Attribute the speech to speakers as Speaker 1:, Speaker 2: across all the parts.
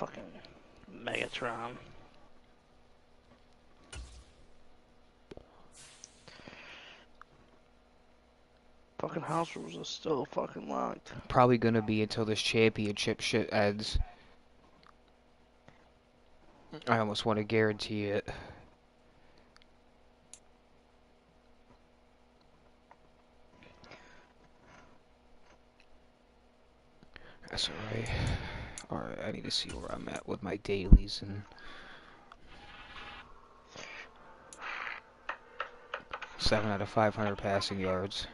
Speaker 1: fucking Megatron. Fucking house rules are still fucking locked.
Speaker 2: Probably gonna be until this championship shit ends. I almost want to guarantee it. That's alright. Alright, I need to see where I'm at with my dailies and... 7 out of 500 passing yards.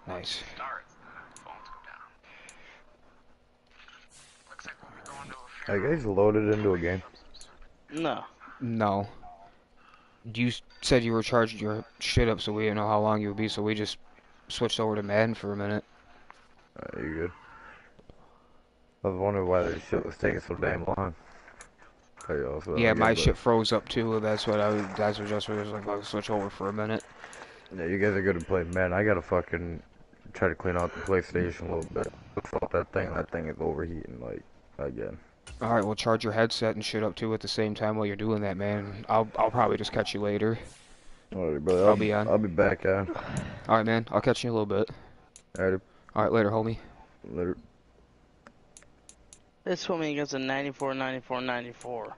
Speaker 2: Nice.
Speaker 3: Are you guys loaded into a game?
Speaker 1: No.
Speaker 2: No. You said you were charging your shit up, so we didn't know how long you would be, so we just switched over to Madden for a minute.
Speaker 3: You good? I was wondering why this shit was taking so damn long.
Speaker 2: Yeah, my shit froze up too. That's what just was like. I'll switch over for a minute.
Speaker 3: Yeah, you guys are good at playing, man. I gotta fucking try to clean out the PlayStation a little bit. That thing is overheating like again.
Speaker 2: All right, well, charge your headset and shit up too at the same time while you're doing that, man. I'll probably just catch you later.
Speaker 3: Alright, brother.
Speaker 2: I'll be on.
Speaker 3: I'll be back on.
Speaker 2: All right, man. I'll catch you in a little bit.
Speaker 3: Alright.
Speaker 2: All right, later, homie.
Speaker 3: Later.
Speaker 1: This put me against a 94, 94, 94.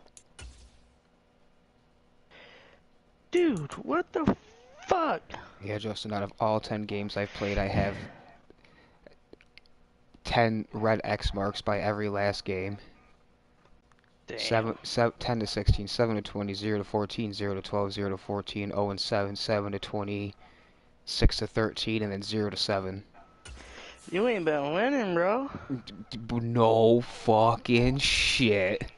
Speaker 1: Dude, what the fuck?
Speaker 2: Yeah, Justin, out of all 10 games I've played, I have 10 red X marks by every last game.
Speaker 1: Damn.
Speaker 2: 10 to 16, 7 to 20, 0 to 14, 0 to 12, 0 to 14, 0 and 7, 7 to 20, 6 to 13, and then 0 to 7.
Speaker 1: You ain't been winning, bro.
Speaker 2: No fucking shit.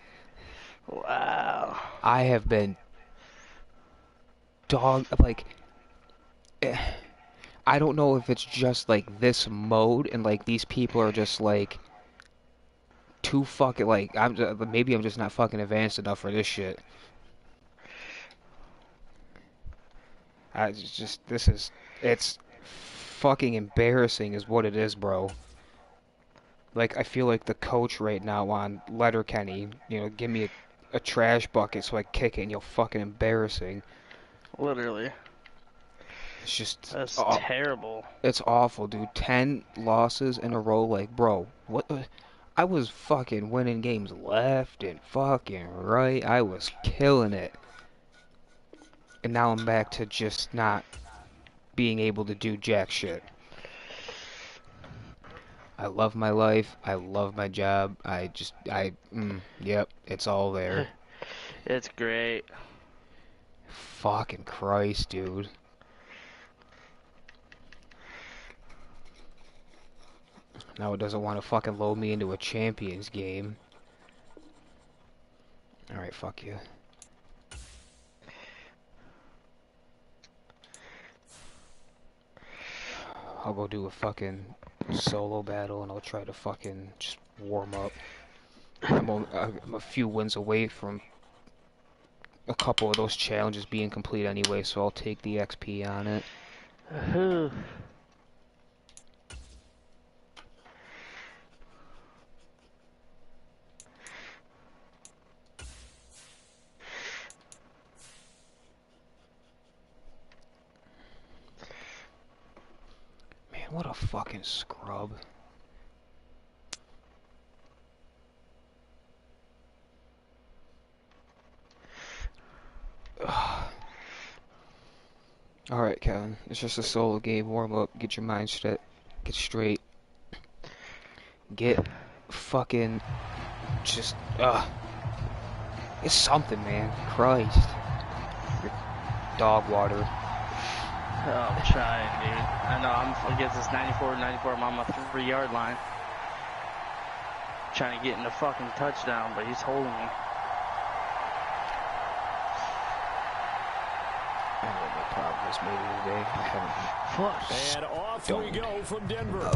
Speaker 1: Wow.
Speaker 2: I have been like, I don't know if it's just like this mode and like these people are just like too fucking like maybe I'm just not fucking advanced enough for this shit. It's fucking embarrassing is what it is, bro. Like, I feel like the coach right now on Letterkenny, you know, give me a trash bucket so I kick it and you're fucking embarrassing.
Speaker 1: Literally.
Speaker 2: It's just...
Speaker 1: That's terrible.
Speaker 2: It's awful, dude. 10 losses in a row, like, bro, what the... I was fucking winning games left and fucking right. I was killing it. And now I'm back to just not being able to do jack shit. I love my life. I love my job. Yep, it's all there.
Speaker 1: It's great.
Speaker 2: Fucking Christ, dude. Now it doesn't want to fucking load me into a Champions game. Alright, fuck you. I'll go do a fucking solo battle and I'll try to fucking just warm up. I'm a few wins away from a couple of those challenges being complete anyway, so I'll take the XP on it. Man, what a fucking scrub. Alright, Kevin. It's just a solo game. Warm up. Get your mind straight. Get straight. Get fucking... Just... It's something, man. Christ. Your dog water.
Speaker 1: Oh, I'm trying, dude. I know, I'm against this 94, I'm on my 3-yard line. Trying to get in the fucking touchdown, but he's holding me.
Speaker 2: I don't know what my problem is maybe today. I haven't...
Speaker 4: And off we go from Denver.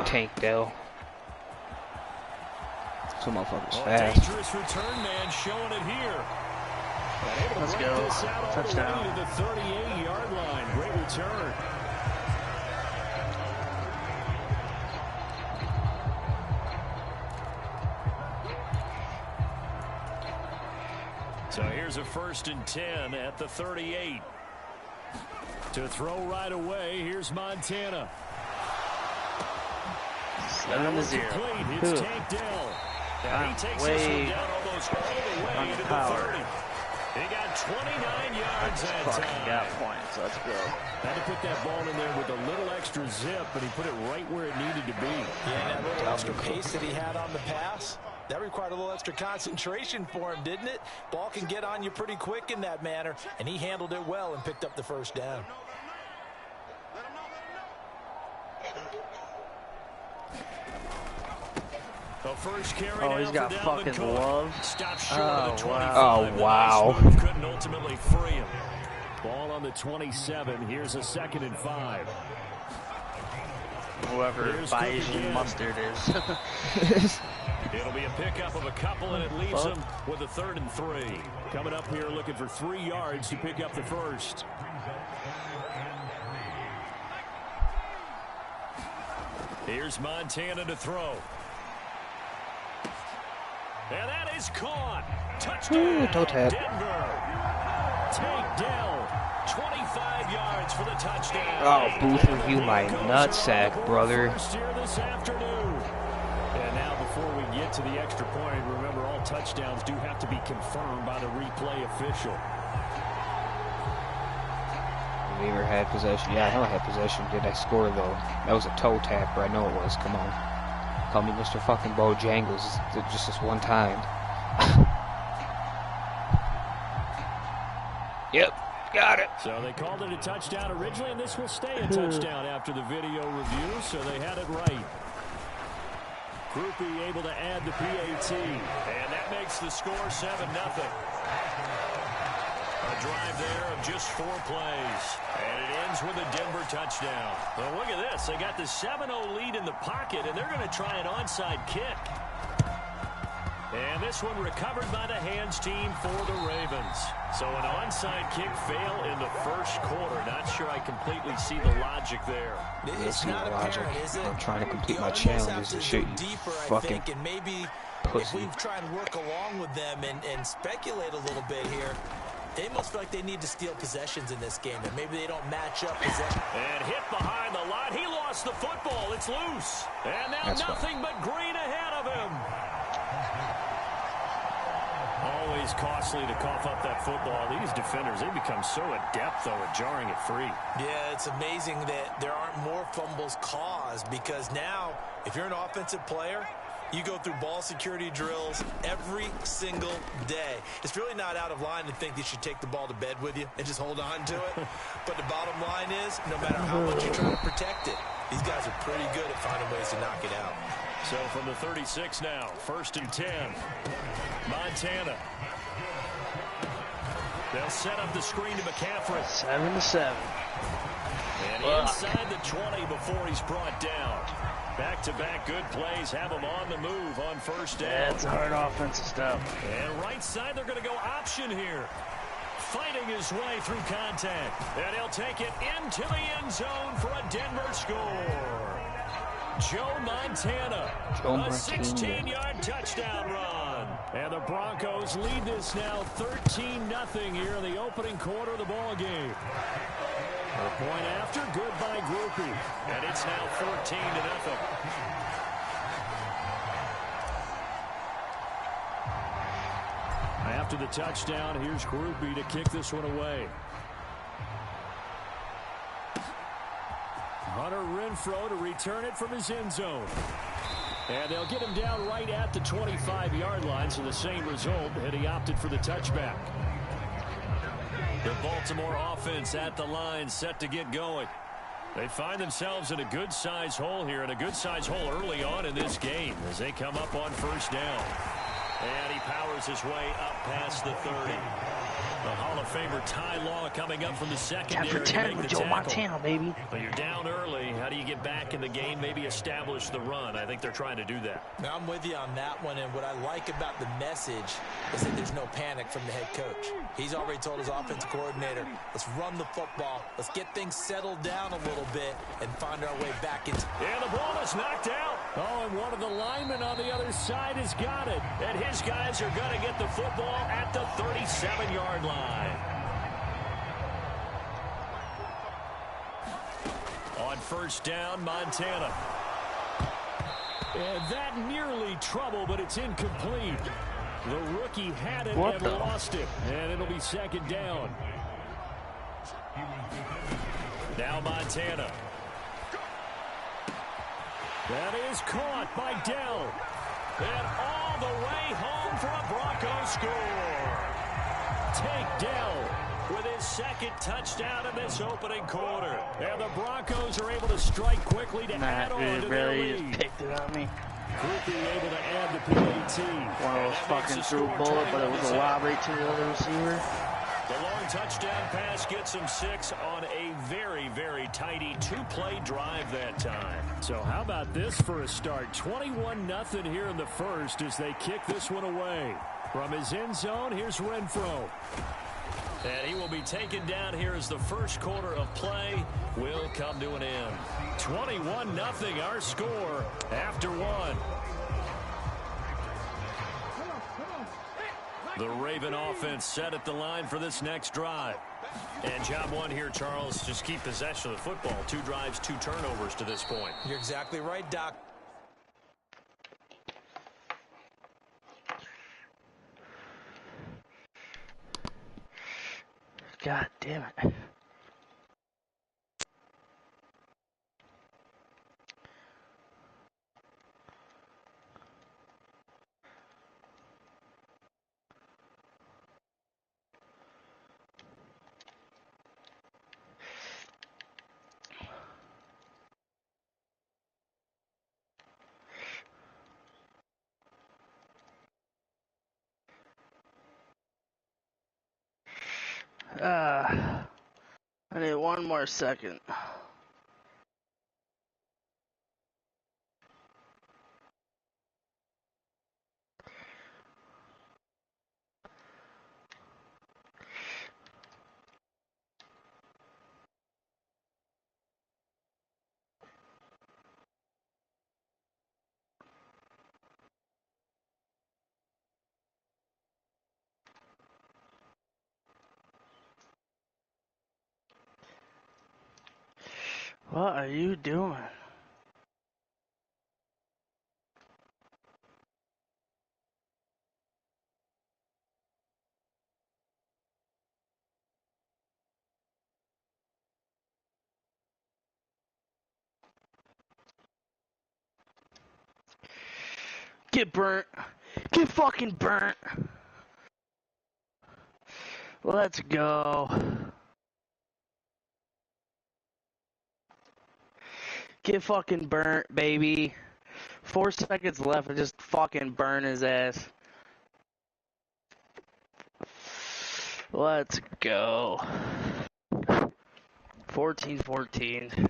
Speaker 2: Tank Dell. Some motherfucker's fast.
Speaker 4: Dangerous return man showing it here.
Speaker 1: Let's go. Touchdown.
Speaker 4: To the 38-yard line. Great return. So here's a 1st and 10 at the 38. To throw right away, here's Montana.
Speaker 1: 7-0.
Speaker 4: It's Tank Dell. And he takes this one down almost all the way to the 30. He got 29 yards that time.
Speaker 1: Got points. Let's go.
Speaker 4: Had to put that ball in there with a little extra zip, but he put it right where it needed to be.
Speaker 5: Yeah, that little extra pace that he had on the pass, that required a little extra concentration for him, didn't it? Ball can get on you pretty quick in that manner, and he handled it well and picked up the 1st down.
Speaker 4: The first carry
Speaker 1: Oh, he's got fucking love.
Speaker 4: Stop short of the 25.
Speaker 2: Oh, wow.
Speaker 4: The nice move couldn't ultimately free him. Ball on the 27. Here's a 2nd and 5.
Speaker 1: Whoever Bayesian mustard is.
Speaker 4: It'll be a pickup of a couple, and it leaves him with a 3rd and 3. Coming up here looking for 3 yards to pick up the 1st. Here's Montana to throw. And that is caught. Touchdown,
Speaker 2: toe tap.
Speaker 4: Denver. Tank Dell, 25 yards for the touchdown.
Speaker 2: Oh, Booth review my nutsack, brother.
Speaker 4: First here this afternoon. And now before we get to the extra point, remember all touchdowns do have to be confirmed by the replay official.
Speaker 2: Weaver had possession. Yeah, I know I had possession. Did I score, though? That was a toe tapper. I know it was. Come on. Call me Mr. fucking Bojangles just this one time. Yep, got it.
Speaker 4: So they called it a touchdown originally, and this will stay a touchdown after the video review, so they had it right. Groupie able to add the PAT, and that makes the score 7-0. A drive there of just 4 plays, and it ends with a Denver touchdown. Well, look at this. They got the 7-0 lead in the pocket, and they're going to try an onside kick. And this one recovered by the hands team for the Ravens. So an onside kick fail in the 1st quarter. Not sure I completely see the logic there.
Speaker 5: It's not apparent, is it?
Speaker 2: I'm trying to complete
Speaker 5: You
Speaker 2: my
Speaker 5: almost
Speaker 2: challenges
Speaker 5: have to
Speaker 2: and shit.
Speaker 5: go
Speaker 2: You
Speaker 5: deeper, I
Speaker 2: fucking
Speaker 5: think, and maybe
Speaker 2: pussy.
Speaker 5: if we try and work along with them and speculate a little bit here, they must feel like they need to steal possessions in this game, and maybe they don't match up possession.
Speaker 4: And hit behind the line. He lost the football. It's loose. And now
Speaker 2: That's
Speaker 4: nothing but green ahead of him. Always costly to cough up that football. These defenders, they become so adept, though, at jarring it free.
Speaker 5: Yeah, it's amazing that there aren't more fumbles caused, because now, if you're an offensive player, you go through ball security drills every single day. It's really not out of line to think you should take the ball to bed with you and just hold on to it. But the bottom line is, no matter how much you try to protect it, these guys are pretty good at finding ways to knock it out.
Speaker 4: So from the 36 now, 1st and 10. Montana. They'll set up the screen to McCaffrey.
Speaker 1: 7-7.
Speaker 4: And inside the 20 before he's brought down. Back-to-back good plays have him on the move on 1st down.
Speaker 1: That's hard offensive stuff.
Speaker 4: And right side, they're going to go option here. Fighting his way through contact. And he'll take it into the end zone for a Denver score. Joe Montana, a 16-yard touchdown run. And the Broncos lead this now 13-0 here in the opening quarter of the ball game. A point after, good by Groupie. And it's now 14-0. After the touchdown, here's Groupie to kick this one away. Hunter Renfrow to return it from his end zone. And they'll get him down right at the 25-yard line, so the same result had he opted for the touchback. The Baltimore offense at the line, set to get going. They find themselves in a good-sized hole here, and a good-sized hole early on in this game as they come up on 1st down. And he powers his way up past the 30. The Hall of Famer Ty Law coming up from the secondary.
Speaker 1: Chapter 10 with Joe Montana, baby.
Speaker 4: But you're down early. How do you get back in the game, maybe establish the run? I think they're trying to do that.
Speaker 5: Now, I'm with you on that one, and what I like about the message is that there's no panic from the head coach. He's already told his offensive coordinator, let's run the football, let's get things settled down a little bit, and find our way back into...
Speaker 4: And the ball is knocked out. Oh, and one of the linemen on the other side has got it. And his guys are going to get the football at the 37-yard line. On first down, Montana. And that nearly trouble, but it's incomplete. The rookie had it and lost it. And it'll be second down. Now Montana. That is caught by Dell. And all the way home for a Broncos score. Take Dell with his second touchdown in this opening quarter. And the Broncos are able to strike quickly to add on to their lead.
Speaker 1: Just picked it on me.
Speaker 4: Quickly able to add the PAT.
Speaker 1: One of those fucking threw bullet, but it was a lobbery to the other receiver.
Speaker 4: The long touchdown pass gets him 6 on a very, very tidy 2-play drive that time. So how about this for a start? 21-0 here in the first as they kick this one away. From his end zone, here's Renfro. And he will be taken down here as the first quarter of play will come to an end. 21-0 our score after one. The Raven offense set at the line for this next drive. And job one here, Charles, just keep possession of the football. 2 drives, 2 turnovers to this point.
Speaker 5: You're exactly right, Doc.
Speaker 1: God damn it. I need one more second. What are you doing? Get burnt. Get fucking burnt. Let's go. Get fucking burnt, baby. 4 seconds left and just fucking burn his ass. Let's go. 14-14.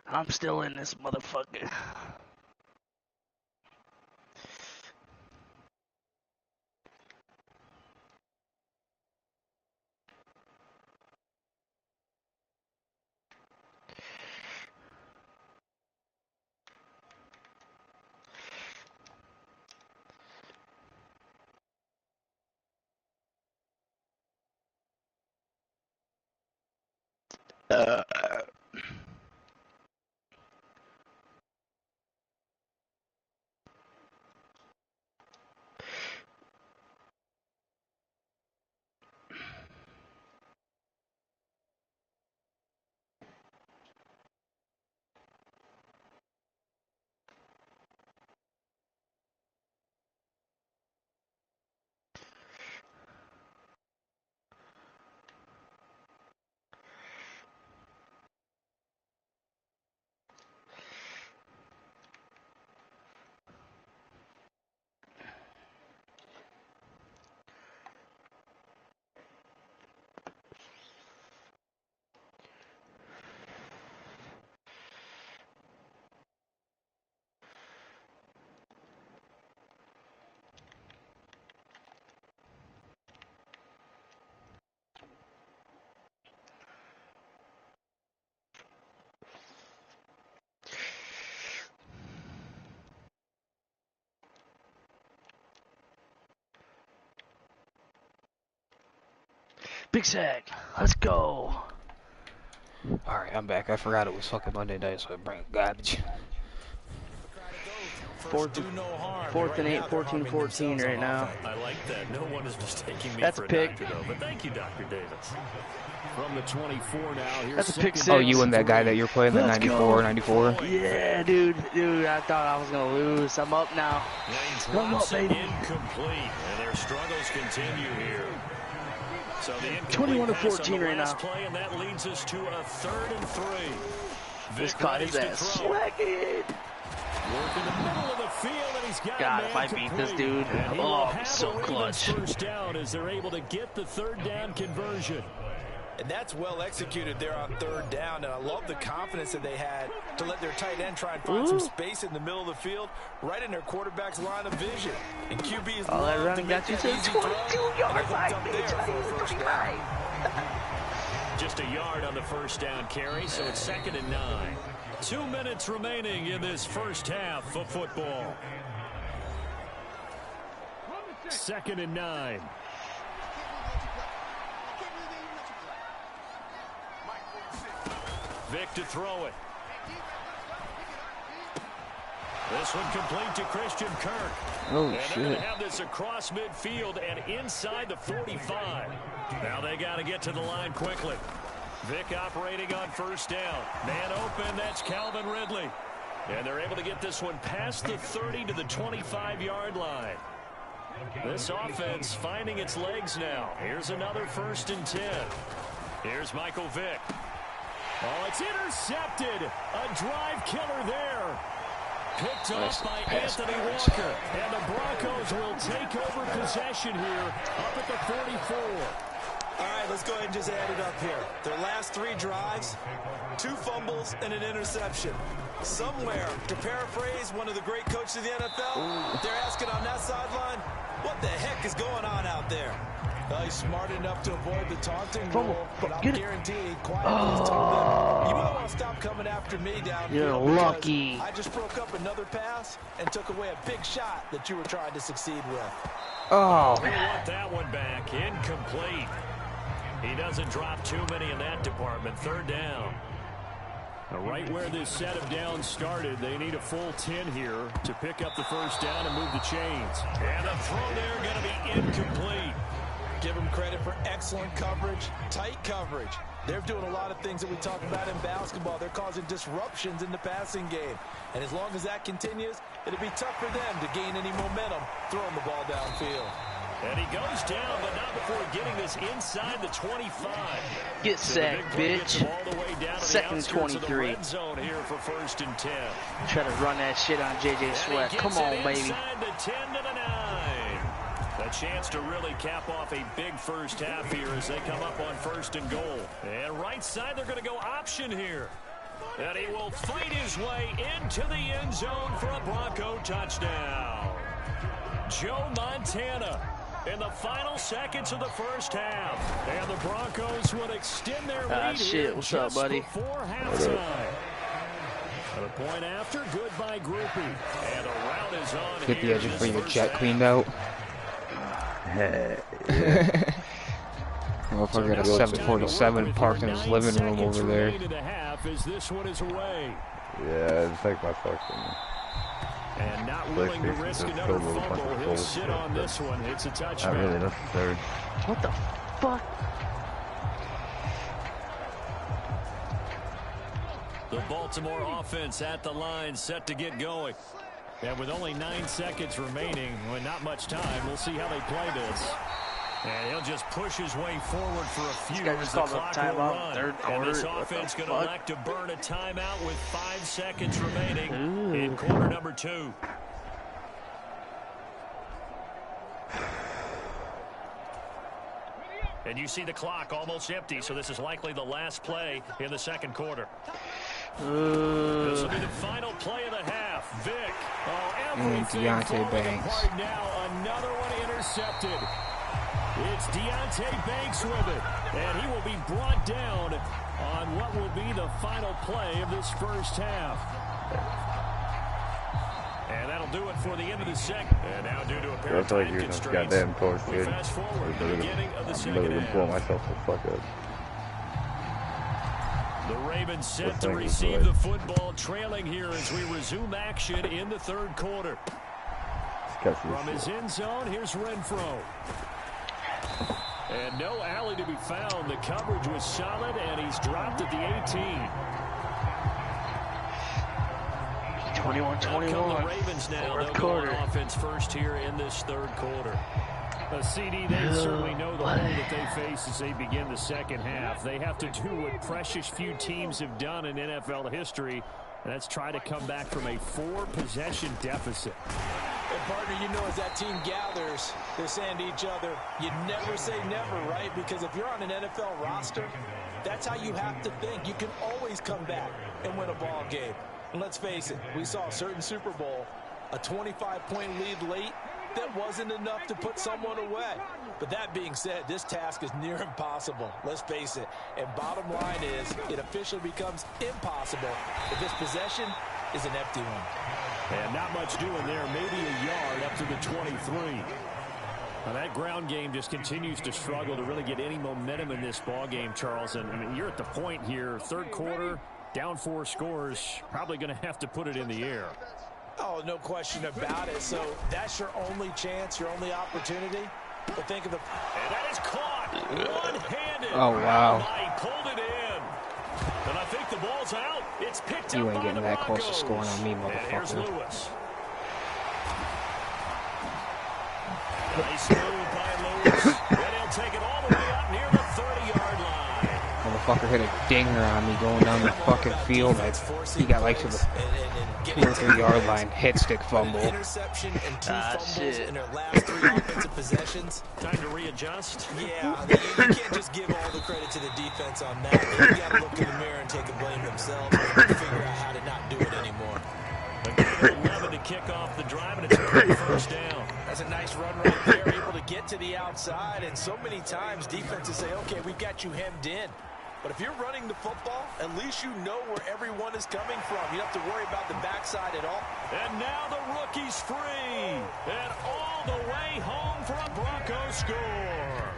Speaker 1: I'm still in this motherfucker. Big sack. Let's go.
Speaker 2: Alright, I'm back. I forgot it was fucking Monday night, so I bring garbage.
Speaker 1: Fourth and 8, 14-14 right now.
Speaker 4: I like that. No one is mistaking me
Speaker 1: That's
Speaker 4: for
Speaker 1: a pick.
Speaker 4: doctor, though. But thank you, Dr. Davis. From the 24 now. Here's
Speaker 1: That's a pick six.
Speaker 2: Oh, you and that guy that you're playing, that
Speaker 1: Let's
Speaker 2: 94?
Speaker 1: Yeah, dude, I thought I was gonna lose. I'm up now. I'm up, baby.
Speaker 4: Incomplete, and their struggles continue here. So the
Speaker 1: 21-14 right now.
Speaker 4: Play, and that leads us to a 3rd and 3.
Speaker 1: This caught his ass slacking.
Speaker 4: Work in the middle of the field, and he's got
Speaker 1: God, if I beat this dude, oh, I'm so clutch.
Speaker 4: First down as they're able to get the 3rd down conversion.
Speaker 5: And that's well executed there on 3rd down. And I love the confidence that they had to let their tight end try and find some space in the middle of the field, right in their quarterback's line of vision. And QB's
Speaker 1: all that running got you to the 22-yard line, bitch.
Speaker 4: Just a yard on the first down carry, so it's 2nd and 9. 2 minutes remaining in this first half of football. 2nd and 9. Vic to throw it. This one complete to Christian Kirk.
Speaker 2: Oh,
Speaker 4: and
Speaker 2: shit.
Speaker 4: they're going to have this across midfield and inside the 45. Now they got to get to the line quickly. Vic operating on first down. Man open, that's Calvin Ridley. And they're able to get this one past the 30 to the 25-yard line. This offense finding its legs now. Here's another 1st and 10. Here's Michael Vick. Oh, it's intercepted. A drive killer there. Picked off by Anthony Walker. And the Broncos will take over possession here up at the 44.
Speaker 5: All right, let's go ahead and just add it up here. Their last 3 drives, 2 fumbles and an interception. Somewhere, to paraphrase one of the great coaches of the NFL, they're asking on that sideline, what the heck is going on out there? Well, he's smart enough to avoid the taunting rule, but I'll guarantee he quietly told them, you might want to stop coming after me downfield.
Speaker 1: You're lucky.
Speaker 5: I just broke up another pass and took away a big shot that you were trying to succeed with.
Speaker 2: Oh,
Speaker 4: We want that one back. Incomplete. He doesn't drop too many in that department. 3rd down. Right where this set of downs started, they need a full 10 here to pick up the first down and move the chains. And the throw there going to be incomplete.
Speaker 5: Give them credit for excellent coverage, tight coverage. They're doing a lot of things that we talk about in basketball. They're causing disruptions in the passing game. And as long as that continues, it'll be tough for them to gain any momentum throwing the ball downfield.
Speaker 4: And he goes down, but not before getting this inside the 25.
Speaker 1: Get sacked, bitch. 2nd and 23.
Speaker 4: Red zone here for 1st and 10.
Speaker 1: Try to run that shit on JJ Sweat. Come on, baby.
Speaker 4: Inside the 10 to the 9. A chance to really cap off a big first half here as they come up on 1st and goal. And right side, they're going to go option here. And he will fight his way into the end zone for a Bronco touchdown. Joe Montana in the final seconds of the first half. And the Broncos would extend their lead here
Speaker 1: What's up, buddy?
Speaker 4: before halftime. A point after, goodbye groupie. And a route is on
Speaker 2: get the
Speaker 4: here
Speaker 2: edges
Speaker 4: this
Speaker 2: for your
Speaker 4: first
Speaker 2: jet
Speaker 4: half.
Speaker 2: cleaned out.
Speaker 3: Hey,
Speaker 2: Motherfucker got a 747 parked in his living room over there.
Speaker 4: As this one is away.
Speaker 3: yeah, it's like my fucking...
Speaker 4: And not willing to risk another fumble. He'll sit on this one. It's a touchdown.
Speaker 3: Not really necessary.
Speaker 1: What the fuck?
Speaker 4: The Baltimore offense at the line, set to get going. And with only 9 seconds remaining, with not much time, we'll see how they play this. And he'll just push his way forward for a few as the clock will run. And this offense going to elect to burn a timeout with 5 seconds remaining in quarter number 2. And you see the clock almost empty, so this is likely the last play in the second quarter. This will be the final play of the half. Vic. Oh, everything
Speaker 2: Deontay Banks.
Speaker 4: apart now. Another one intercepted. It's Deontay Banks with it. And he will be brought down on what will be the final play of this first half. And that'll do it for the end of the second. And now due to a pair of time constraints, we fast forward to the beginning of the second half.
Speaker 3: Blow myself the fuck up.
Speaker 4: The Ravens set to receive the football, trailing here as we resume action in the third quarter. From his end zone, here's Renfro. And no alley to be found. The coverage was solid, and he's dropped at the 18.
Speaker 1: 21-21.
Speaker 4: The Ravens now. They'll go on offense first here in this third quarter. A CD, they certainly know the hole that they face as they begin the second half. They have to do what precious few teams have done in NFL history, and that's try to come back from a 4-possession deficit.
Speaker 5: And partner, you know, as that team gathers, they're saying to each other, you never say never, right? Because if you're on an NFL roster, that's how you have to think. You can always come back and win a ball game. And let's face it, we saw a certain Super Bowl, a 25-point lead late, that wasn't enough to put someone away. But that being said, this task is near impossible. Let's face it. And bottom line is, it officially becomes impossible if this possession is an empty one.
Speaker 4: And not much doing there. Maybe a yard up to the 23. Now that ground game just continues to struggle to really get any momentum in this ball game, Charles. And I mean, you're at the point here, third quarter, down 4 scores, probably going to have to put it in the air.
Speaker 5: Oh, no question about it. So that's your only chance, your only opportunity. But think of the...
Speaker 4: And that is caught one-handed.
Speaker 2: Oh, wow.
Speaker 4: He pulled it in. And I think the ball's out. It's picked
Speaker 2: You
Speaker 4: up
Speaker 2: ain't
Speaker 4: by
Speaker 2: getting
Speaker 4: the
Speaker 2: that close
Speaker 4: Broncos.
Speaker 2: to scoring on me,
Speaker 4: And here's
Speaker 2: motherfucker.
Speaker 4: Lewis. Nice move by Lewis. And he'll take it all the way up near the 30-yard line.
Speaker 2: Motherfucker hit a dinger on me going down the fucking field. He got like to the 2 or 3 yard line, hit stick fumble.
Speaker 5: Interception and 2 fumbles in their last 3 offensive possessions.
Speaker 4: Time to readjust.
Speaker 5: Yeah, you can't just give all the credit to the defense on that. They've got to look in the mirror and take a blame themselves and figure out how to not do it anymore.
Speaker 4: Again, 11 to kick off the drive, and it's a quick first down.
Speaker 5: That's a nice run right there, able to get to the outside. And so many times defenses say, okay, we've got you hemmed in. But if you're running the football, at least you know where everyone is coming from. You don't have to worry about the backside at all.
Speaker 4: And now the rookie's free. And all the way home for a Broncos score.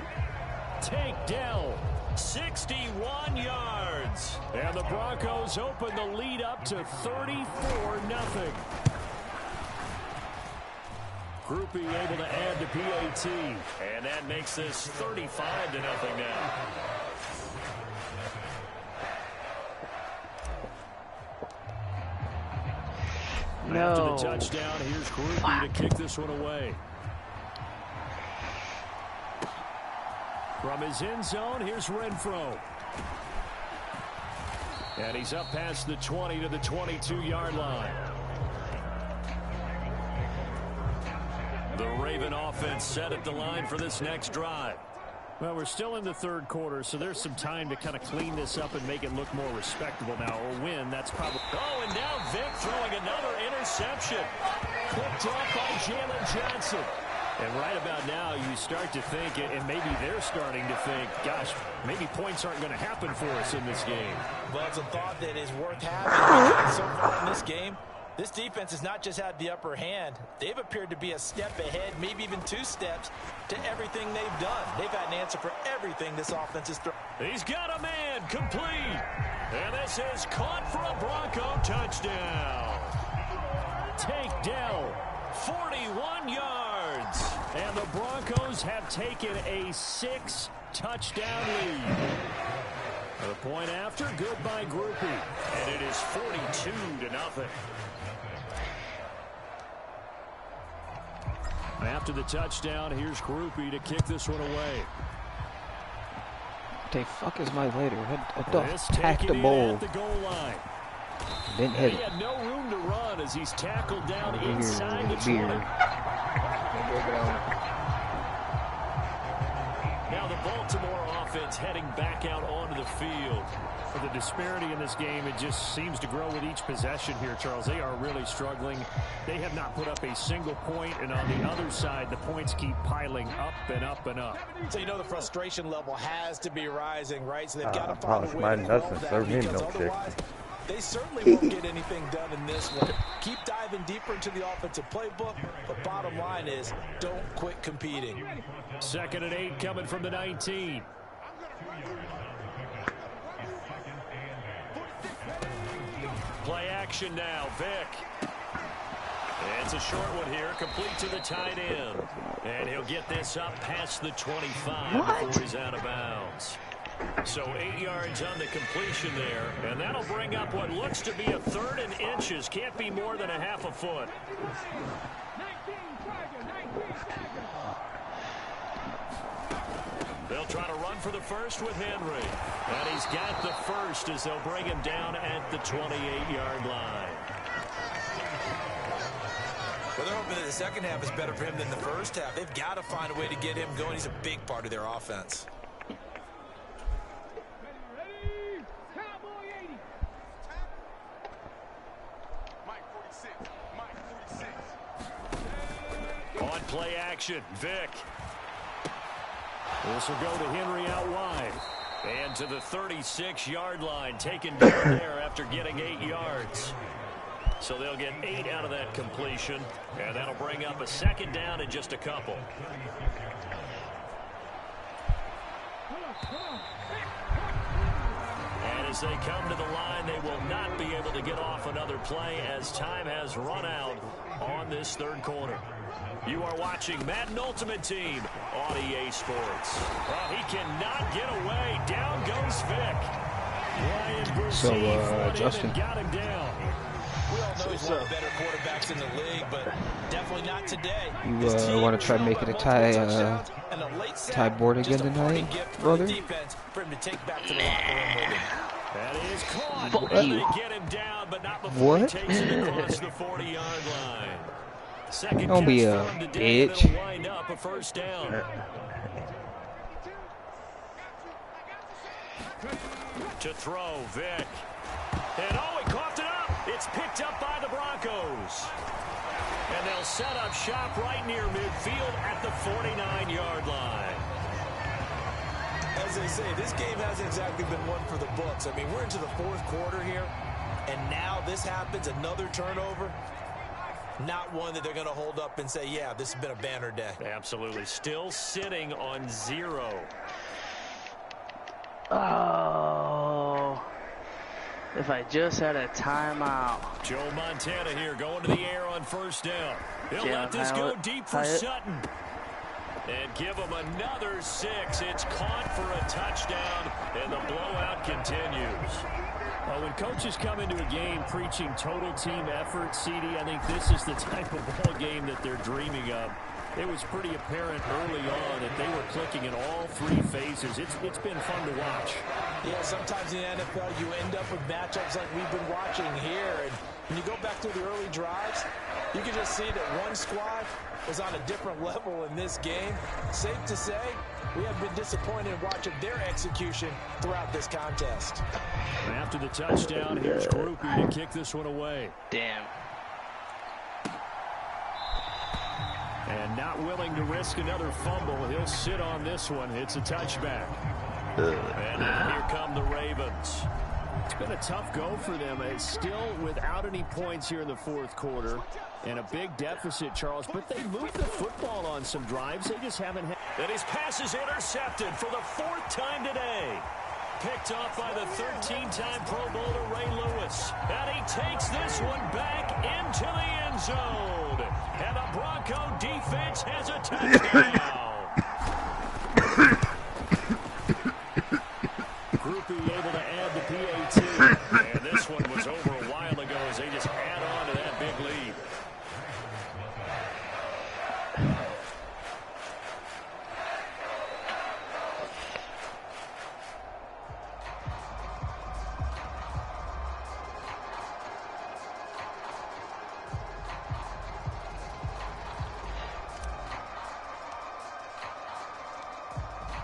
Speaker 4: Take Dell, 61 yards. And the Broncos open the lead up to 34-0. Groupie able to add to PAT. And that makes this 35-0 now.
Speaker 1: No.
Speaker 4: After the touchdown, here's Groupie to kick this one away. From his end zone, here's Renfro. And he's up past the 20 to the 22-yard line. The Raven offense set at the line for this next drive. Well, we're still in the third quarter, so there's some time to kind of clean this up and make it look more respectable now. A win, that's probably... Oh, and now Vic throwing another interception. Picked off by Jalen Johnson. And right about now, you start to think, and maybe they're starting to think, gosh, maybe points aren't going to happen for us in this game.
Speaker 5: Well, it's a thought that is worth having because so far in this game, this defense has not just had the upper hand. They've appeared to be a step ahead, maybe even 2 steps to everything they've done. They've had an answer for everything this offense is throwing.
Speaker 4: He's got a man complete. And this is caught for a Bronco touchdown. Take Dell, 41 yards. And the Broncos have taken a 6-touchdown lead. The point after, good by Groupie. And it is 42-0. After the touchdown, here's Groupie to kick this one away.
Speaker 2: What the fuck is my later? I
Speaker 4: This
Speaker 2: tacked the
Speaker 4: taken in
Speaker 2: ball.
Speaker 4: at the goal line.
Speaker 2: Didn't
Speaker 4: And
Speaker 2: hit
Speaker 4: he
Speaker 2: it.
Speaker 4: had no room to run as he's tackled down
Speaker 2: Over here,
Speaker 4: inside the
Speaker 2: with
Speaker 4: 20.
Speaker 2: a beard.
Speaker 4: Now the Baltimore offense heading back out onto the field. The disparity in this game, it just seems to grow with each possession here, Charles. They are really struggling. They have not put up a single point, and on the other side, the points keep piling up and up and up.
Speaker 5: So you know the frustration level has to be rising, right? So they've got to find a way
Speaker 3: Madden
Speaker 5: to
Speaker 3: doesn't
Speaker 5: solve
Speaker 3: serve
Speaker 5: that
Speaker 3: me
Speaker 5: because
Speaker 3: milkshake.
Speaker 5: otherwise They certainly won't get anything done in this one. Keep diving deeper into the offensive playbook, but bottom line is don't quit competing.
Speaker 4: 2nd and 8 coming from the 19. Play action now, Vick. It's a short one here, complete to the tight end. And he'll get this up past the 25 before he's out of bounds. So 8 yards on the completion there, and that'll bring up what looks to be a 3rd and inches. Can't be more than a half a foot. They'll try to run for the first with Henry. And he's got the first as they'll bring him down at the 28-yard line.
Speaker 5: Well, they're hoping that the second half is better for him than the first half. They've got to find a way to get him going. He's a big part of their offense.
Speaker 4: On play action, Vick. This will go to Henry out wide. And to the 36-yard line, taken down there after getting 8 yards. So they'll get 8 out of that completion, and that'll bring up a 2nd down in just a couple. And as they come to the line, they will not be able to get off another play as time has run out on this 3rd quarter. You are watching Madden Ultimate Team on EA Sports. Well, he cannot get away. Down goes Vick.
Speaker 2: So, Justin.
Speaker 4: Got him down.
Speaker 5: We all know he's one of the better quarterbacks in the league, but definitely not today.
Speaker 2: You want to try to make it a tie board again tonight, brother?
Speaker 4: That is caught.
Speaker 1: Fuck
Speaker 4: and
Speaker 1: you.
Speaker 4: they get him down, but not before he takes it across the 40-yard line. Second
Speaker 2: Don't be
Speaker 4: catch
Speaker 2: a
Speaker 4: for him today,
Speaker 2: bitch.
Speaker 4: that'll wind up a 1st down. To throw, Vick. And he coughed it up. It's picked up by the Broncos. And they'll set up shop right near midfield at the 49-yard line.
Speaker 5: As they say, this game hasn't exactly been one for the books. I mean, we're into the 4th quarter here, and now this happens, another turnover. Not one that they're going to hold up and say, yeah, this has been a banner day.
Speaker 4: Absolutely. Still sitting on 0.
Speaker 1: Oh. If I just had a timeout.
Speaker 4: Joe Montana here going to the air on 1st down. He'll
Speaker 1: Yeah,
Speaker 4: let this go deep for
Speaker 1: Hyatt.
Speaker 4: Sutton. And give him another 6. It's caught for a touchdown, and the blowout continues. When coaches come into a game preaching total team effort, CD, I think this is the type of ball game that they're dreaming of. It was pretty apparent early on that they were clicking in all 3 phases. It's been fun to watch.
Speaker 5: Yeah, sometimes in the NFL you end up with matchups like we've been watching here. And when you go back to the early drives, you can just see that one squad was on a different level in this game. Safe to say, we have been disappointed in watching their execution throughout this contest.
Speaker 4: And after the touchdown, here's Groupie to kick this one away.
Speaker 1: Damn.
Speaker 4: And not willing to risk another fumble, he'll sit on this one. It's a touchback. And now here come the Ravens. It's been a tough go for them. It's still without any points here in the 4th quarter. And a big deficit, Charles. But they moved the football on some drives. They just haven't had. And his pass is intercepted for the 4th time today. Picked off by the 13-time Pro Bowler Ray Lewis. And he takes this one back into the end zone. And the Bronco defense has a touchdown. Groupie able to add the PAT. And this one was over a while ago as they just add on to that big lead.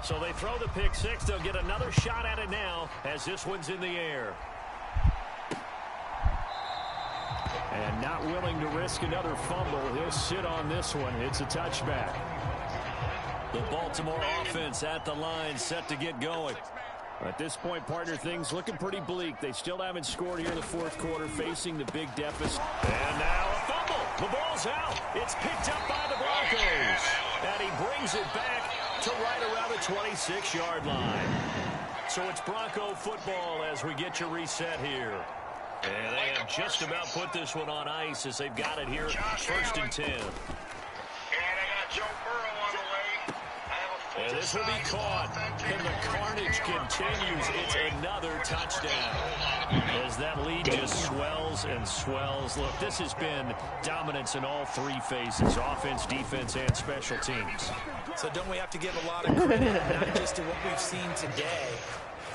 Speaker 4: So they throw the pick 6. They'll get another shot at it now as this one's in the air. And not willing to risk another fumble. He'll sit on this one. It's a touchback. The Baltimore offense at the line set to get going. At this point, partner, things looking pretty bleak. They still haven't scored here in the fourth quarter, facing the big deficit. And now a fumble. The ball's out. It's picked up by the Broncos. And he brings it back to right around the 26-yard line. So it's Bronco football as we get your reset here. And they have just about put this one on ice as they've got it here, 1st and 10.
Speaker 6: And I got Joe Burrow on the way.
Speaker 4: And this will be caught, and the carnage continues. It's another touchdown as that lead just swells and swells. Look, this has been dominance in all three phases, offense, defense, and special teams.
Speaker 5: So don't we have to give a lot of credit, not just to what we've seen today,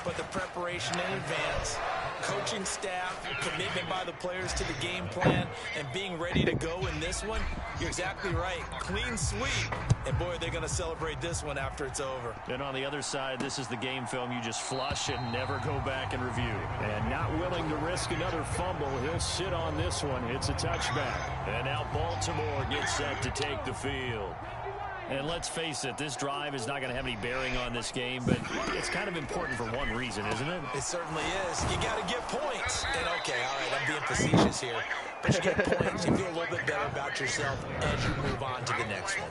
Speaker 5: but the preparation in advance, coaching staff, commitment by the players to the game plan, and being ready to go in this one? You're exactly right. Clean sweep. And boy, they're going to celebrate this one after it's over.
Speaker 4: And on the other side, this is the game film you just flush and never go back and review. And not willing to risk another fumble, he'll sit on this one. It's a touchback. And now Baltimore gets set to take the field. And let's face it, this drive is not going to have any bearing on this game, but it's kind of important for one reason, isn't it?
Speaker 5: It certainly is. You got to get points. And okay, all right, I'm being facetious here. But you get points, you feel a little bit better about yourself as you move on to the next one.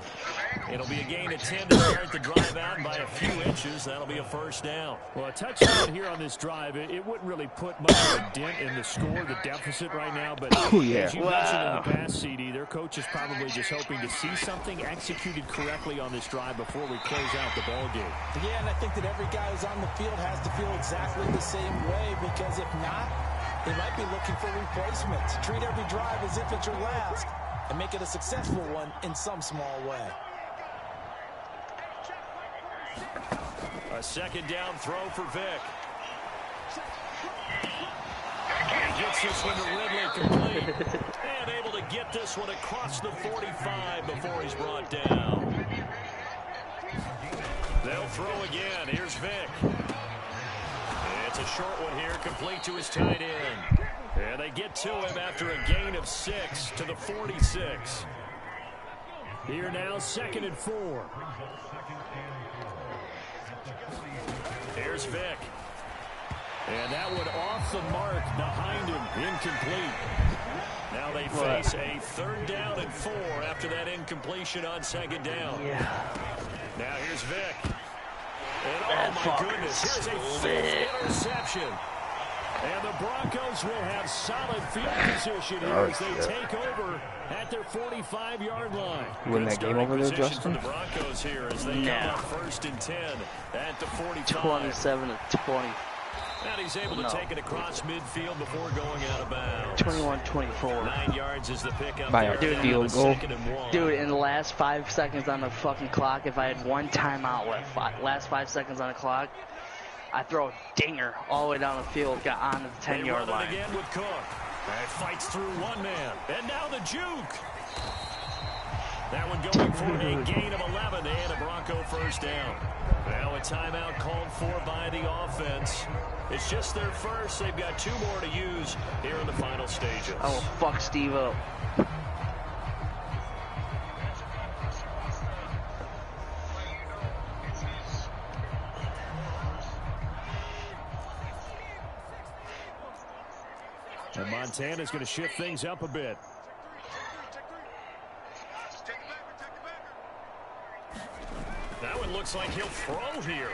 Speaker 4: It'll be a gain of 10 to start the drive out by a few inches. That'll be a first down. Well, a touchdown here on this drive, it wouldn't really put much of a dent in the score, the deficit right now. But as you mentioned in the past, CD, their coach is probably just hoping to see something executed correctly on this drive before we close out the ball game.
Speaker 5: Yeah, and I think that every guy who's on the field has to feel exactly the same way, because if not, they might be looking for replacements. Treat every drive as if it's your last and make it a successful one in some small way.
Speaker 4: A second down throw for Vick. He gets this one to Ridley complete. And able to get this one across the 45 before he's brought down. They'll throw again. Here's Vick. It's a short one here, complete to his tight end. And they get to him after a gain of 6 to the 46. Here now, 2nd and 4. Here's Vick. And that one off the mark behind him, incomplete. Now they face a 3rd down and 4 after that incompletion on 2nd down.
Speaker 1: Yeah.
Speaker 4: Now here's Vick. And oh my goodness, here's a 5th interception. And the Broncos will have solid field position here as they take over at their 45-yard line.
Speaker 2: Win that game over there, Justin?
Speaker 4: The Broncos here as they come up 1st and 10 at the 45.
Speaker 1: 27 to 20.
Speaker 4: And he's able to take it across midfield before going out of bounds.
Speaker 1: 21-24.
Speaker 4: 9 yards is the pickup
Speaker 2: By a field goal.
Speaker 1: Dude, in the last 5 seconds on the fucking clock, if I had one timeout left, last 5 seconds on the clock, I throw a dinger all the way down the field, got onto the 10-yard line.
Speaker 4: Again with Cook. And fights through one man. And now the juke. That one going for a gain of 11 and a Bronco 1st down. Now a timeout called for by the offense. It's just their first. They've got 2 more to use here in the final stages.
Speaker 1: Oh, fuck Steve up.
Speaker 4: And Montana's going to shift things up a bit. That one looks like he'll throw here.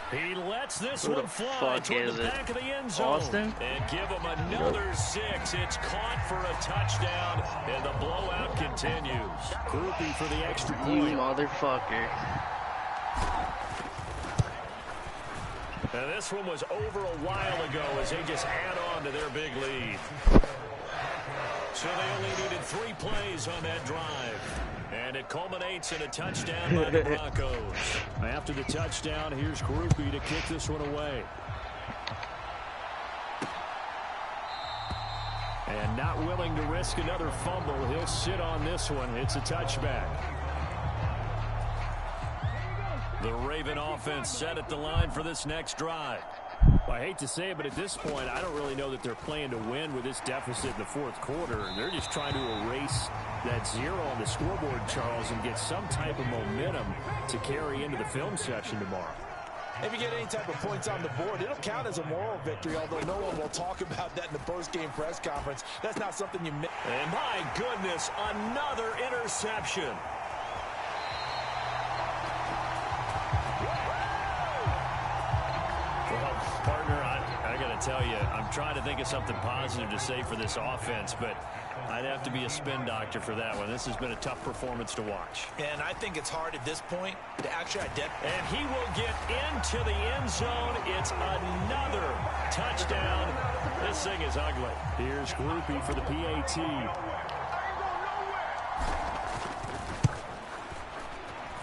Speaker 4: He lets this one fly toward the back of the end zone.
Speaker 1: Austin?
Speaker 4: And give him another 6. It's caught for a touchdown, and the blowout continues. Groupie for the extra
Speaker 1: You
Speaker 4: point.
Speaker 1: motherfucker.
Speaker 4: And this one was over a while ago as they just add on to their big lead. So they only needed 3 plays on that drive. And it culminates in a touchdown by the Broncos. After the touchdown, here's Groupie to kick this one away. And not willing to risk another fumble, he'll sit on this one. It's a touchback. The Raven offense set at the line for this next drive. Well, I hate to say it, but at this point, I don't really know that they're playing to win with this deficit in the 4th quarter. They're just trying to erase that 0 on the scoreboard, Charles, and get some type of momentum to carry into the film session tomorrow.
Speaker 5: If you get any type of points on the board, it'll count as a moral victory, although no one will talk about that in the post-game press conference. That's not something you miss.
Speaker 4: And my goodness, another interception. Well, partner, I got to tell you, I'm trying to think of something positive to say for this offense, but I'd have to be a spin doctor for that one. This has been a tough performance to watch.
Speaker 5: And I think it's hard at this point to actually identify.
Speaker 4: And he will get into the end zone. It's another touchdown. This thing is ugly. Here's Groupie for the PAT.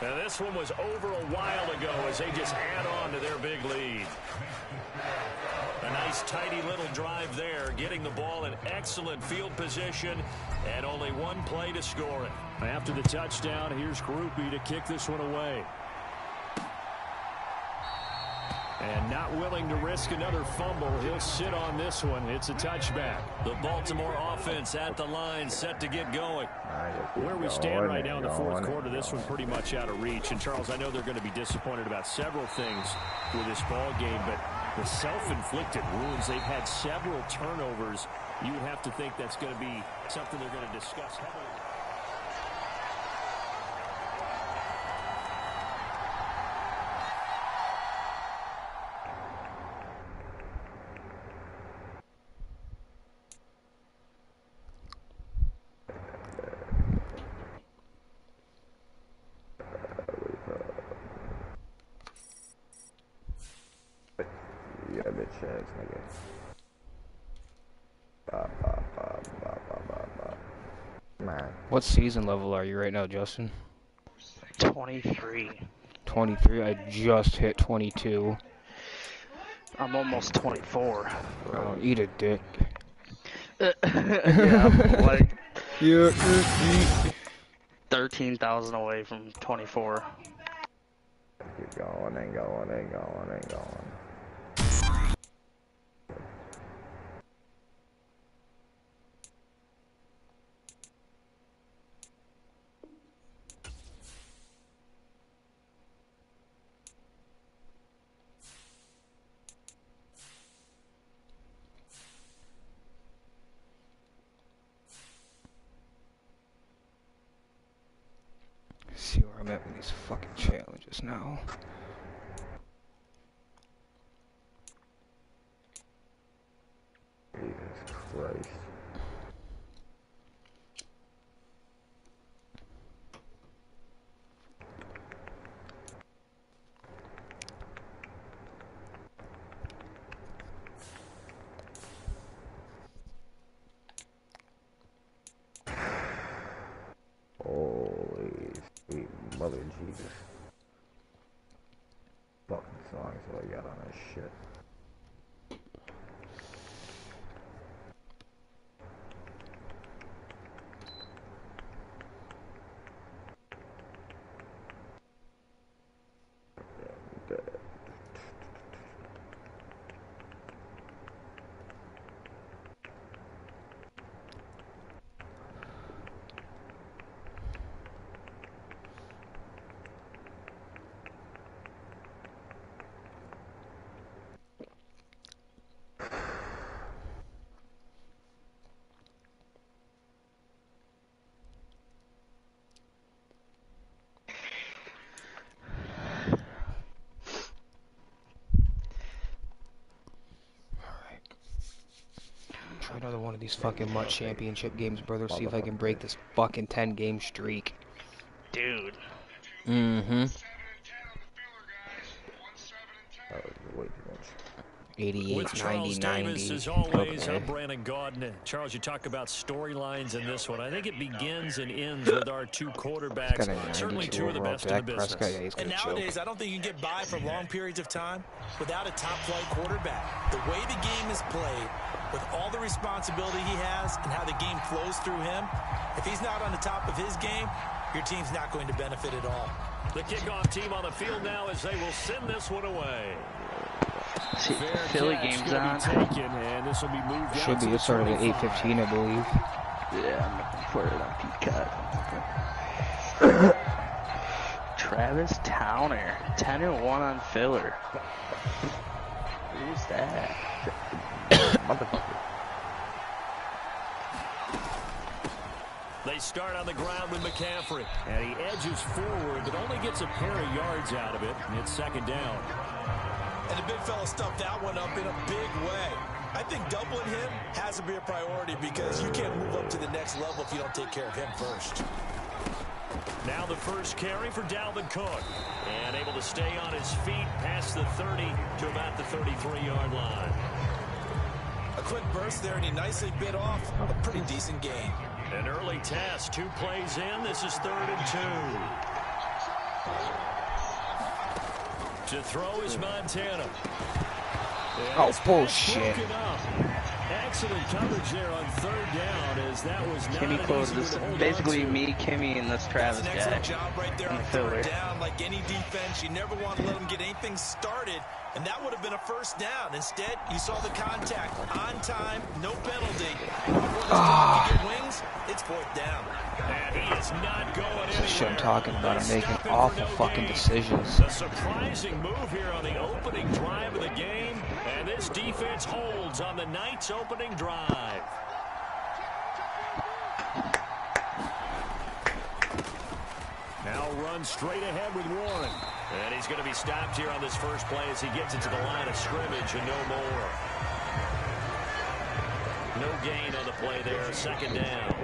Speaker 4: Now this one was over a while ago as they just add on to their big lead. A nice tidy little drive there, getting the ball in excellent field position, and only one play to score it. After the touchdown, here's Groupie to kick this one away. And not willing to risk another fumble, he'll sit on this one. It's a touchback. The Baltimore offense at the line, set to get going. Where we stand right now in the fourth quarter, this one pretty much out of reach. And Charles, I know they're going to be disappointed about several things with this ball game, but the self-inflicted wounds, they've had several turnovers. You would have to think that's going to be something they're going to discuss heavily.
Speaker 3: You got a bitch ass nigga. Man.
Speaker 2: What season level are you right now, Justin?
Speaker 1: 23.
Speaker 2: 23. I just hit 22.
Speaker 1: I'm almost 24.
Speaker 2: Oh, eat a dick.
Speaker 1: Yeah, I'm like
Speaker 2: Yeah.
Speaker 1: 13,000 away from 24.
Speaker 3: Keep going and going and going and going.
Speaker 2: See where I'm at with these fucking challenges now.
Speaker 3: Jesus Christ. Holy sweet mother Jesus. Fucking songs that I got on this shit.
Speaker 2: Try another one of these fucking MUT championship games, brother. See if I can break this fucking 10-game streak.
Speaker 1: Dude.
Speaker 2: Mm-hmm.
Speaker 3: That was way too much.
Speaker 2: 88,
Speaker 4: With Charles
Speaker 2: 90,
Speaker 4: Davis,
Speaker 2: 90.
Speaker 4: as always,
Speaker 2: Okay.
Speaker 4: I'm Brandon Gaudin. Charles, you talk about storylines in this one. I think it begins and ends with our two quarterbacks.
Speaker 2: Got a
Speaker 4: Certainly
Speaker 2: 92
Speaker 4: two of the
Speaker 2: overall
Speaker 4: best in the
Speaker 2: Dak Prescott.
Speaker 4: business.
Speaker 2: Yeah, he's
Speaker 5: And
Speaker 2: gonna
Speaker 5: nowadays,
Speaker 2: choke.
Speaker 5: I don't think you can get by for long periods of time without a top-flight quarterback. The way the game is played, with all the responsibility he has and how the game flows through him, if he's not on the top of his game, your team's not going to benefit at all.
Speaker 4: The kickoff team on the field now as they will send this one away.
Speaker 1: See,
Speaker 4: Fair
Speaker 1: Philly
Speaker 4: catch
Speaker 1: game's
Speaker 4: gonna
Speaker 1: on.
Speaker 4: be taken, and this will be moved
Speaker 2: Should
Speaker 4: out
Speaker 2: be.
Speaker 4: to
Speaker 2: It
Speaker 4: the
Speaker 2: started at
Speaker 4: 25.
Speaker 2: 8:15, I believe.
Speaker 1: Yeah, I'm looking for it on Peacock. Travis Town counter. 10-1 on filler. Who's that?
Speaker 3: Motherfucker.
Speaker 4: They start on the ground with McCaffrey. And he edges forward, but only gets a pair of yards out of it. And it's second down.
Speaker 5: And the big fella stuffed that one up in a big way. I think doubling him has to be a priority because you can't move up to the next level if you don't take care of him first.
Speaker 4: Now the first carry for Dalvin Cook. And able to stay on his feet past the 30 to about the 33-yard line.
Speaker 5: A quick burst there, and he nicely bit off a pretty decent gain.
Speaker 4: An early test, 2 plays in. This is 3rd and 2. To throw is Montana.
Speaker 2: Oh, bullshit.
Speaker 4: Excellent coverage there on 3rd down, as that was not
Speaker 1: Kimmy closed this. Basically, me, Kimmy, and this Travis
Speaker 5: That's an
Speaker 1: guy.
Speaker 5: excellent job right there on 3rd down. Like any defense, you never want to let them get anything started, and that would have been a first down. Instead, you saw the contact on time, no penalty. Before this get wings, it's 4th down.
Speaker 4: And he is not going anywhere.
Speaker 2: That's the shit I'm talking about. I'm making awful fucking decisions.
Speaker 4: A surprising move here on the opening drive of the game, and this defense holds on the night's opening drive. Now runs straight ahead with Warren. And he's going to be stopped here on this first play as he gets into the line of scrimmage and no more. No gain on the play there, 2nd down.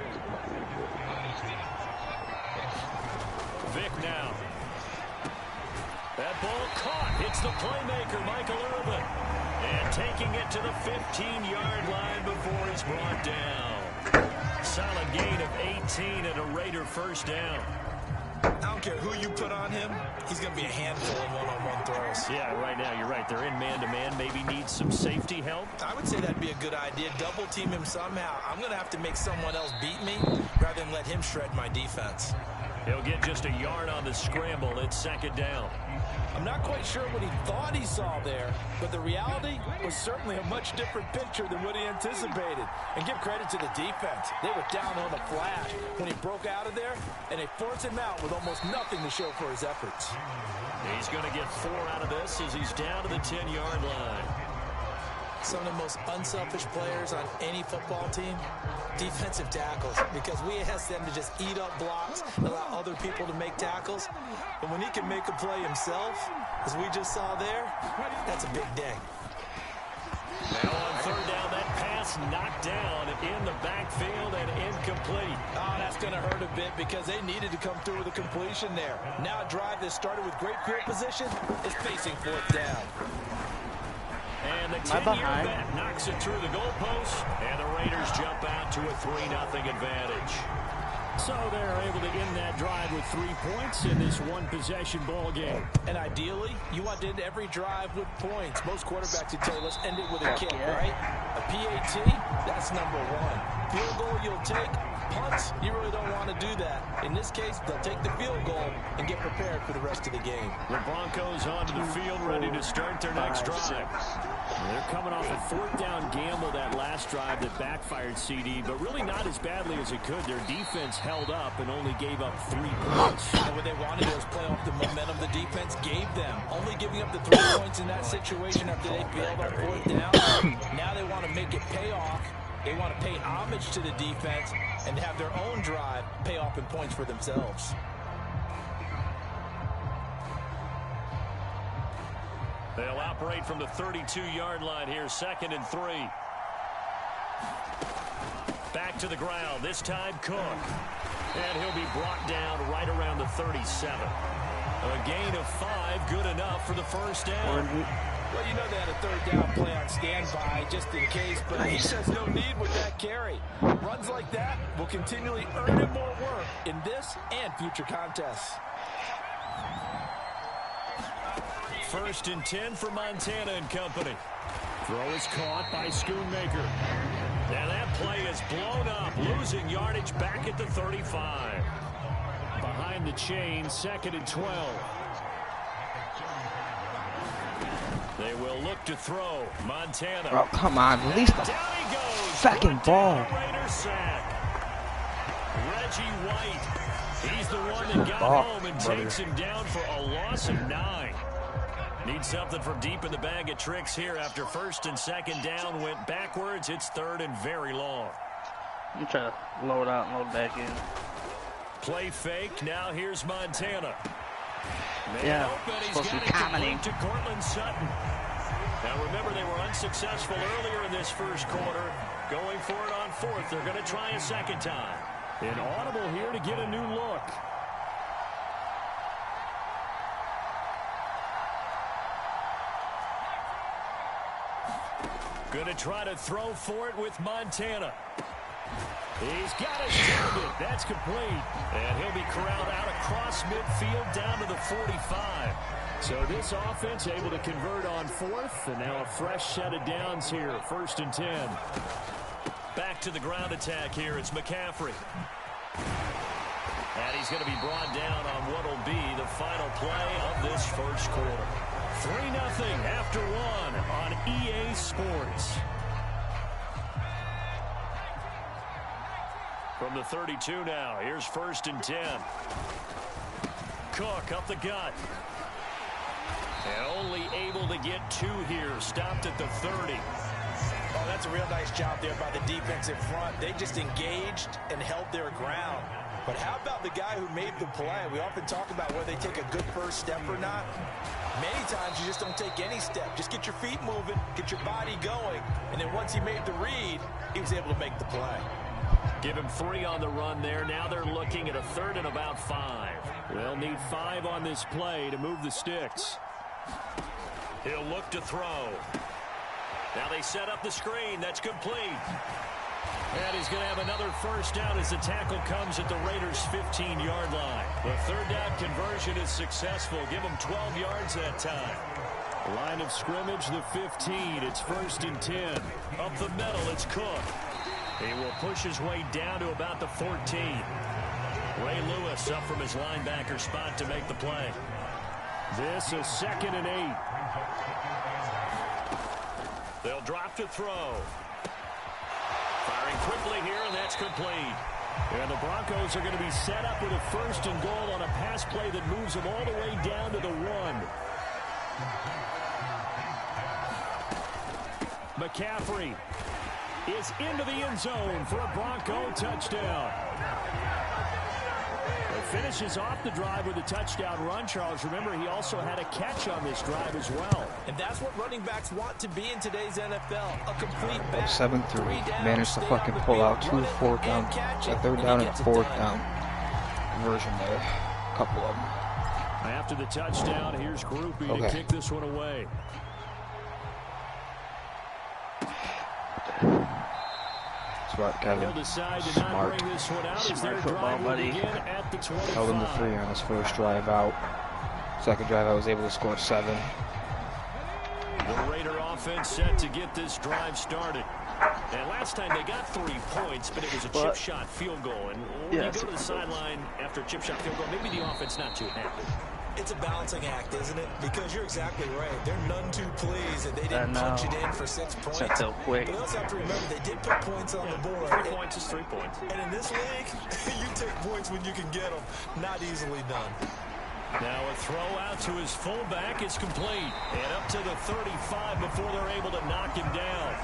Speaker 4: Vic now. That ball caught. Hits the playmaker, Michael Irvin. And taking it to the 15-yard line before he's brought down. Solid gain of 18 and a Raider first down.
Speaker 5: I don't care who you put on him, he's going to be a handful in one-on-one throws.
Speaker 4: Yeah, right now, you're right. They're in man-to-man. Maybe needs some safety help.
Speaker 5: I would say that'd be a good idea. Double team him somehow. I'm going to have to make someone else beat me rather than let him shred my defense.
Speaker 4: He'll get just a yard on the scramble. It's 2nd down.
Speaker 5: I'm not quite sure what he thought he saw there, but the reality was certainly a much different picture than what he anticipated. And give credit to the defense. They were down on the flash when he broke out of there, and they forced him out with almost nothing to show for his efforts.
Speaker 4: He's going to get 4 out of this as he's down to the 10-yard line.
Speaker 5: Some of the most unselfish players on any football team, defensive tackles, because we ask them to just eat up blocks, allow other people to make tackles. But when he can make a play himself, as we just saw there, that's a big day.
Speaker 4: Now on 3rd down, that pass knocked down in the backfield and incomplete.
Speaker 5: Oh, that's going to hurt a bit because they needed to come through with a completion there. Now a drive that started with great field position is facing 4th down.
Speaker 4: And the 10-year vet knocks it through the goalpost, and the Raiders jump out to a 3-0 advantage. So they're able to end that drive with 3 points in this one-possession ball game.
Speaker 5: And ideally, you want to end every drive with points. Most quarterbacks would tell you, let's end it with a kick, right? A PAT, that's number 1. Field goal you'll take. Punts, you really don't want to do that. In this case, they'll take the field goal and get prepared for the rest of the game.
Speaker 4: The Broncos onto the field, ready to start their next drive. They're coming off a 4th down gamble that last drive that backfired, CD, but really not as badly as it could. Their defense held up and only gave up 3 points.
Speaker 5: And what they wanted was play off the momentum the defense gave them. Only giving up the 3 points in that situation after they failed on 4th down. Now they want to make it pay off. They want to pay homage to the defense and have their own drive pay off in points for themselves.
Speaker 4: They'll operate from the 32-yard line here, 2nd and 3. Back to the ground, this time Cook. And he'll be brought down right around the 37. A gain of 5, good enough for the first down.
Speaker 5: Well, you know they had a 3rd down play on standby just in case, but he says no need with that carry. Runs like that will continually earn him more work in this and future contests.
Speaker 4: 1st and 10 for Montana and company. Throw is caught by Schoonmaker. And that play is blown up, losing yardage back at the 35. Behind the chain, 2nd and 12. They will look to throw. Montana.
Speaker 2: Oh, come on. Release the fucking ball.
Speaker 4: Raider sack. Reggie White. He's the one that got home and takes him down for a loss of 9. Need something from deep in the bag of tricks here after first and second down went backwards. It's third and very long.
Speaker 1: I'm trying to load out and load back in.
Speaker 4: Play fake. Now here's Montana.
Speaker 1: Yeah, supposed to be commenting.
Speaker 4: To Cortland Sutton. Now remember, they were unsuccessful earlier in this first quarter. Going for it on fourth. They're going to try a second time. An audible here to get a new look. Going to try to throw for it with Montana. He's got it targeted. That's complete. And he'll be corralled out across midfield down to the 45. So this offense able to convert on fourth. And now a fresh set of downs here. First and 10. Back to the ground attack here. It's McCaffrey. And he's going to be brought down on what will be the final play of this first quarter. 3-0 after one on EA Sports. From the 32 now, here's first and 10. Cook up the gut. And only able to get 2 here. Stopped at the 30.
Speaker 5: Oh, that's a real nice job there by the defense in front. They just engaged and held their ground. But how about the guy who made the play? We often talk about whether they take a good first step or not. Many times you just don't take any step. Just get your feet moving, get your body going. And then once he made the read, he was able to make the play.
Speaker 4: Give him 3 on the run there. Now they're looking at a third and about 5. They'll need 5 on this play to move the sticks. He'll look to throw. Now they set up the screen. That's complete. And he's going to have another first down as the tackle comes at the Raiders' 15-yard line. The third down conversion is successful. Give him 12 yards that time. Line of scrimmage, the 15. It's first and 10. Up the middle, it's Cook. He will push his way down to about the 14. Ray Lewis up from his linebacker spot to make the play. This is second and 8. They'll drop to throw. Firing quickly here, and that's complete. And the Broncos are going to be set up with a first and goal on a pass play that moves them all the way down to the 1. McCaffrey is into the end zone for a Bronco touchdown. It finishes off the drive with a touchdown run. Charles, remember, he also had a catch on this drive as well.
Speaker 5: And that's what running backs want to be in today's NFL. A complete back.
Speaker 2: 7-3. Managed to fucking pull out 2 fourth down, a third down and fourth down version there. A couple of them.
Speaker 4: After the touchdown, here's Groupie to kick this one away.
Speaker 2: Smart, Kevin. Smart.
Speaker 1: Smart football, buddy.
Speaker 2: Held him to 3 on his first drive out. Second drive, I was able to score 7.
Speaker 4: The Raider offense set to get this drive started. And last time they got 3 points, but it was a chip shot field goal. And when you go to the sideline after a chip shot field goal, maybe the offense not too happy.
Speaker 5: It's a balancing act, isn't it? Because you're exactly right. They're none too pleased that they didn't punch it in for 6 points.
Speaker 1: That's so quick.
Speaker 5: But you also have to remember they did put points on the board.
Speaker 4: 3 points is 3 points.
Speaker 5: And in this league, you take points when you can get them. Not easily done.
Speaker 4: Now a throw out to his fullback is complete. And up to the 35 before they're able to knock him down.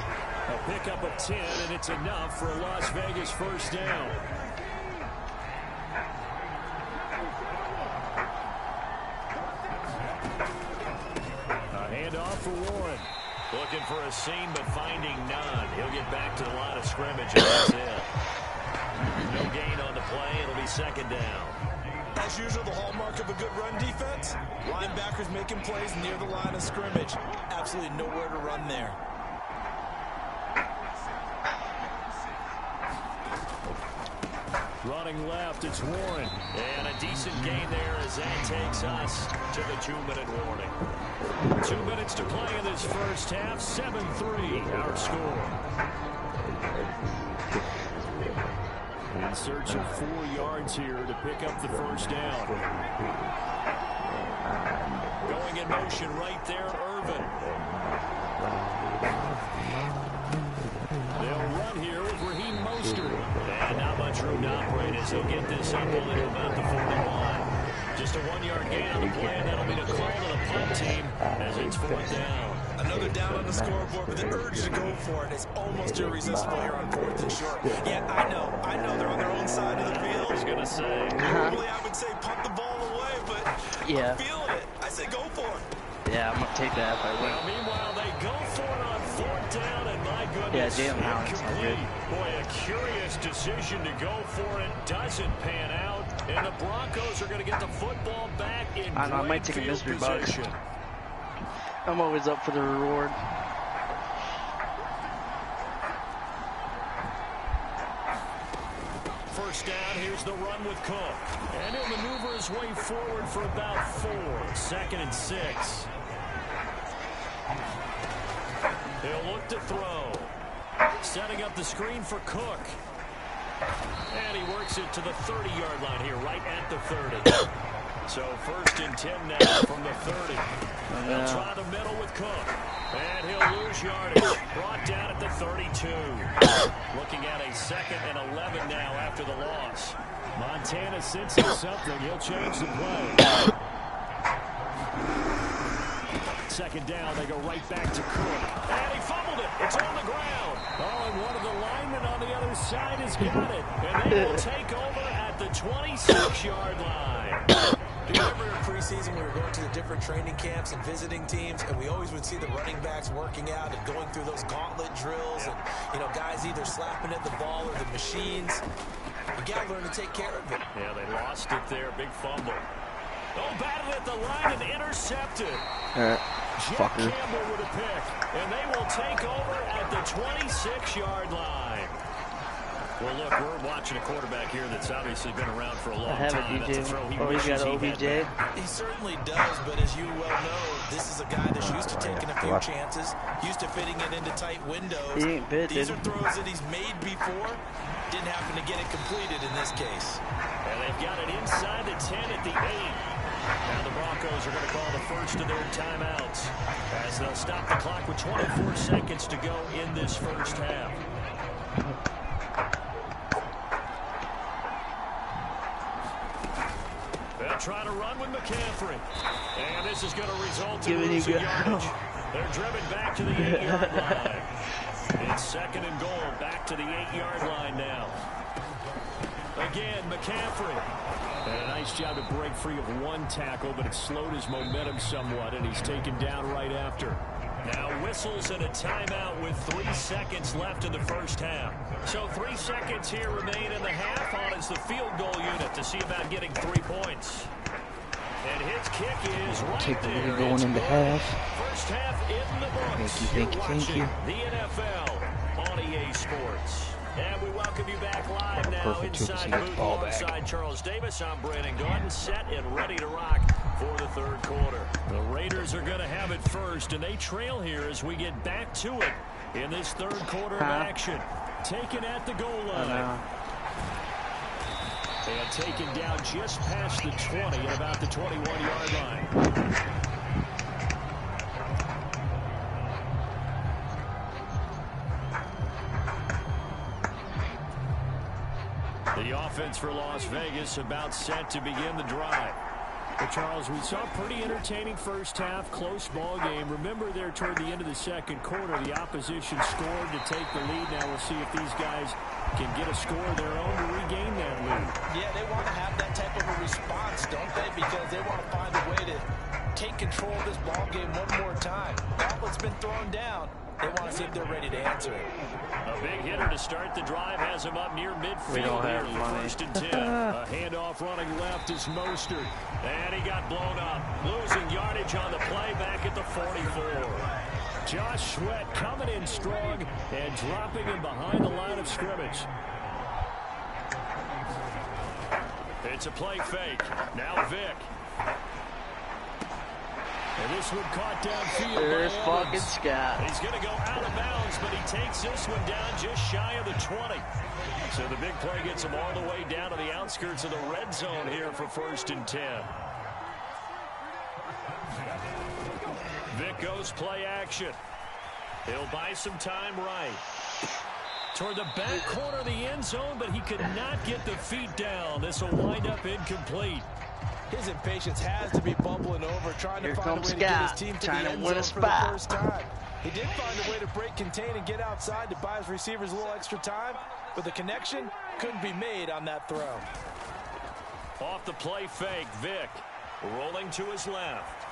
Speaker 4: A pickup of 10, and it's enough for a Las Vegas first down. Handoff for Warren. Looking for a seam, but finding none. He'll get back to the line of scrimmage, and that's it. No gain on the play. It'll be second down.
Speaker 5: As usual, the hallmark of a good run defense, linebackers making plays near the line of scrimmage. Absolutely nowhere to run there.
Speaker 4: Running left, it's Warren. And a decent gain there as that takes us to the 2-minute warning. 2 minutes to play in this first half. 7-3 our score. In search of 4 yards here to pick up the first down. Going in motion right there, Irvin. They'll run here with Raheem Mostert. And not much room to operate as they'll get this up only to about the 41. gain on the play, and that'll be the call to the punt team as it's 4th down.
Speaker 5: Another down on the scoreboard, but the urge to go for it is almost irresistible here on 4th and short. Yeah, I know they're on their own side of the field.
Speaker 4: I was going to say.
Speaker 5: Normally I would say punt the ball away, but
Speaker 1: Yeah.
Speaker 5: I'm feeling it. I say go for it.
Speaker 1: Yeah, I'm gonna take that if I win.
Speaker 4: Well, meanwhile, they go for it on 4th down, and my goodness,
Speaker 1: Yeah, Jalen Howard's so good.
Speaker 4: Boy, a curious decision to go for it doesn't pan out, and the Broncos are going to get the football back in
Speaker 1: I don't know, I might
Speaker 4: great
Speaker 1: take a
Speaker 4: field
Speaker 1: mystery box.
Speaker 4: position.
Speaker 1: I'm always up for the reward.
Speaker 4: First down, here's the run with Cook. And he'll maneuver his way forward for about 4. 2nd and 6. He'll look to throw. Setting up the screen for Cook. And he works it to the 30-yard line here, right at the 30. So 1st and 10 now from the 30. They'll try the middle with Cook. And he'll lose yardage. Brought down at the 32. Looking at a 2nd and 11 now after the loss. Montana sensing something. He'll change the play. 2nd down, they go right back to Cook. And he fumbled it. It's on the ground. Oh, and one of the linemen on the other side has got it. And they will take over at the 26-yard line.
Speaker 5: Do you remember in preseason we were going to the different training camps and visiting teams, and we always would see the running backs working out and going through those gauntlet drills, and guys either slapping at the ball or the machines. You got to learn to take care of it.
Speaker 4: Yeah, they lost it there. Big fumble. Oh, batted at the line and intercepted. Jack Campbell with a pick, and they will take over at the 26-yard line. Well, look, we're watching a quarterback here that's obviously been around for a long time. That's a throw he wishes he had.
Speaker 5: He certainly does, but as you well know, this is a guy that's used to taking a few chances, used to fitting it into tight windows. These are throws that he's made before. Didn't happen to get it completed in this case.
Speaker 4: And they've got it inside the 10 at the 8. Now the Broncos are going to call the first of their timeouts as they'll stop the clock with 24 seconds to go in this first half. They'll try to run with McCaffrey. And this is going to result in losing yardage. They're driven back to the 8-yard line. It's 2nd and goal, back to the 8-yard line now. Again, McCaffrey. And a nice job to break free of one tackle, but it slowed his momentum somewhat, and he's taken down right after. Now whistles and a timeout with 3 seconds left in the first half. So 3 seconds here remain in the half. On is the field goal unit to see about getting 3 points. And his kick is right there.
Speaker 2: Going into half.
Speaker 4: First half in the books.
Speaker 2: Thank you.
Speaker 4: The NFL on EA Sports. And we welcome you back live now inside the booth alongside Charles Davis. I'm Brandon Gordon, set and ready to rock for the 3rd quarter. The Raiders are going to have it first, and they trail here as we get back to it in this 3rd quarter of action. Taken at the goal line. And taken down just past the 20 at about the 21-yard line. The offense for Las Vegas about set to begin the drive. Well, Charles, we saw a pretty entertaining first half, close ball game. Remember there toward the end of the 2nd quarter, the opposition scored to take the lead. Now we'll see if these guys can get a score of their own to regain that lead.
Speaker 5: Yeah, they want to have that type of a response, don't they? Because they want to find a way to take control of this ball game one more time. Gauntlet's been thrown down. They want to see if they're ready to answer it.
Speaker 4: A big hitter to start the drive has him up near midfield here. 1st and 10. A handoff running left is Mostert. And he got blown up. Losing yardage on the play back at the 44. Josh Sweat coming in strong and dropping him behind the line of scrimmage. It's a play fake. Now Vick. And this one caught downfield.
Speaker 1: There's fucking Scott.
Speaker 4: He's going to go out of bounds, but he takes this one down just shy of the 20. So the big play gets him all the way down to the outskirts of the red zone here for 1st and 10. Vick goes play action. He'll buy some time right. Toward the back corner of the end zone, but he could not get the feet down. This will wind up incomplete.
Speaker 5: His impatience has to be bubbling over, trying to find a way to get his team to the end zone for the first time. He did find a way to break, contain, and get outside to buy his receivers a little extra time, but the connection couldn't be made on that throw.
Speaker 4: Off the play fake, Vick rolling to his left.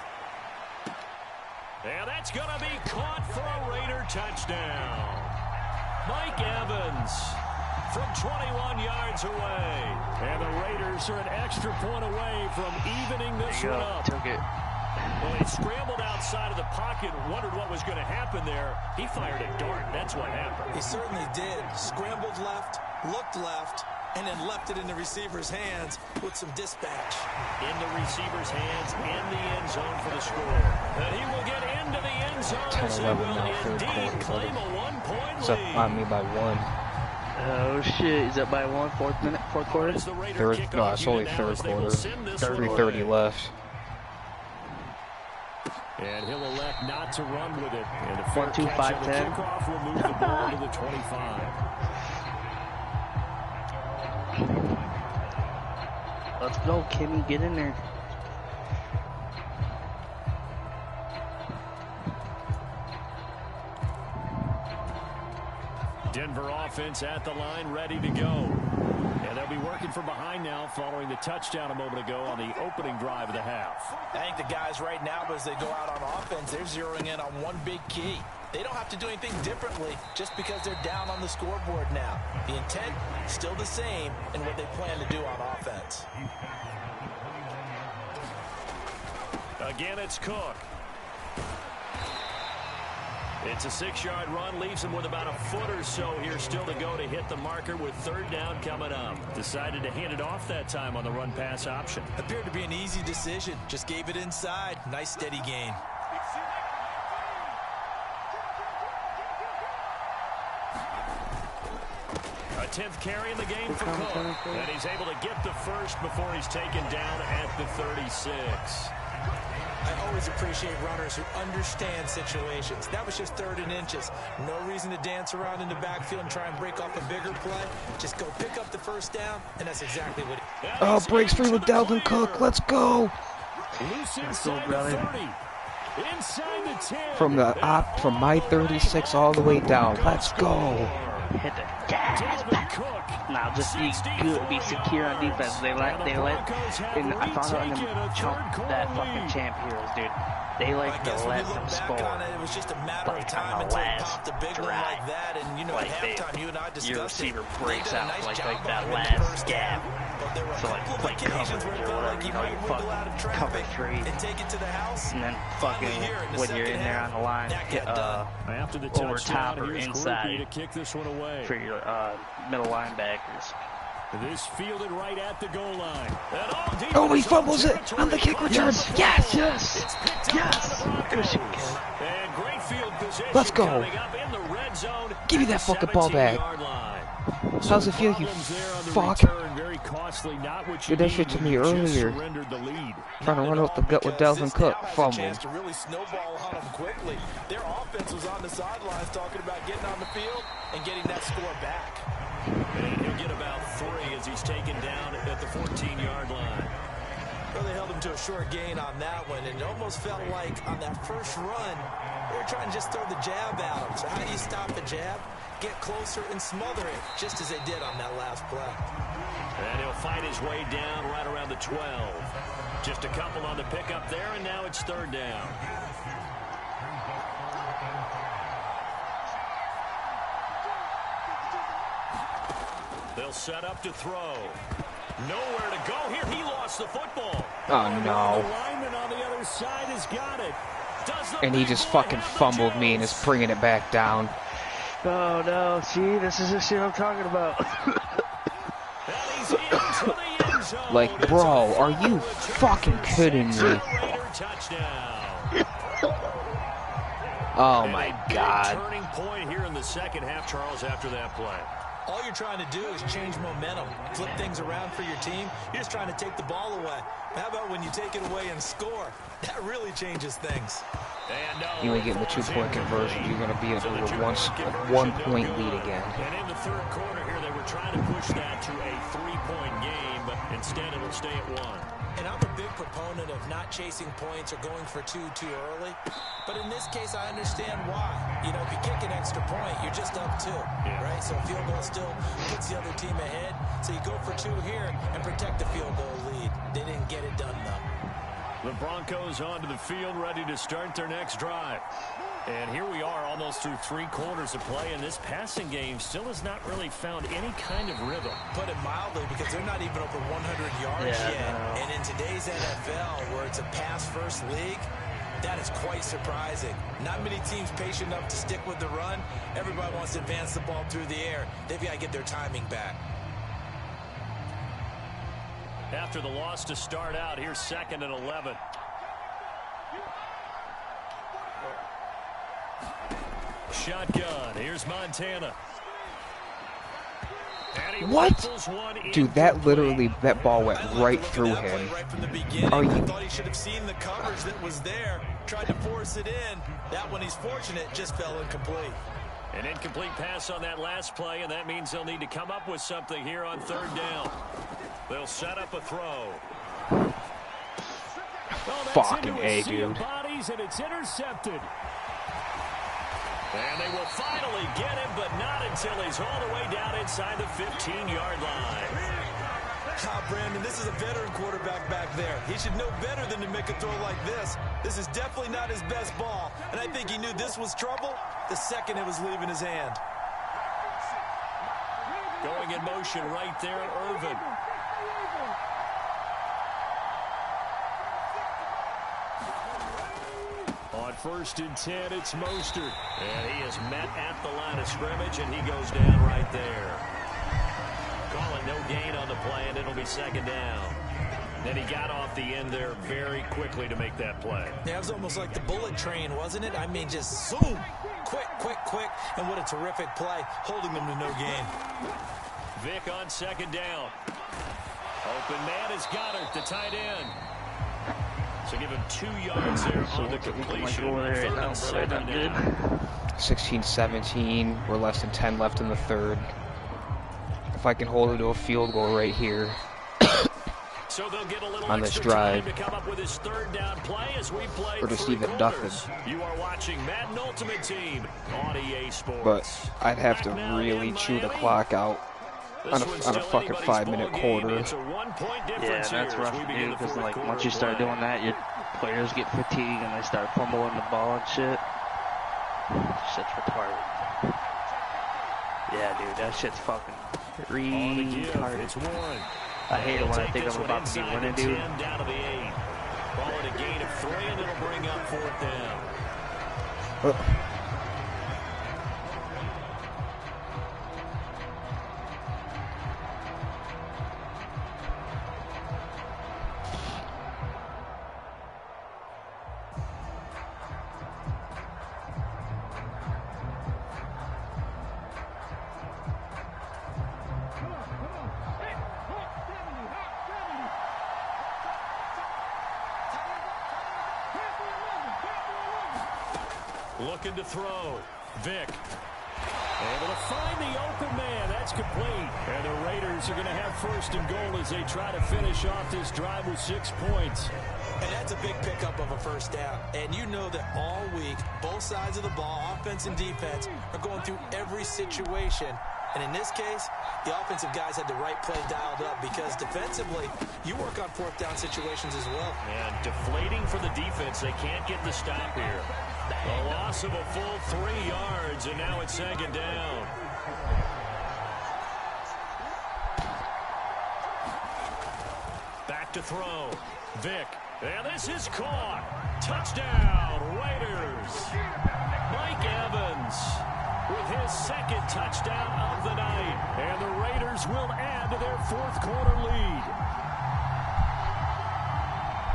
Speaker 4: And that's going to be caught for a Raider touchdown. Mike Evans from 21 yards away. And the Raiders are an extra point away from evening this one up.
Speaker 1: Took it.
Speaker 4: Well, he scrambled outside of the pocket, wondered what was going to happen there. He fired a dart. That's what happened.
Speaker 5: He certainly did. Scrambled left, looked left, and then left it in the receiver's hands with some dispatch.
Speaker 4: In the receiver's hands, in the end zone for the score. And he will get into the end zone.
Speaker 2: 10-11 now, third
Speaker 4: Claim
Speaker 2: quarter.
Speaker 4: a 1-point
Speaker 2: It's up
Speaker 4: lead.
Speaker 2: on me by 1.
Speaker 1: Oh shit, he's up by 1, fourth quarter?
Speaker 4: As the Raider
Speaker 2: Third,
Speaker 4: kickoff
Speaker 2: no, it's only
Speaker 4: unit now
Speaker 2: third
Speaker 4: as they will
Speaker 2: quarter.
Speaker 4: send this one
Speaker 2: 3:30
Speaker 4: away.
Speaker 2: left.
Speaker 4: And he'll elect not to run with it. And a
Speaker 1: 1, 2, 5, 10.
Speaker 4: kickoff will move the ball to the 25.
Speaker 1: Let's go, Kimmy, get in there.
Speaker 4: Denver offense at the line, ready to go. And they'll be working from behind now following the touchdown a moment ago on the opening drive of the half.
Speaker 5: I think the guys right now, as they go out on offense, they're zeroing in on one big key. They don't have to do anything differently just because they're down on the scoreboard now. The intent is still the same in what they plan to do on offense.
Speaker 4: Again, it's Cook. It's a 6-yard run, leaves him with about a foot or so here still to go to hit the marker with third down coming up. Decided to hand it off that time on the run-pass option.
Speaker 5: Appeared to be an easy decision. Just gave it inside. Nice steady gain.
Speaker 4: A 10th carry in the game for Cook. And he's able to get the first before he's taken down at the 36.
Speaker 5: I always appreciate runners who understand situations. That was just 3rd and inches. No reason to dance around in the backfield and try and break off a bigger play. Just go pick up the first down, and that's exactly what he...
Speaker 2: Oh, breaks free with Dalvin Cook. Let's go.
Speaker 4: Loose inside the 30. Inside the 10.
Speaker 2: From my 36 all the way down. Let's go.
Speaker 1: Hit the gas. Now just be good, be secure on defense. They let, and I found out in the chunk that fucking champ heroes, dude. They like to let them score.
Speaker 5: It was just a matter of time until they popped a big one like that, and you know,
Speaker 1: like
Speaker 5: at halftime, you and I discussed
Speaker 1: your receiver
Speaker 5: it.
Speaker 1: breaks out
Speaker 5: Nice
Speaker 1: like
Speaker 5: job
Speaker 1: that
Speaker 5: on him in the
Speaker 1: last
Speaker 5: first
Speaker 1: gap.
Speaker 5: half. But there were a
Speaker 1: So like
Speaker 5: couple of
Speaker 1: play
Speaker 5: occasions
Speaker 1: coverage
Speaker 5: where it
Speaker 1: or
Speaker 5: felt
Speaker 1: whatever,
Speaker 5: like
Speaker 1: you
Speaker 5: he
Speaker 1: know,
Speaker 5: might
Speaker 1: you
Speaker 5: wiggle out of
Speaker 1: fucking cover
Speaker 5: traffic
Speaker 1: 3.
Speaker 5: and take it to the house.
Speaker 1: And then fucking when you're in there on the line, hit
Speaker 4: After the
Speaker 1: over top
Speaker 4: touchdown,
Speaker 1: or
Speaker 4: here's
Speaker 1: inside
Speaker 4: Groupie to kick this one away.
Speaker 1: for your middle linebackers.
Speaker 4: This fielded right at the goal line.
Speaker 2: Oh, he fumbles it on the kick return. Yes, yes,
Speaker 1: yes.
Speaker 4: And great field position.
Speaker 2: Let's go.
Speaker 4: Coming up in the red zone.
Speaker 2: Give me that fucking ball back. How's it feel, you fuck? Did that shit to me earlier. Trying to run out the gut with Dalvin Cook. Fumble.
Speaker 5: To really snowball on them quickly. Their offense was on the sidelines talking about getting on the field and getting that score back.
Speaker 4: And he'll get about 3 as he's taken down at the 14-yard line.
Speaker 5: Well, they held him to a short gain on that one, and it almost felt like on that first run, they were trying to just throw the jab at him. So how do you stop the jab? Get closer and smother it, just as they did on that last play.
Speaker 4: And he'll fight his way down right around the 12. Just a couple on the pickup there, and now it's third down. They'll set up to throw. Nowhere to go here. He lost the football.
Speaker 2: Oh, no.
Speaker 4: The lineman on the other side has got it.
Speaker 2: And he just fucking fumbled me and is bringing it back down.
Speaker 1: Oh no, see, this is the shit I'm talking about.
Speaker 2: Like, bro, are you fucking kidding me? Oh my God.
Speaker 4: Turning point here in the second half, Charles, after that play.
Speaker 5: All you're trying to do is change momentum, flip things around for your team. You're just trying to take the ball away. How about when you take it away and score? That really changes things.
Speaker 2: You ain't getting the 2-point conversion. You're going to be a 1-point lead again.
Speaker 4: And in the third quarter here, they were trying to push that to a 3-point game, but instead it'll stay at 1.
Speaker 5: And I'm a big proponent of not chasing points or going for two too early. But in this case, I understand why. You know, if you kick an extra point, you're just up 2, right? So a field goal still puts the other team ahead. So you go for 2 here and protect the field goal lead. They didn't get it done, though.
Speaker 4: The Broncos onto the field, ready to start their next drive. And here we are almost through 3 quarters of play, and this passing game still has not really found any kind of rhythm.
Speaker 5: Put it mildly, because they're not even over 100 yards yet. No. And in today's NFL, where it's a pass-first league, that is quite surprising. Not many teams patient enough to stick with the run. Everybody wants to advance the ball through the air. They've got to get their timing back.
Speaker 4: After the loss to start out, here's 2nd and 11. Shotgun. Here's Montana.
Speaker 2: What? Dude, that literally, that ball went right through him.
Speaker 5: Right from the beginning. I thought he should have seen the coverage that was there. Tried to force it in. That one, he's fortunate, just fell incomplete.
Speaker 4: An incomplete pass on that last play, and that means they'll need to come up with something here on 3rd down. They'll set up a throw.
Speaker 2: Fucking A, dude.
Speaker 4: Bodies, and it's intercepted. And they will finally get him, but not until he's all the way down inside the 15-yard line.
Speaker 5: Brandon, this is a veteran quarterback back there. He should know better than to make a throw like this. This is definitely not his best ball, and I think he knew this was trouble the second it was leaving his hand.
Speaker 4: Going in motion right there, Irvin. On 1st and 10, it's Mostert. And he is met at the line of scrimmage, and he goes down right there. Calling no gain on the play, and it'll be 2nd down. Then he got off the end there very quickly to make that play.
Speaker 5: Yeah, it was almost like the bullet train, wasn't it? I mean, just zoom. Quick, quick, quick. And what a terrific play, holding them to no gain.
Speaker 4: Vic on 2nd down. Open man is Goddard, the tight end. So give him 2 yards there on the completion.
Speaker 2: 16-17. We're less than 10 left in the 3rd. If I can hold it to a field goal right here
Speaker 4: so they'll get a little
Speaker 2: on this drive,
Speaker 4: to come up with his 3rd down play as we play
Speaker 2: or just even nothing.
Speaker 4: You are watching Madden Ultimate Team on EA Sports.
Speaker 2: But I'd have to really chew the clock out on a fucking 5-minute quarter.
Speaker 1: Yeah, that's rough, dude, because like once you start doing that, your players get fatigued and they start fumbling the ball and shit. Shit's retarded. Yeah, dude, that shit's fucking retarded. I hate it when I think I'm about to be winning, dude.
Speaker 4: Down to the 8. Ball at a gain of 3, and it'll bring up 4th down. Looking to throw. Vic. Able to find the open man. That's complete. And the Raiders are going to have 1st and goal as they try to finish off this drive with 6 points.
Speaker 5: And that's a big pickup of a 1st down. And you know that all week, both sides of the ball, offense and defense, are going through every situation. And in this case, the offensive guys had the right play dialed up because defensively, you work on 4th down situations as well.
Speaker 4: And deflating for the defense. They can't get the stop here. A loss of a full 3 yards, and now it's 2nd down. Back to throw. Vic. And this is caught. Touchdown, Raiders. Mike Evans with his 2nd touchdown of the night. And the Raiders will add to their 4th quarter lead.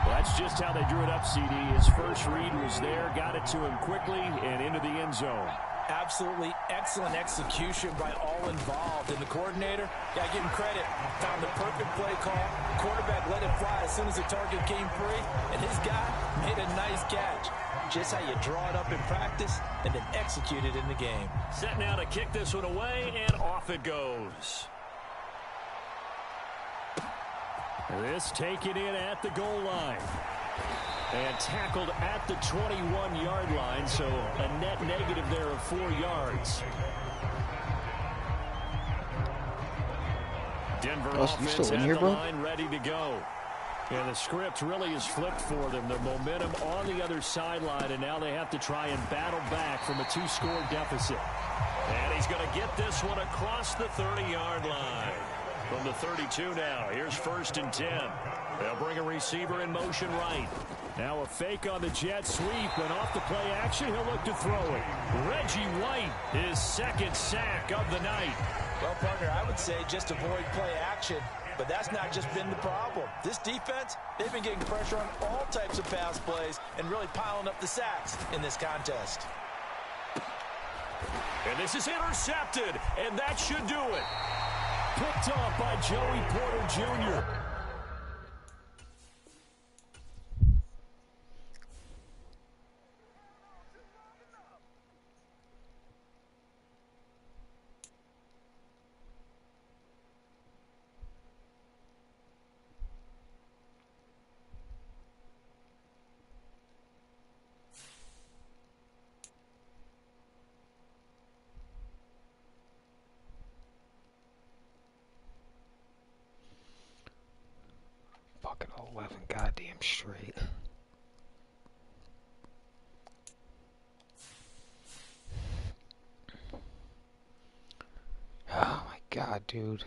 Speaker 4: That's just how they drew it up, CD. His first read was there, got it to him quickly, and into the end zone.
Speaker 5: Absolutely excellent execution by all involved. And the coordinator, got to give him credit, found the perfect play call. Quarterback let it fly as soon as the target came free, and his guy made a nice catch. Just how you draw it up in practice and then execute it in the game.
Speaker 4: Set now to kick this one away, and off it goes. This taken in at the goal line. And tackled at the 21-yard line, so a net negative there of 4 yards. Denver offense at the line ready to go. And the script really is flipped for them. The momentum on the other sideline, and now they have to try and battle back from a 2-score deficit. And he's going to get this one across the 30-yard line. From the 32 now, here's 1st and 10. They'll bring a receiver in motion right. Now a fake on the jet sweep, and off the play action, he'll look to throw it. Reggie White, his 2nd sack of the night.
Speaker 5: Well, partner, I would say just avoid play action, but that's not just been the problem. This defense, they've been getting pressure on all types of pass plays and really piling up the sacks in this contest.
Speaker 4: And this is intercepted, and that should do it. Picked off by Joey Porter Jr.
Speaker 2: Fucking 11 goddamn straight. Oh my god, dude.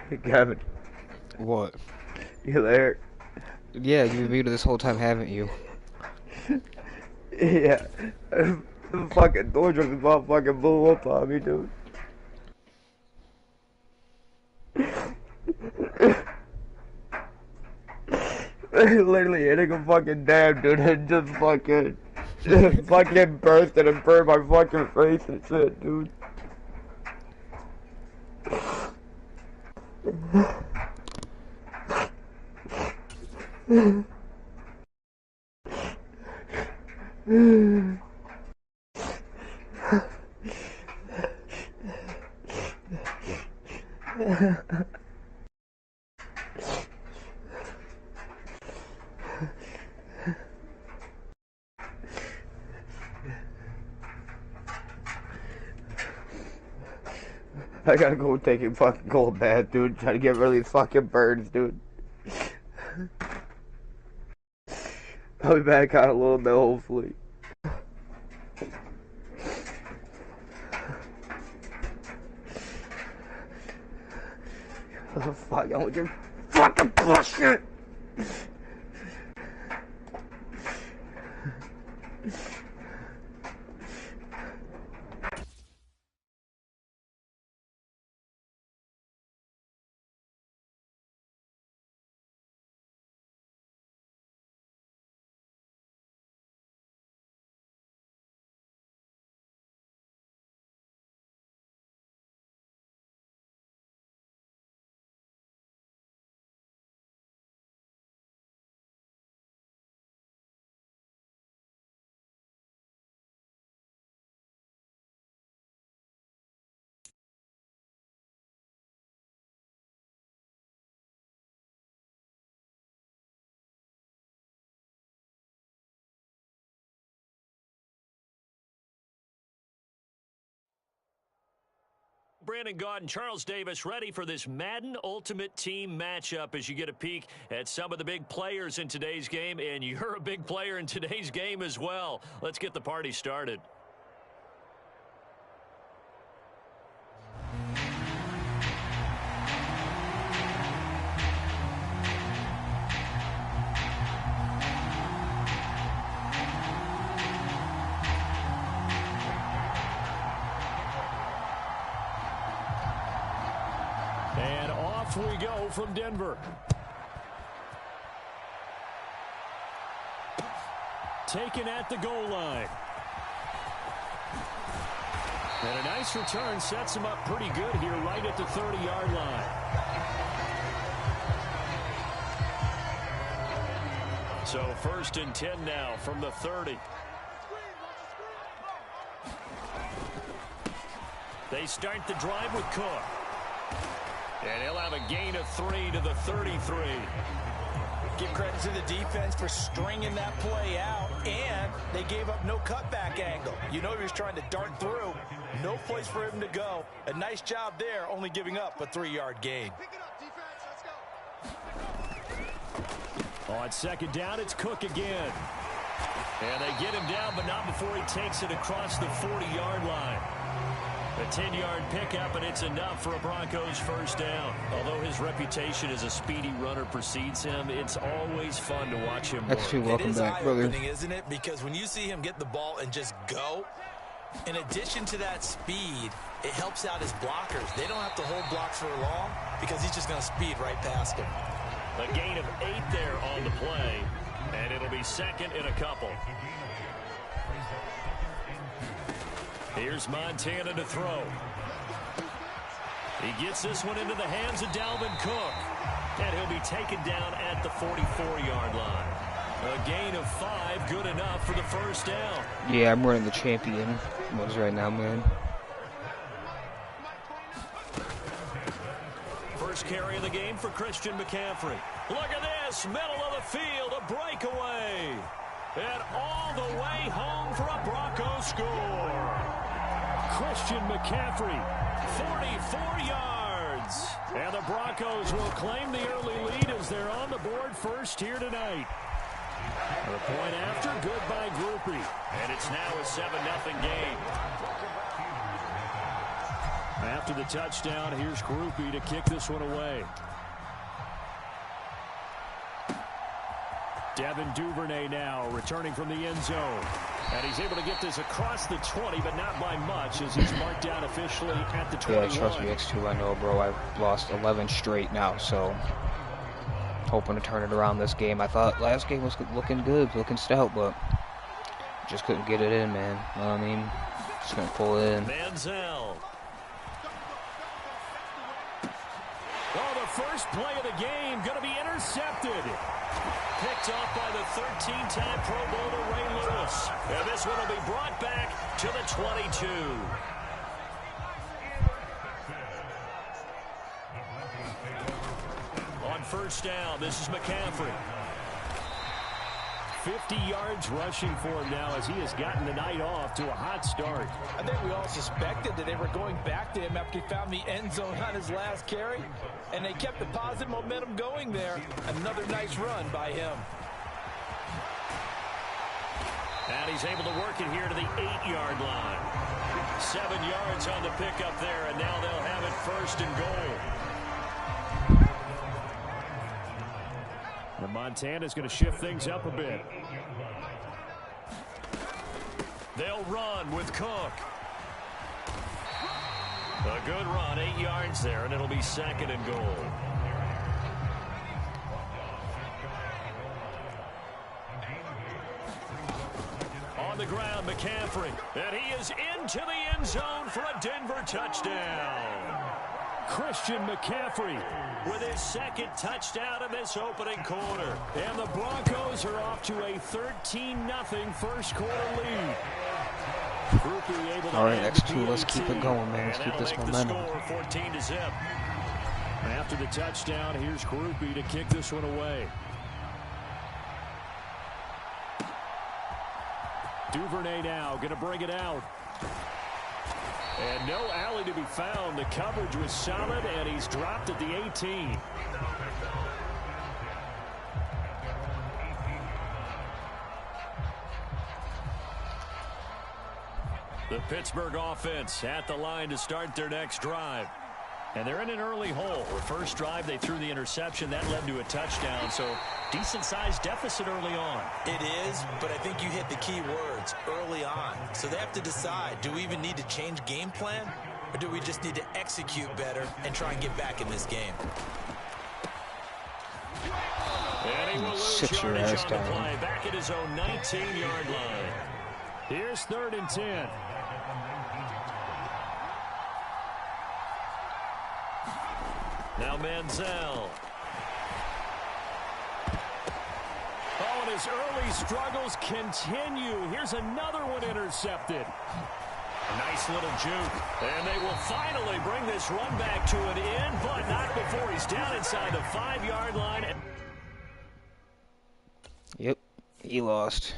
Speaker 3: Hey, Gavin.
Speaker 2: What?
Speaker 3: You there?
Speaker 2: Yeah, you've been muted this whole time, haven't you?
Speaker 3: Yeah. The fucking door just about fucking blew up on me, dude. Literally hitting a fucking dam, dude, and just fucking fucking bursted and burned my fucking face and shit, dude. I gotta go take a fucking cold bath, dude. Try to get rid of these fucking burns, dude. I'll be back on a little bit, hopefully. Oh, fuck, I want your fucking bullshit!
Speaker 4: Brandon Gaud and Charles Davis ready for this Madden Ultimate Team matchup as you get a peek at some of the big players in today's game, and you're a big player in today's game as well. Let's get the party started. And off we go from Denver. Taken at the goal line. And a nice return sets him up pretty good here right at the 30-yard line. So 1st and 10 now from the 30. They start the drive with Cook. And he'll have a gain of 3 to the 33.
Speaker 5: Give credit to the defense for stringing that play out, and they gave up no cutback angle. You know he was trying to dart through. No place for him to go. A nice job there, only giving up a 3-yard gain.
Speaker 4: On 2nd down, it's Cook again. And they get him down, but not before he takes it across the 40-yard line. A 10-yard pickup, and it's enough for a Broncos 1st down. Although his reputation as a speedy runner precedes him, it's always fun to watch him work.
Speaker 2: Actually, welcome back, brother.
Speaker 5: It is eye-opening, isn't it? Because when you see him get the ball and just go, in addition to that speed, it helps out his blockers. They don't have to hold blocks for long because he's just going to speed right past him.
Speaker 4: A gain of 8 there on the play, and it'll be 2nd and a couple. Here's Montana to throw. He gets this one into the hands of Dalvin Cook. And he'll be taken down at the 44-yard line. A gain of 5, good enough for the 1st down.
Speaker 2: Yeah, I'm running the champion modes right now, man.
Speaker 4: First carry of the game for Christian McCaffrey. Look at this, middle of the field, a breakaway. And all the way home for a Broncos score. Christian McCaffrey, 44 yards. And the Broncos will claim the early lead as they're on the board first here tonight. The point after, good by Groupie. And it's now a 7-0 game. After the touchdown, here's Groupie to kick this one away. Devin Duvernay now returning from the end zone. And he's able to get this across the 20, but not by much as he's marked down officially at the 21.
Speaker 2: Yeah, trust me, X2, I know, bro. I've lost 11 straight now, so hoping to turn it around this game. I thought last game was looking good, looking stout, but just couldn't get it in, man. You know what I mean? Just gonna pull it in.
Speaker 4: Manziel. Oh, the first play of the game going to be intercepted. Picked off by the 13-time Pro Bowler Ray Lewis. And this one will be brought back to the 22. On 1st down, this is McCaffrey. 50 yards rushing for him now as he has gotten the night off to a hot start.
Speaker 5: I think we all suspected that they were going back to him after he found the end zone on his last carry, and they kept the positive momentum going there. Another nice run by him.
Speaker 4: And he's able to work it here to the 8-yard line. 7 yards on the pickup there, and now they'll have it 1st and goal. And Montana's going to shift things up a bit. They'll run with Cook. A good run, 8 yards there, and it'll be 2nd and goal. On the ground, McCaffrey. And he is into the end zone for a Denver touchdown. Christian McCaffrey with his 2nd touchdown in this opening quarter. And the Broncos are off to a 13-0 first quarter lead.
Speaker 2: All right, X2, let's keep it going, man. Let's keep this momentum.
Speaker 4: 14-0. After the touchdown, here's Groupie to kick this one away. Duvernay now going to bring it out. And no alley to be found. The coverage was solid, and he's dropped at the 18. The Pittsburgh offense at the line to start their next drive. And they're in an early hole. The first drive, they threw the interception. That led to a touchdown. So decent-sized deficit early on.
Speaker 5: It is, but I think you hit the key words, early on. So they have to decide, do we even need to change game plan? Or do we just need to execute better and try and get back in this game?
Speaker 4: And he will lose yardage on the play. Back at his own 19-yard line. Here's 3rd and 10. Now Manziel. Oh, and his early struggles continue. Here's another one intercepted. A nice little juke. And they will finally bring this run back to an end, but not before he's down inside the 5-yard line.
Speaker 2: Yep, he lost.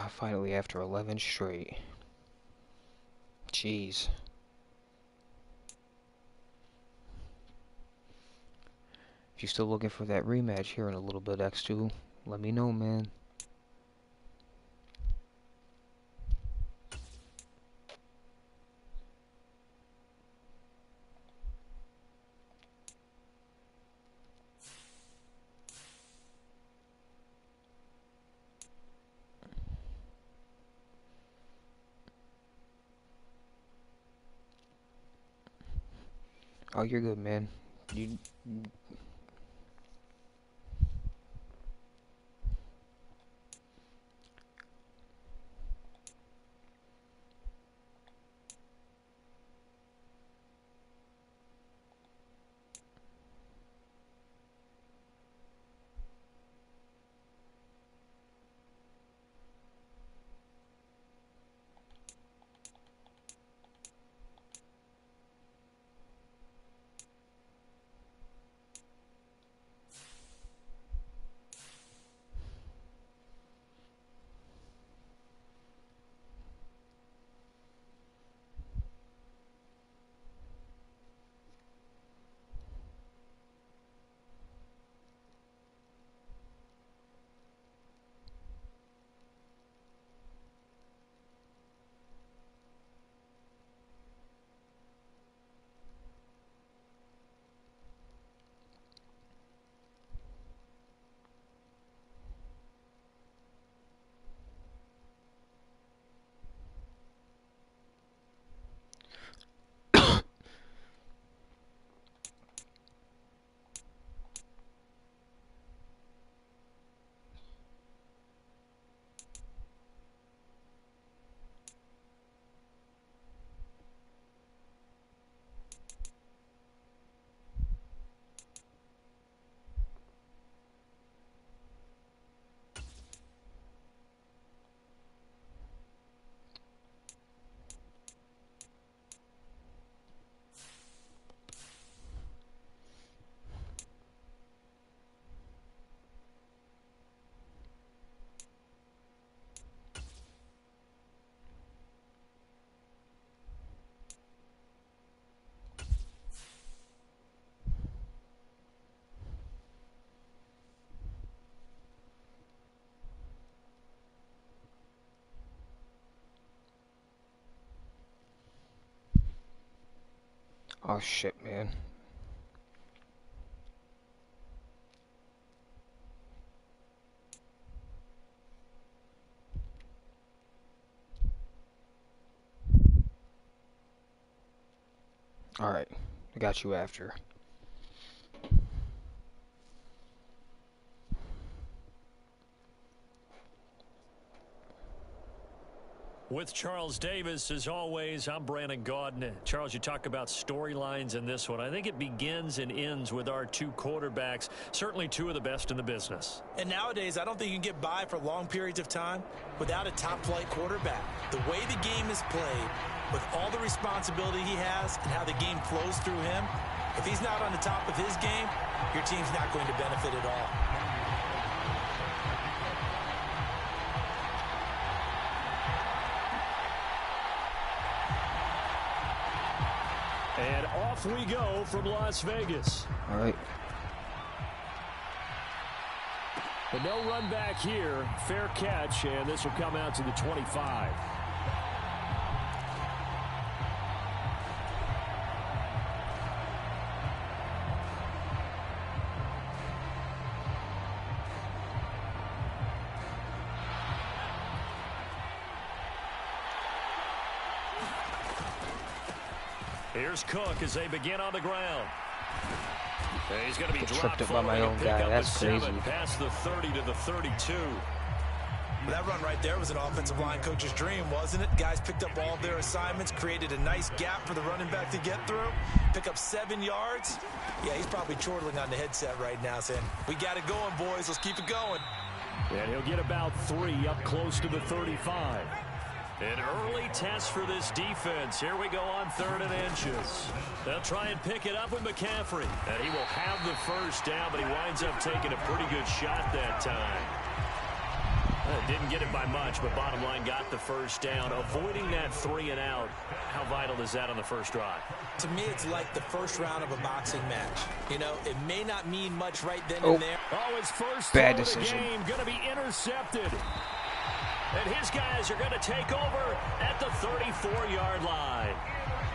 Speaker 2: Finally, after 11 straight. Jeez. If you're still looking for that rematch here in a little bit, X2, let me know, man. Oh, you're good, man. You... Oh, shit, man. Alright, I got you after.
Speaker 4: With Charles Davis, as always, I'm Brandon Gaudin. Charles, you talk about storylines in this one. I think it begins and ends with our two quarterbacks, certainly two of the best in the business.
Speaker 5: And nowadays, I don't think you can get by for long periods of time without a top-flight quarterback. The way the game is played, with all the responsibility he has and how the game flows through him, if he's not on the top of his game, your team's not going to benefit at all.
Speaker 4: And off we go from Las Vegas.
Speaker 2: All right.
Speaker 4: But no run back here. Fair catch, and this will come out to the 25. Here's Cook as they begin on the ground. And he's going to be
Speaker 2: tripped up by my own guy. That's crazy.
Speaker 4: Past the 30 to the 32.
Speaker 5: That run right there was an offensive line coach's dream, wasn't it? Guys picked up all of their assignments, created a nice gap for the running back to get through, pick up 7 yards. Yeah, he's probably chortling on the headset right now saying, we got it going, boys. Let's keep it going.
Speaker 4: And he'll get about 3 up close to the 35. An early test for this defense. Here we go on 3rd and inches. They'll try and pick it up with McCaffrey. And he will have the first down, but he winds up taking a pretty good shot that time. Didn't get it by much, but bottom line got the first down. Avoiding that 3 and out. How vital is that on the first drive?
Speaker 5: To me, it's like the first round of a boxing match. You know, it may not mean much right then and there.
Speaker 4: Oh, his first
Speaker 2: bad
Speaker 4: throw
Speaker 2: decision.
Speaker 4: of the game going to be intercepted. And his guys are going to take over at the 34-yard line.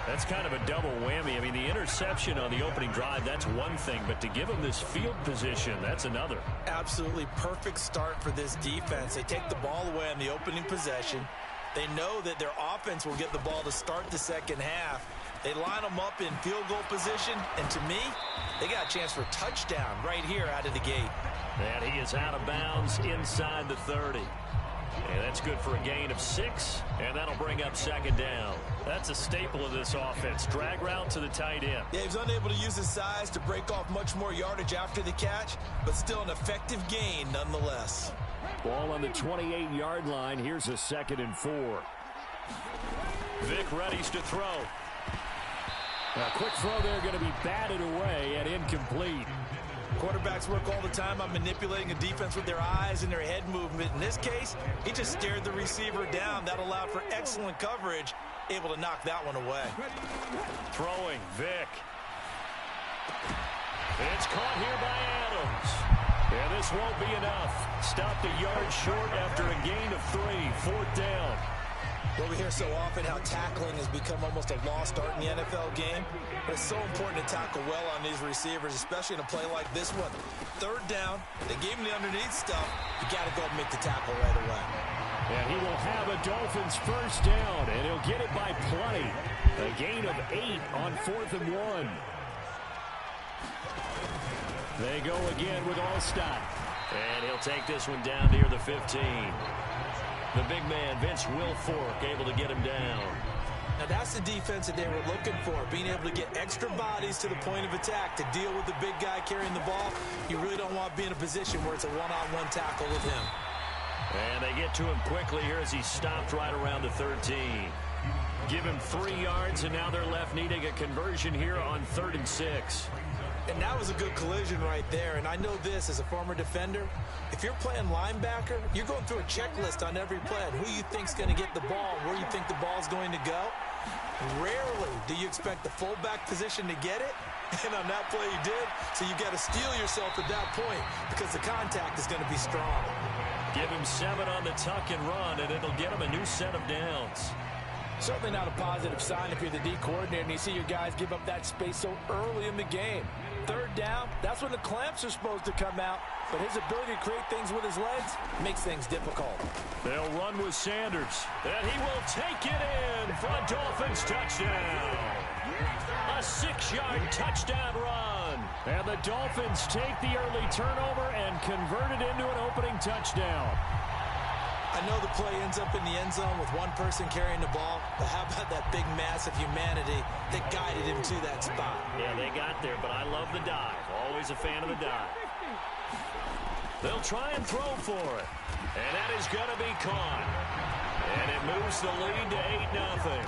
Speaker 4: That's kind of a double whammy. I mean, the interception on the opening drive, that's one thing. But to give him this field position, that's another.
Speaker 5: Absolutely perfect start for this defense. They take the ball away on the opening possession. They know that their offense will get the ball to start the second half. They line them up in field goal position. And to me, they got a chance for a touchdown right here out of the gate.
Speaker 4: And he is out of bounds inside the 30. And that's good for a gain of 6, and that'll bring up 2nd down. That's a staple of this offense. Drag route to the tight end.
Speaker 5: Yeah, he was unable to use his size to break off much more yardage after the catch, but still an effective gain nonetheless.
Speaker 4: Ball on the 28-yard line. Here's a 2nd and 4. Vic readies to throw. A quick throw there going to be batted away and incomplete.
Speaker 5: Quarterbacks work all the time on manipulating a defense with their eyes and their head movement. In this case, he just stared the receiver down. That allowed for excellent coverage, able to knock that one away.
Speaker 4: Throwing, Vic. It's caught here by Adams. And this won't be enough. Stopped a yard short after a gain of 3. 4th down.
Speaker 5: Well, we hear so often how tackling has become almost a lost art in the NFL game. But it's so important to tackle well on these receivers, especially in a play like this one. 3rd down, they gave him the underneath stuff. You got to go and make the tackle right away.
Speaker 4: And he will have a Dolphins first down, and he'll get it by plenty. A gain of 8 on 4th and 1. They go again with Allstott. And he'll take this one down near the 15. The big man, Vince Wilfork, able to get him down.
Speaker 5: Now that's the defense that they were looking for, being able to get extra bodies to the point of attack to deal with the big guy carrying the ball. You really don't want to be in a position where it's a one-on-one tackle with him.
Speaker 4: And they get to him quickly here as he stopped right around the 13. Give him 3 yards, and now they're left needing a conversion here on 3rd and 6.
Speaker 5: And that was a good collision right there. And I know this as a former defender. If you're playing linebacker, you're going through a checklist on every play. Who you think's going to get the ball, where you think the ball's going to go. Rarely do you expect the fullback position to get it. And on that play, he did. So you got to steel yourself at that point because the contact is going to be strong.
Speaker 4: Give him 7 on the tuck and run, and it'll get him a new set of downs.
Speaker 7: Certainly not a positive sign if you're the D coordinator and you see your guys give up that space so early in the game. 3rd down, that's when the clamps are supposed to come out, but his ability to create things with his legs makes things difficult.
Speaker 4: They'll run with Sanders, and he will take it in for a Dolphins touchdown. A 6-yard touchdown run. And the Dolphins take the early turnover and convert it into an opening touchdown.
Speaker 5: I know the play ends up in the end zone with one person carrying the ball, but how about that big mass of humanity that guided him to that spot?
Speaker 4: Yeah, they got there, but I love the dive. Always a fan of the dive. They'll try and throw for it. And that is going to be caught. And it moves the lead to 8-0.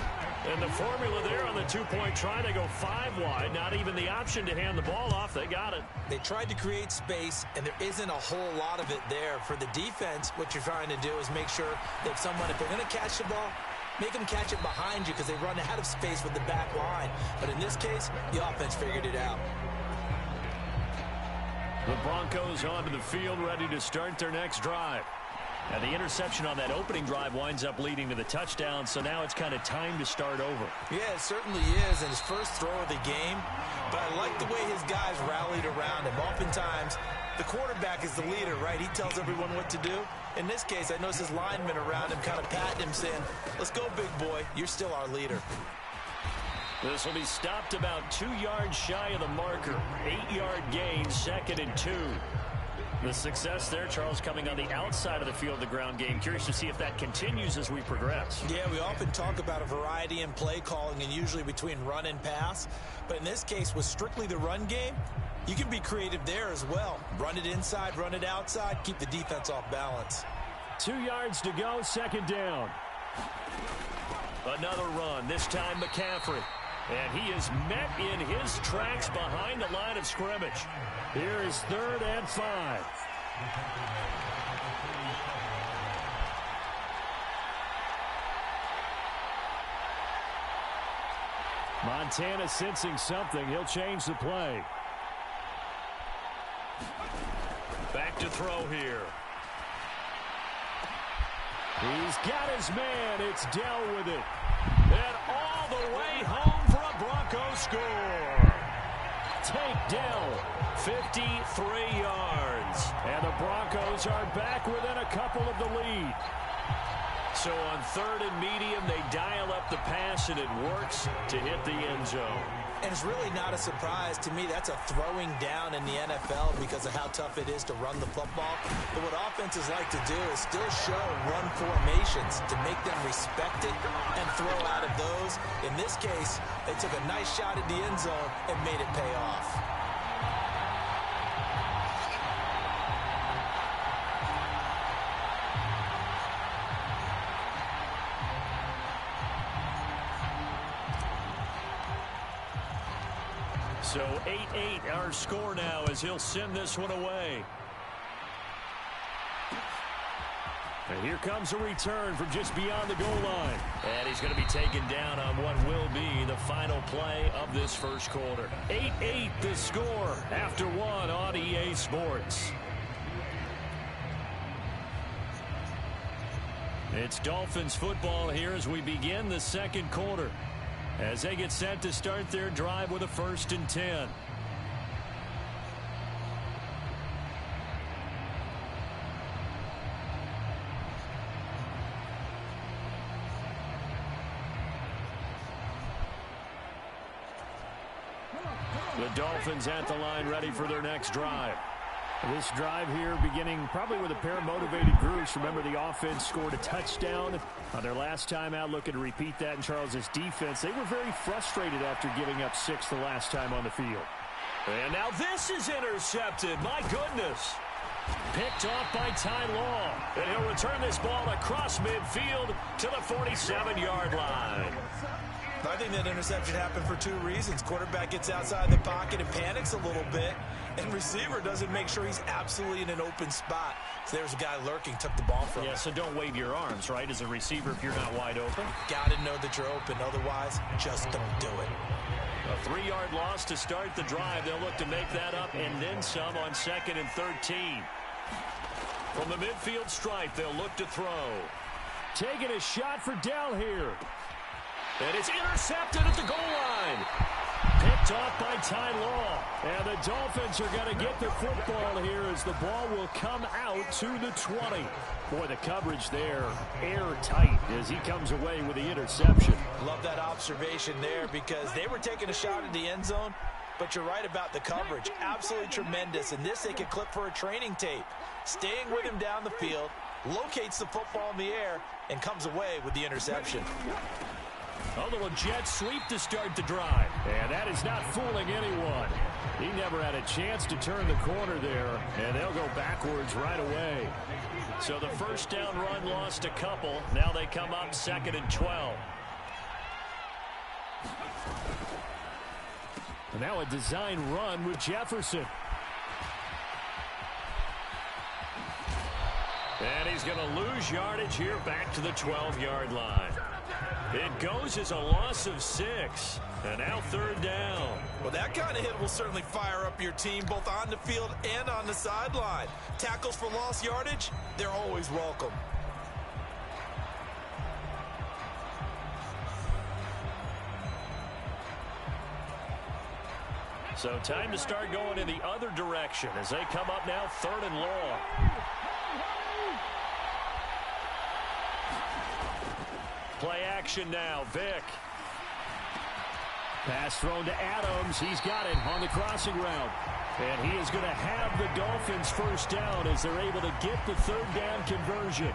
Speaker 4: And the formula there on the two-point try to go 5 wide. Not even the option to hand the ball off. They got it.
Speaker 5: They tried to create space, and there isn't a whole lot of it there. For the defense, what you're trying to do is make sure that someone, if they're going to catch the ball, make them catch it behind you because they run out of space with the back line. But in this case, the offense figured it out.
Speaker 4: The Broncos onto the field, ready to start their next drive. And the interception on that opening drive winds up leading to the touchdown, so now it's kind of time to start over.
Speaker 5: Yeah, it certainly is, and his first throw of the game. But I like the way his guys rallied around him. Oftentimes, the quarterback is the leader, right? He tells everyone what to do. In this case, I notice his linemen around him kind of patting him, saying, let's go, big boy. You're still our leader.
Speaker 4: This will be stopped about 2 yards shy of the marker. 8-yard gain, 2nd and 2. The success there, Charles, coming on the outside of the field, the ground game. Curious to see if that continues as we progress.
Speaker 5: Yeah, we often talk about a variety in play calling and usually between run and pass. But in this case, with strictly the run game, you can be creative there as well. Run it inside, run it outside, keep the defense off balance.
Speaker 4: 2 yards to go, 2nd down. Another run, this time McCaffrey. And he is met in his tracks behind the line of scrimmage. Here is 3rd and 5. Montana sensing something. He'll change the play. Back to throw here. He's got his man. It's Dell with it. And all the way home for a Broncos score. Take Dell, 53 yards. And the Broncos are back within a couple of the lead. So on 3rd and medium, they dial up the pass, and it works to hit the end zone.
Speaker 5: And it's really not a surprise to me. That's a throwing down in the NFL because of how tough it is to run the football. But what offenses like to do is still show run formations to make them respect it and throw out of those. In this case, they took a nice shot at the end zone and made it pay off.
Speaker 4: So 8-8 our score now as he'll send this one away. And here comes a return from just beyond the goal line. And he's going to be taken down on what will be the final play of this first quarter. 8-8 the score after one on EA Sports. It's Dolphins football here as we begin the second quarter, as they get set to start their drive with a 1st and 10. The Dolphins at the line ready for their next drive. This drive here beginning probably with a pair of motivated groups. Remember, the offense scored a touchdown on their last time out. Looking to repeat that in Charles's defense. They were very frustrated after giving up 6 the last time on the field. And now this is intercepted. My goodness. Picked off by Ty Law. And he'll return this ball across midfield to the 47-yard line.
Speaker 5: I think that interception happened for 2 reasons. Quarterback gets outside the pocket and panics a little bit, and receiver doesn't make sure he's absolutely in an open spot. So there's a guy lurking, took the ball from him.
Speaker 4: Yeah, so don't wave your arms, right, as a receiver if you're not wide open.
Speaker 5: Got to know that you're open. Otherwise, just don't do it.
Speaker 4: A 3-yard loss to start the drive. They'll look to make that up and then some on 2nd and 13. From the midfield stripe, they'll look to throw. Taking a shot for Dell here. And it's intercepted at the goal line. Picked off by Ty Law. And the Dolphins are going to get the football here as the ball will come out to the 20. Boy, the coverage there airtight as he comes away with the interception.
Speaker 5: Love that observation there because they were taking a shot at the end zone, but you're right about the coverage. Absolutely tremendous. And this they could clip for a training tape. Staying with him down the field, locates the football in the air, and comes away with the interception.
Speaker 4: A little jet sweep to start the drive. And that is not fooling anyone. He never had a chance to turn the corner there, and they'll go backwards right away. So the first down run lost a couple. Now they come up 2nd and 12. And now a design run with Jefferson. And he's going to lose yardage here back to the 12-yard line. It goes as a loss of 6. And now 3rd down.
Speaker 5: Well, that kind of hit will certainly fire up your team both on the field and on the sideline. Tackles for lost yardage, they're always welcome.
Speaker 4: So time to start going in the other direction as they come up now 3rd and long. Play action now, Vick. Pass thrown to Adams. He's got it on the crossing route. And he is going to have the Dolphins first down as they're able to get the 3rd down conversion.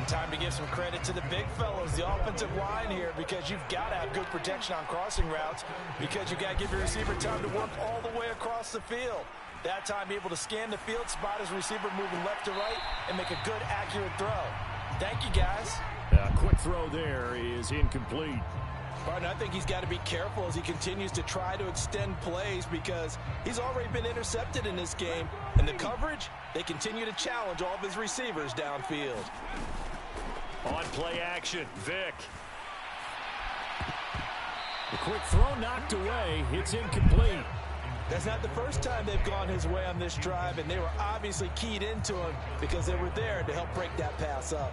Speaker 5: Time to give some credit to the big fellows, the offensive line here, because you've got to have good protection on crossing routes because you've got to give your receiver time to work all the way across the field. That time, be able to scan the field, spot his receiver moving left to right, and make a good, accurate throw. Thank you, guys.
Speaker 4: Quick throw there is incomplete.
Speaker 5: Pardon, I think he's got to be careful as he continues to try to extend plays because he's already been intercepted in this game. And the coverage, they continue to challenge all of his receivers downfield.
Speaker 4: On play action, Vick. The quick throw knocked away. It's incomplete.
Speaker 5: That's not the first time they've gone his way on this drive, and they were obviously keyed into him because they were there to help break that pass up.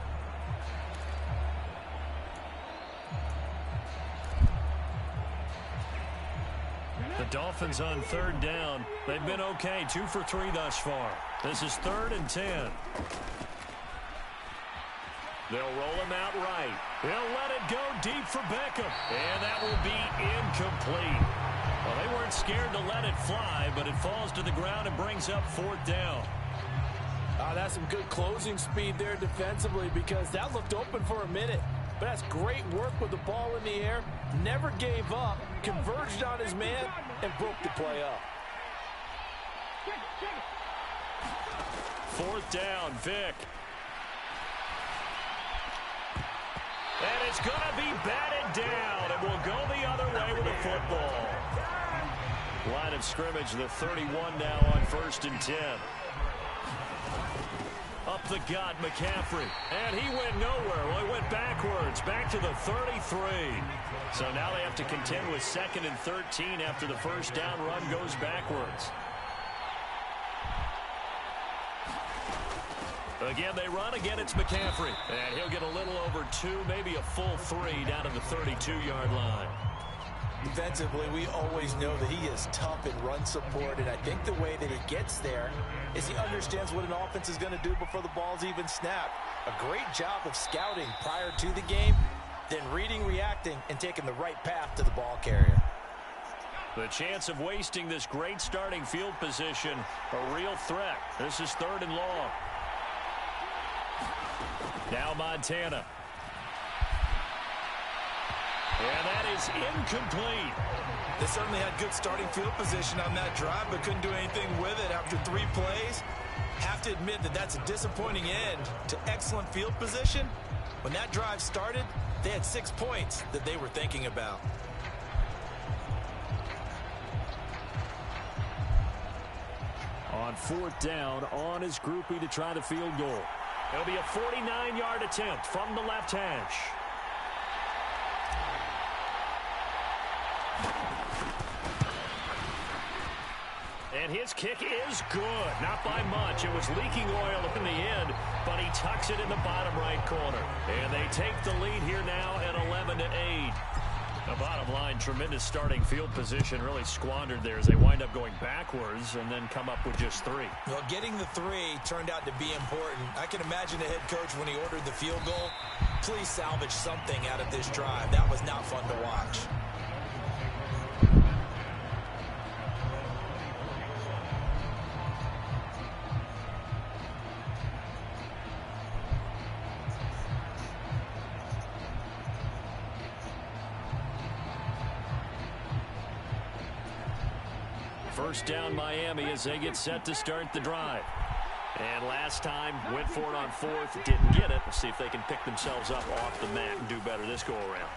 Speaker 4: The Dolphins on 3rd down. They've been okay, 2 for 3 thus far. This is 3rd and 10. They'll roll him out right. They'll let it go deep for Beckham. And that will be incomplete. Well, they weren't scared to let it fly, but it falls to the ground and brings up 4th down.
Speaker 7: That's some good closing speed there defensively because that looked open for a minute. But that's great work with the ball in the air. Never gave up, converged on his man, and broke the play up.
Speaker 4: 4th down, Vick. And it's going to be batted down. It will go the other way with the football. Line of scrimmage, the 31 now on 1st and 10. Up the gut, McCaffrey. And he went nowhere. Well, he went backwards, back to the 33. So now they have to contend with 2nd and 13 after the first down run goes backwards. Again, they run. Again, it's McCaffrey. And he'll get a little over 2, maybe a full 3 down to the 32-yard line.
Speaker 5: Defensively, we always know that he is tough in run support, and I think the way that he gets there is he understands what an offense is going to do before the ball's even snapped. A great job of scouting prior to the game, then reading, reacting, and taking the right path to the ball carrier.
Speaker 4: The chance of wasting this great starting field position, a real threat. This is 3rd and long. Now Montana. And that is incomplete.
Speaker 5: They certainly had good starting field position on that drive, but couldn't do anything with it after 3 plays. Have to admit that that's a disappointing end to excellent field position. When that drive started, they had 6 points that they were thinking about.
Speaker 4: On 4th down, on his groupie to try the field goal. It'll be a 49-yard attempt from the left hash. And his kick is good. Not by much. It was leaking oil in the end, but he tucks it in the bottom right corner. And they take the lead here now at 11-8. The bottom line, tremendous starting field position, really squandered there as they wind up going backwards and then come up with just 3.
Speaker 5: Well, getting the 3 turned out to be important. I can imagine the head coach when he ordered the field goal. Please salvage something out of this drive. That was not fun to watch.
Speaker 4: First down Miami as they get set to start the drive. And last time went for it on 4th, didn't get it. Let's see if they can pick themselves up off the mat and do better this go around.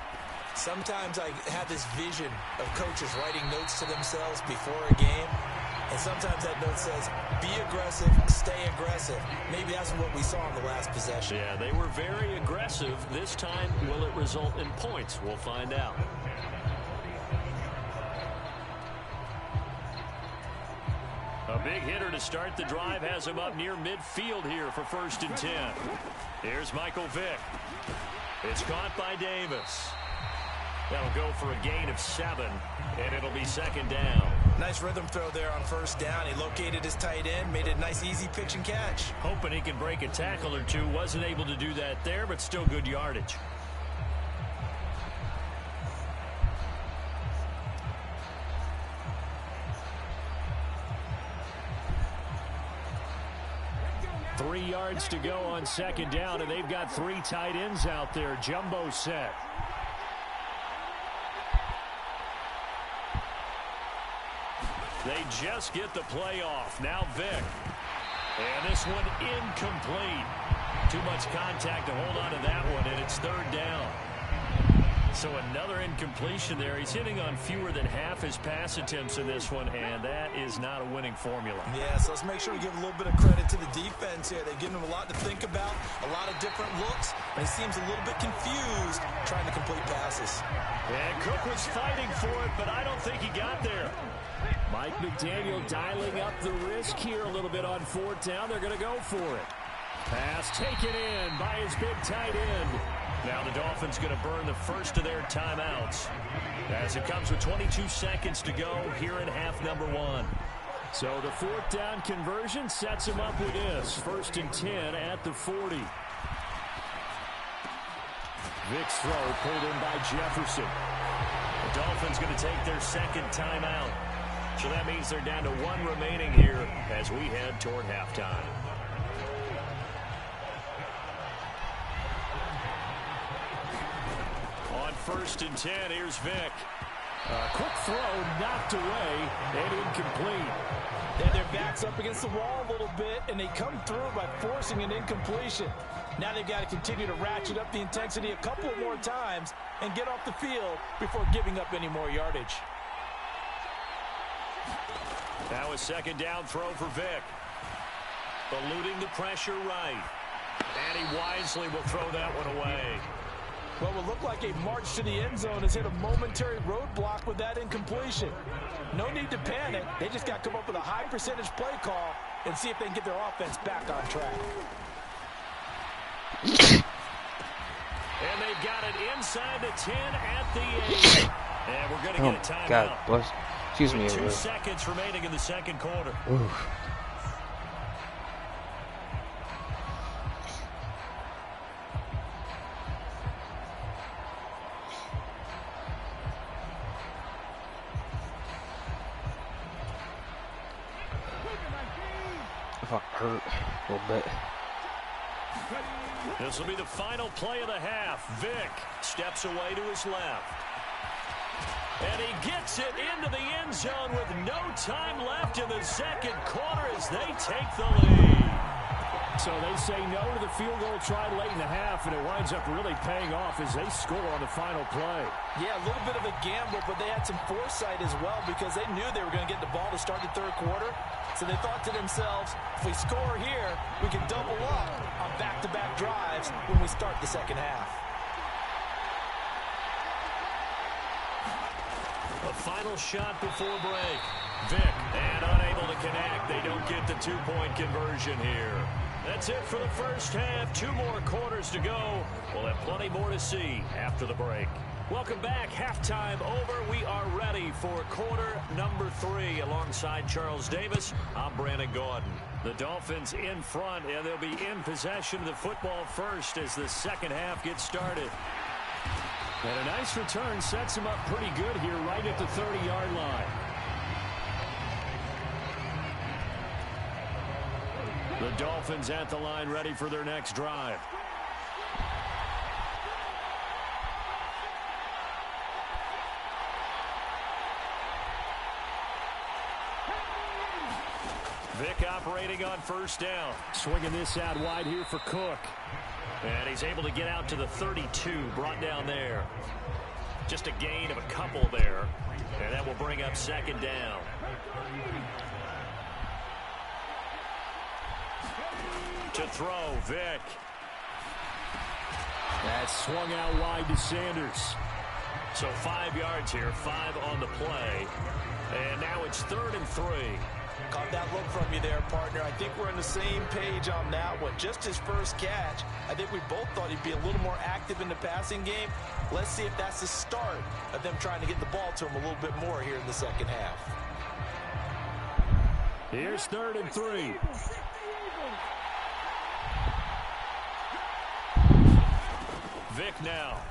Speaker 5: Sometimes I have this vision of coaches writing notes to themselves before a game. And sometimes that note says, be aggressive, stay aggressive. Maybe that's what we saw in the last possession.
Speaker 4: Yeah, they were very aggressive. This time, will it result in points? We'll find out. A big hitter to start the drive has him up near midfield here for 1st and 10. Here's Michael Vick. It's caught by Davis. That'll go for a gain of 7, and it'll be 2nd down.
Speaker 5: Nice rhythm throw there on 1st down. He located his tight end, made it a nice, easy pitch and catch.
Speaker 4: Hoping he can break a tackle or 2. Wasn't able to do that there, but still good yardage. Three yards to go on 2nd down, and they've got 3 tight ends out there. Jumbo set. They just get the play off. Now Vick. And this one incomplete. Too much contact to hold on to that one, and it's 3rd down. So another incompletion there. He's hitting on fewer than half his pass attempts in this one, and that is not a winning formula.
Speaker 5: Yeah, so let's make sure we give a little bit of credit to the defense here. They've given him a lot to think about, a lot of different looks, and he seems a little bit confused trying to complete passes.
Speaker 4: And Cook was fighting for it, but I don't think he got there. Mike McDaniel dialing up the risk here a little bit on 4th down. They're going to go for it. Pass taken in by his big tight end. Now the Dolphins going to burn the first of their timeouts as it comes with 22 seconds to go here in half number 1. So the 4th down conversion sets him up with this. 1st and 10 at the 40. Vick's throw pulled in by Jefferson. The Dolphins going to take their 2nd timeout. So that means they're down to 1 remaining here as we head toward halftime. On 1st and 10, here's Vick.
Speaker 7: Quick throw knocked away and incomplete. And their backs up against the wall a little bit, and they come through by forcing an incompletion. Now they've got to continue to ratchet up the intensity a couple of more times and get off the field before giving up any more yardage.
Speaker 4: Now a 2nd down throw for Vick. Eluding the pressure right. And he wisely will throw that one away.
Speaker 7: What will look like a march to the end zone has hit a momentary roadblock with that incompletion. No need to panic. They just got to come up with a high percentage play call and see if they can get their offense back on track.
Speaker 4: And they've got it inside the 10 at the 8. And we're going to get a timeout.
Speaker 2: God bless. Excuse me.
Speaker 4: 2 seconds remaining in the 2nd quarter.
Speaker 2: Oof. Hurt a little bit.
Speaker 4: This will be the final play of the half. Vick steps away to his left. And he gets it into the end zone with no time left in the 2nd quarter as they take the lead.
Speaker 7: So they say no to the field goal tried late in the half, and it winds up really paying off as they score on the final play. Yeah, a little bit of a gamble, but they had some foresight as well because they knew they were going to get the ball to start the 3rd quarter. So they thought to themselves, if we score here, we can double up on back-to-back drives when we start the 2nd half.
Speaker 4: A final shot before break. Vick, and unable to connect. They don't get the 2-point conversion here. That's it for the 1st half. 2 more quarters to go. We'll have plenty more to see after the break. Welcome back. Halftime over. We are ready for quarter number 3. Alongside Charles Davis, I'm Brandon Gordon. The Dolphins in front, and they'll be in possession of the football first as the second half gets started. And a nice return sets them up pretty good here right at the 30-yard line. The Dolphins at the line ready for their next drive. Vick operating on first down. Swinging this out wide here for Cook. And he's able to get out to the 32, brought down there. Just a gain of a couple there. And that will bring up second down. To throw, Vick. That's swung out wide to Sanders. So 5 yards here, 5 on the play. And now it's 3rd and 3.
Speaker 7: Caught that look from you there, partner. I think we're on the same page on that one. Just his first catch. I think we both thought he'd be a little more active in the passing game. Let's see if that's the start of them trying to get the ball to him a little bit more here in the second half.
Speaker 4: Here's 3rd and 3. Vick now.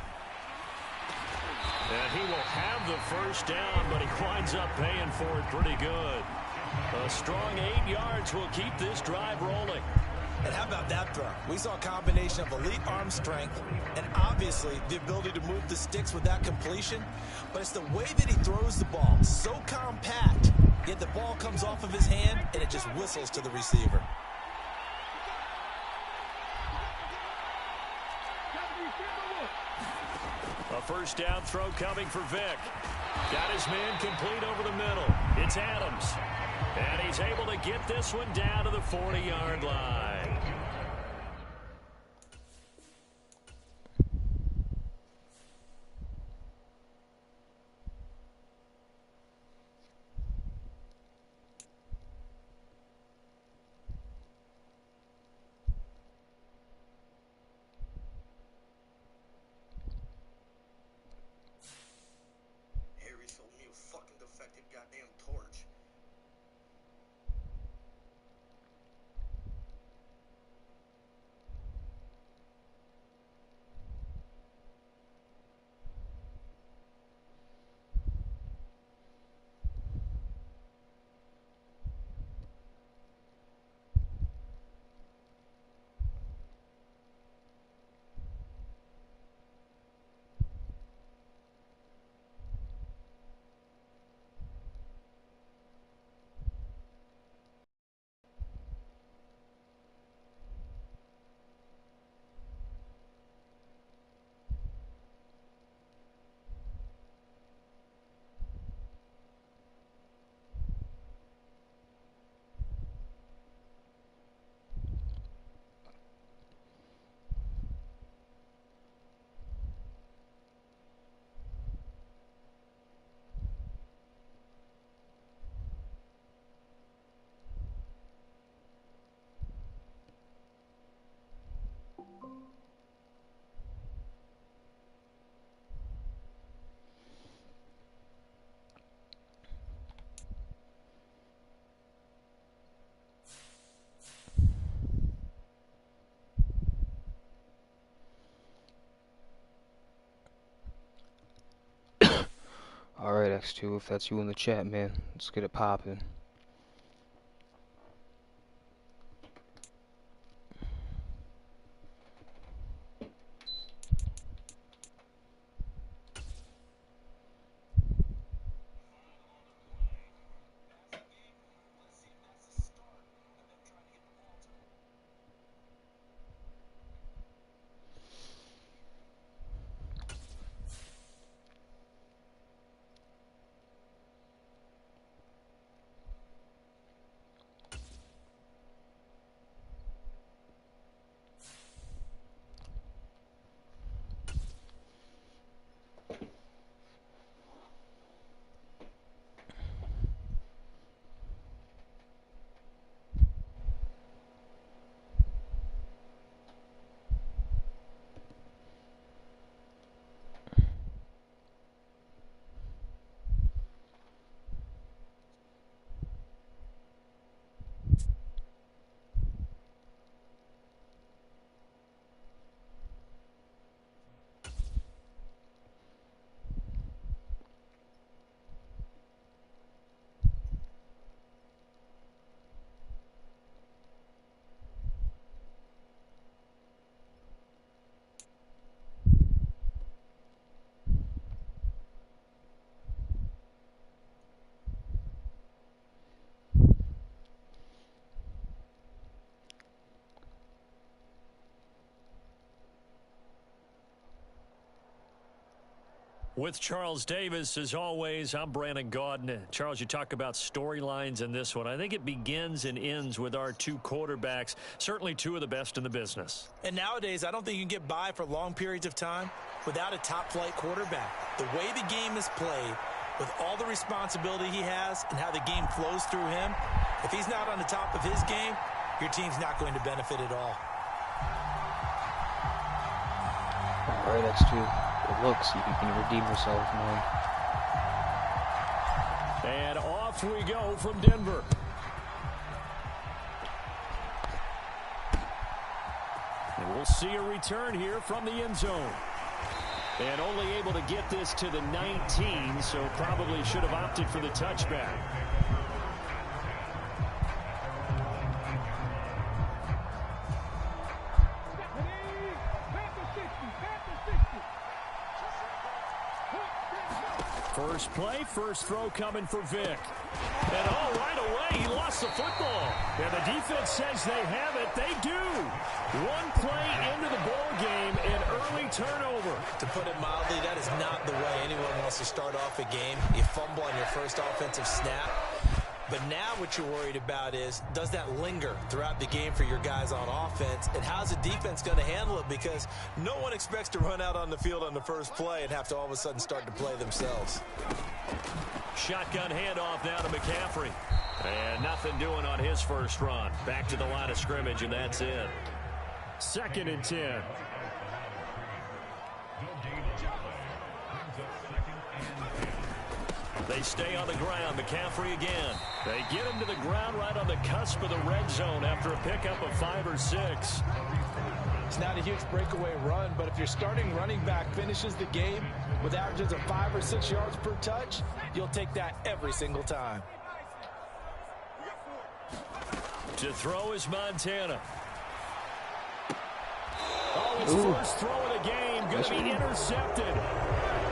Speaker 4: And he will have the first down, but he winds up paying for it pretty good. A strong 8 yards will keep this drive rolling.
Speaker 7: And how about that throw? We saw a combination of elite arm strength and obviously the ability to move the sticks with that completion. But it's the way that he throws the ball. So compact, yet the ball comes off of his hand and it just whistles to the receiver.
Speaker 4: A first down throw coming for Vick. Got his man complete over the middle. It's Adams. And he's able to get this one down to the 40-yard line.
Speaker 2: Alright, X2, if that's you in the chat, man, let's get it poppin'.
Speaker 4: With Charles Davis, as always, I'm Brandon Gaudin. Charles, you talk about storylines in this one. I think it begins and ends with our two quarterbacks, certainly two of the best in the business.
Speaker 5: And nowadays, I don't think you can get by for long periods of time without a top-flight quarterback. The way the game is played, with all the responsibility he has and how the game flows through him, if he's not on the top of his game, your team's not going to benefit at all.
Speaker 2: All right, that's true. Good luck, see if you can redeem yourself, man.
Speaker 4: And off we go from Denver. And we'll see a return here from the end zone. And only able to get this to the 19, so probably should have opted for the touchback. First play, first throw coming for Vic. And right away, he lost the football. And the defense says they have it. They do. One play into the ball game, an early turnover.
Speaker 5: To put it mildly, that is not the way anyone wants to start off a game. You fumble on your first offensive snap. But now what you're worried about is, does that linger throughout the game for your guys on offense? And how's the defense going to handle it? Because no one expects to run out on the field on the first play and have to all of a sudden start to play themselves.
Speaker 4: Shotgun handoff now to McCaffrey. And nothing doing on his first run. Back to the line of scrimmage, and that's it. 2nd and 10. They stay on the ground. McCaffrey again. They get him to the ground right on the cusp of the red zone after a pickup of 5 or 6.
Speaker 7: It's not a huge breakaway run, but if your starting running back finishes the game with averages of 5 or 6 yards per touch, you'll take that every single time.
Speaker 4: To throw is Montana. Oh, his first throw of the game going to be intercepted.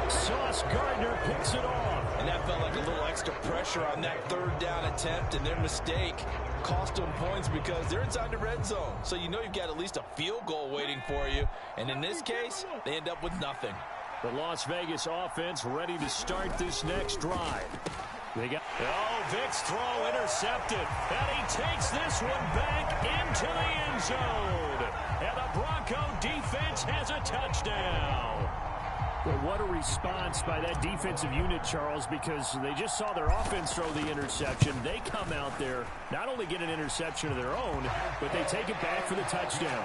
Speaker 4: Sauce Gardner picks it off.
Speaker 7: And that felt like a little extra pressure on that 3rd down attempt, and their mistake cost them points because they're inside the red zone. So you know you've got at least a field goal waiting for you. And in this case, they end up with nothing.
Speaker 4: The Las Vegas offense ready to start this next drive. Vic's throw intercepted. And he takes this one back into the end zone. And the Bronco defense has a touchdown. Well, what a response by that defensive unit, Charles, because they just saw their offense throw the interception. They come out there, not only get an interception of their own, but they take it back for the touchdown.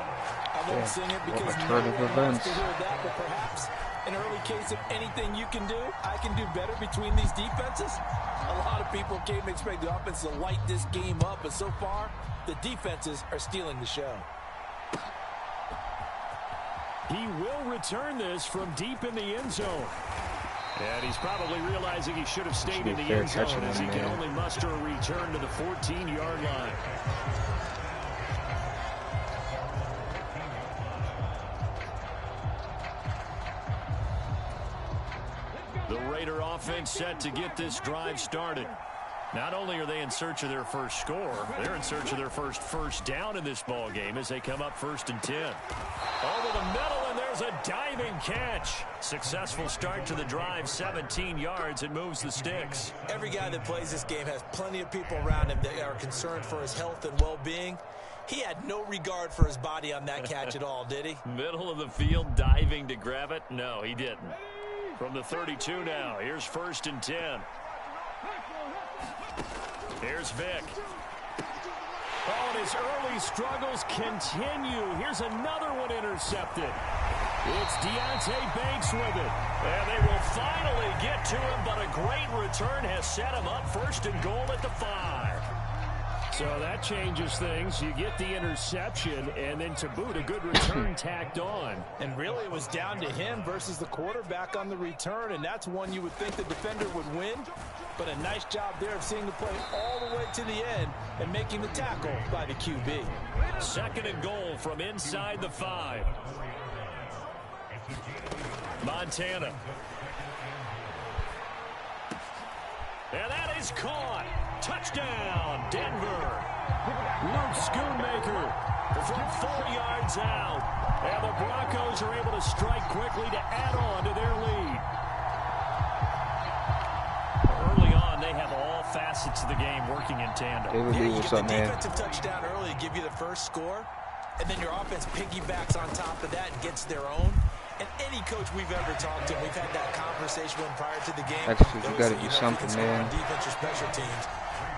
Speaker 7: I won't sing it because no one wants to hear that, but perhaps an early case of anything you can do, I can do better between these defenses. A lot of people came to expect the offense to light this game up, but so far, the defenses are stealing the show.
Speaker 4: He will return this from deep in the end zone. And he's probably realizing he should have stayed in the end zone as he can only muster a return to the 14-yard line. The Raider offense set to get this drive started. Not only are they in search of their first score, they're in search of their first down in this ball game as they come up 1st and 10. Over the middle, and there's a diving catch. Successful start to the drive, 17 yards, and moves the sticks.
Speaker 5: Every guy that plays this game has plenty of people around him that are concerned for his health and well-being. He had no regard for his body on that catch at all, did he?
Speaker 4: Middle of the field, diving to grab it? No, he didn't. From the 32 now, here's 1st and 10. Here's Vic. Oh, and his early struggles continue. Here's another one intercepted. It's Deontay Banks with it. And they will finally get to him, but a great return has set him up 1st and goal at the 5. So that changes things. You get the interception, and then to boot, a good return tacked on.
Speaker 7: And really, it was down to him versus the quarterback on the return, and that's one you would think the defender would win. But a nice job there of seeing the play all the way to the end and making the tackle by the QB.
Speaker 4: 2nd and goal from inside the 5. Montana. And that is caught. Touchdown, Denver. Luke Schoonmaker from 4 yards out. And the Broncos are able to strike quickly to add on to their lead. in tandem.
Speaker 2: David Lee, what's up, man?
Speaker 5: Defensive touchdown early to give you the first score, and then your offense piggybacks on top of that and gets their own. And any coach we've ever talked to, we've had that conversation with prior to the game.
Speaker 2: Texas, you got to do something, man.
Speaker 5: Defense or special teams,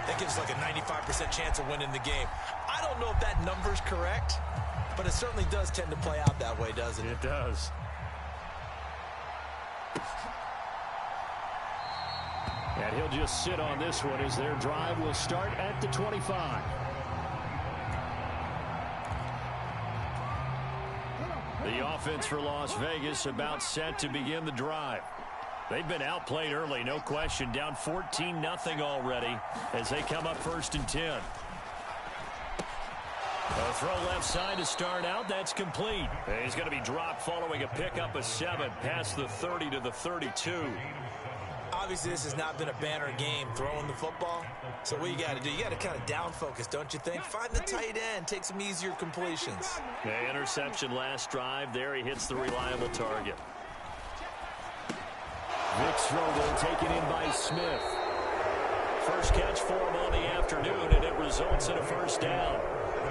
Speaker 5: that gives like a 95% chance of winning the game. I don't know if that number's correct, but it certainly does tend to play out that way, doesn't it?
Speaker 4: It does. And he'll just sit on this one as their drive will start at the 25. The offense for Las Vegas about set to begin the drive. They've been outplayed early, no question. Down 14-0 already as they come up 1st and 10. A throw left side to start out. That's complete. He's going to be dropped following a pickup of 7 past the 30 to the 32.
Speaker 5: Obviously, this has not been a banner game throwing the football. So what you got to do, you got to kind of down focus, don't you think? Find the tight end, take some easier completions.
Speaker 4: The interception last drive. There he hits the reliable target. Vick's throw there taken in by Smith. First catch for him on the afternoon, and it results in a first down.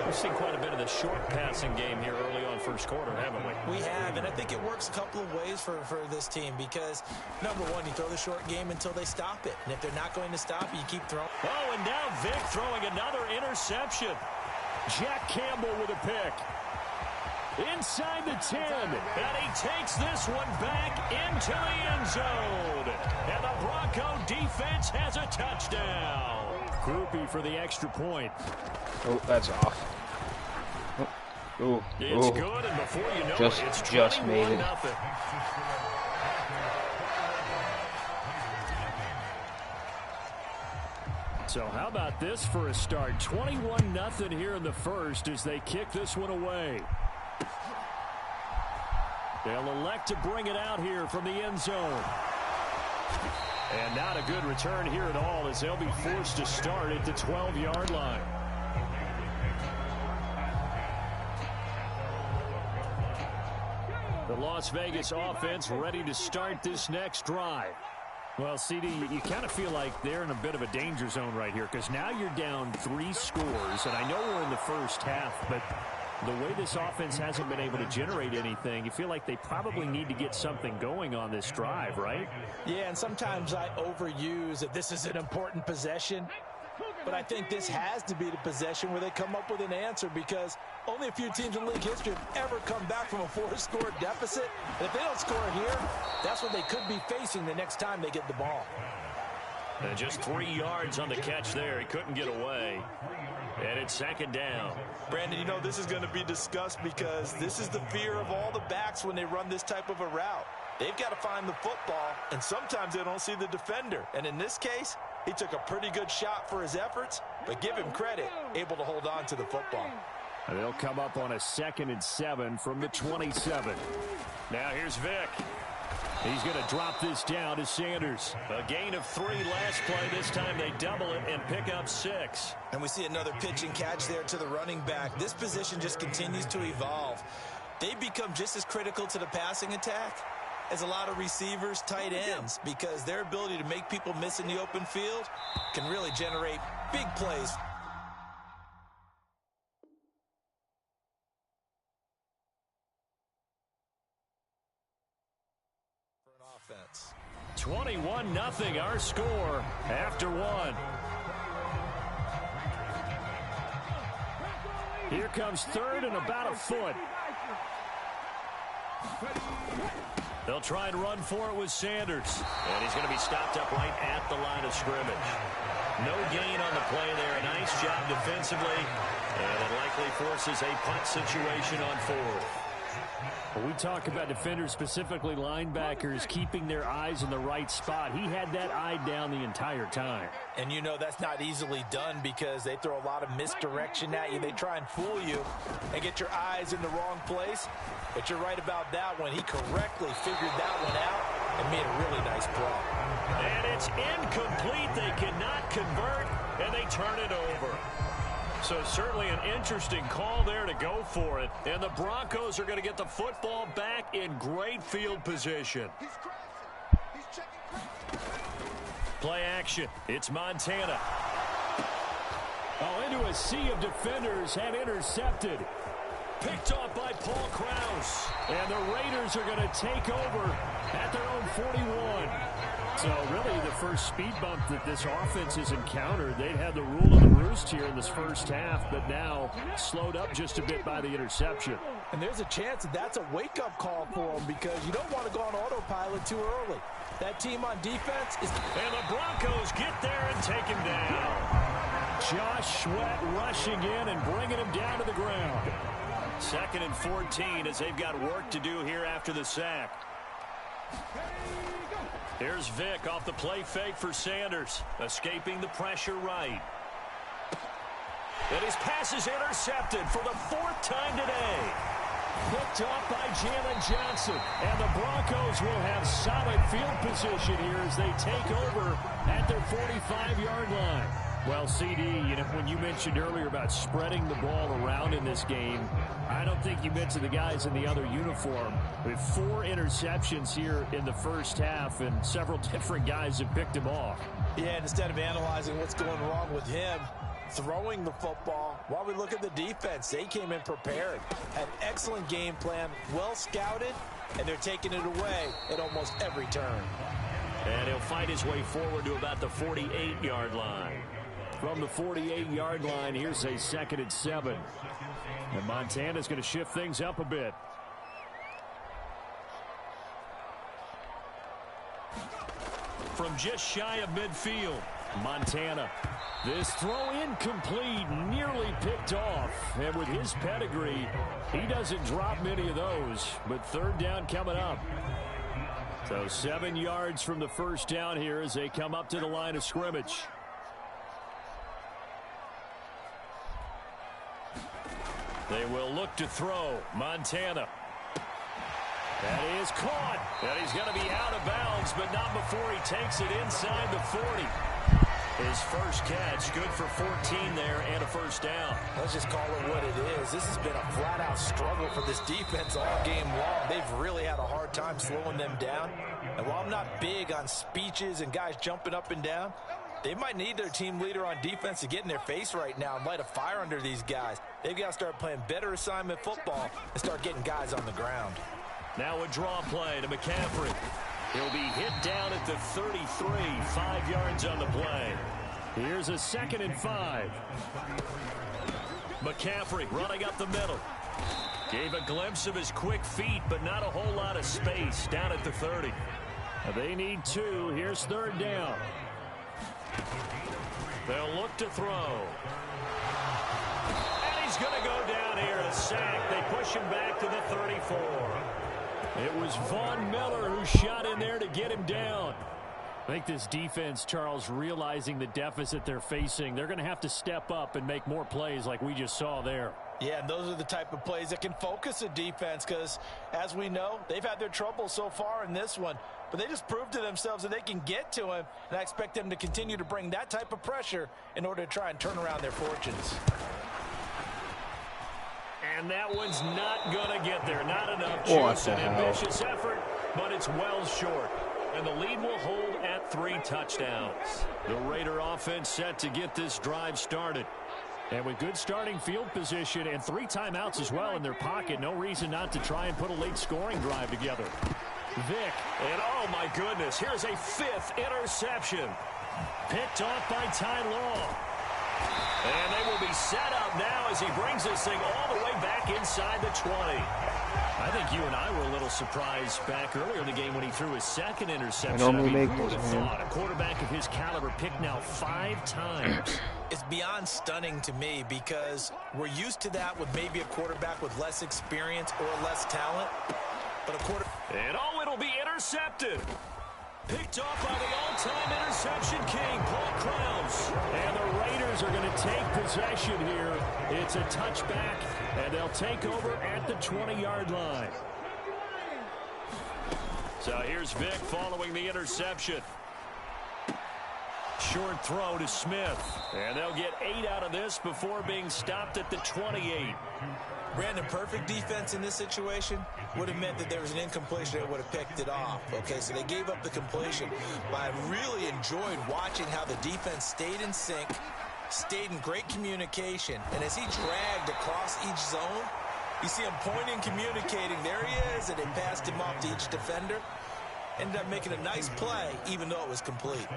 Speaker 4: We've seen quite a bit of the short passing game here early on first quarter, haven't we?
Speaker 5: We have, and I think it works a couple of ways for this team because, number one, you throw the short game until they stop it. And if they're not going to stop it, you keep throwing.
Speaker 4: Oh, and now Vick throwing another interception. Jack Campbell with a pick. Inside the 10, and he takes this one back into the end zone. And the Bronco defense has a touchdown. Groupie for the extra point.
Speaker 2: Oh, that's off. Oh,
Speaker 4: it's good, and before you know it, it's
Speaker 2: just made it.
Speaker 4: So how about this for a start? 21-0 here in the first as they kick this one away. They'll elect to bring it out here from the end zone. And not a good return here at all as they'll be forced to start at the 12-yard line. The Las Vegas offense ready to start this next drive. Well, CD, you kind of feel like they're in a bit of a danger zone right here because now you're down 3 scores, and I know we're in the first half, but the way this offense hasn't been able to generate anything, you feel like they probably need to get something going on this drive, right?
Speaker 7: Yeah, and sometimes I overuse that this is an important possession. But I think this has to be the possession where they come up with an answer because only a few teams in league history have ever come back from a 4-score deficit. And if they don't score here, that's what they could be facing the next time they get the ball.
Speaker 4: And just 3 yards on the catch there. He couldn't get away. And it's 2nd down.
Speaker 5: Brandon, you know, this is going to be discussed because this is the fear of all the backs when they run this type of a route. They've got to find the football, and sometimes they don't see the defender. And in this case, he took a pretty good shot for his efforts, but give him credit, able to hold on to the football.
Speaker 4: And they'll come up on a 2nd and 7 from the 27. Now here's Vick. He's going to drop this down to Sanders. A gain of 3 last play. This time they double it and pick up 6.
Speaker 5: And we see another pitch and catch there to the running back. This position just continues to evolve. They become just as critical to the passing attack as a lot of receivers, tight ends, because their ability to make people miss in the open field can really generate big plays. For an offense.
Speaker 4: 21-0 our score after 1. Here comes 3rd and about a foot. They'll try and run for it with Sanders. And he's going to be stopped up right at the line of scrimmage. No gain on the play there. A nice job defensively. And it likely forces a punt situation on 4th. When we talk about defenders, specifically linebackers, keeping their eyes in the right spot. He had that eye down the entire time.
Speaker 7: And you know that's not easily done because they throw a lot of misdirection at you. They try and fool you and get your eyes in the wrong place. But you're right about that one. He correctly figured that one out and made a really nice play.
Speaker 4: And it's incomplete. They cannot convert, and they turn it over. So certainly an interesting call there to go for it. And the Broncos are going to get the football back in great field position. Play action. It's Montana. Oh, into a sea of defenders and intercepted. Picked off by Paul Krause. And the Raiders are going to take over at their own 41. So really the first speed bump that this offense has encountered. They'd had the rule of the roost here in this first half, but now slowed up just a bit by the interception.
Speaker 7: And there's a chance that that's a wake-up call for them because you don't want to go on autopilot too early. That team on defense is...
Speaker 4: And the Broncos get there and take him down. Josh Sweat rushing in and bringing him down to the ground. 2nd and 14 as they've got work to do here after the sack. Here's Vick off the play fake for Sanders. Escaping the pressure right. And his pass is intercepted for the 4th time today. Picked off by Jalen Johnson. And the Broncos will have solid field position here as they take over at their 45-yard line. Well, CD, you know, when you mentioned earlier about spreading the ball around in this game, I don't think you mentioned the guys in the other uniform. With 4 interceptions here in the first half, and several different guys have picked him off.
Speaker 7: Yeah, and instead of analyzing what's going wrong with him, throwing the football, while we look at the defense, they came in prepared. Had excellent game plan, well scouted, and they're taking it away at almost every turn.
Speaker 4: And he'll fight his way forward to about the 48-yard line. From the 48-yard line, here's a 2nd and 7. And Montana's going to shift things up a bit. From just shy of midfield, Montana. This throw incomplete, nearly picked off. And with his pedigree, he doesn't drop many of those. But 3rd down coming up. So 7 yards from the first down here as they come up to the line of scrimmage. They will look to throw. Montana. That is caught. And he's going to be out of bounds, but not before he takes it inside the 40. His first catch, good for 14 there and a first down.
Speaker 7: Let's just call it what it is. This has been a flat-out struggle for this defense all game long. They've really had a hard time slowing them down. And while I'm not big on speeches and guys jumping up and down, they might need their team leader on defense to get in their face right now and light a fire under these guys. They've got to start playing better assignment football and start getting guys on the ground.
Speaker 4: Now a draw play to McCaffrey. He'll be hit down at the 33, 5 yards on the play. Here's a 2nd and 5. McCaffrey running up the middle. Gave a glimpse of his quick feet, but not a whole lot of space down at the 30. They need 2. Here's 3rd down. They'll look to throw. And he's going to go down here, a sack. They push him back to the 34. It was Von Miller who shot in there to get him down. I think this defense, Charles, realizing the deficit they're facing, they're going to have to step up and make more plays like we just saw there.
Speaker 7: Yeah, and those are the type of plays that can focus a defense because, as we know, they've had their trouble so far in this one. But they just proved to themselves that they can get to him, and I expect them to continue to bring that type of pressure in order to try and turn around their fortunes.
Speaker 4: And that one's not going to get there. Not enough juice. An ambitious effort, but it's well short. And the lead will hold at 3 touchdowns. The Raider offense set to get this drive started. And with good starting field position and 3 timeouts as well in their pocket, no reason not to try and put a late scoring drive together. Vick, and oh my goodness, here's a 5th interception. Picked off by Ty Law. And they will be set up now as he brings this thing all the way back inside the 20. I think you and I were a little surprised back earlier in the game when he threw his 2nd interception.
Speaker 2: I normally make those,
Speaker 4: man. Thought a quarterback of his caliber picked now 5 times.
Speaker 7: It's beyond stunning to me because we're used to that with maybe a quarterback with less experience or less talent. But
Speaker 4: and oh, it'll be intercepted. Picked off by the all-time interception king, Paul Krause. And the Raiders are going to take possession here. It's a touchback, and they'll take over at the 20-yard line. So here's Vick following the interception. Short throw to Smith. And they'll get 8 out of this before being stopped at the 28.
Speaker 7: Brandon, perfect defense in this situation would have meant that there was an incompletion that would have picked it off. Okay, so they gave up the completion. But I really enjoyed watching how the defense stayed in sync,
Speaker 5: stayed in great communication. And as he dragged across each zone, you see him pointing, communicating. There he is, and they passed him off to each defender. Ended up making a nice play, even though it was complete.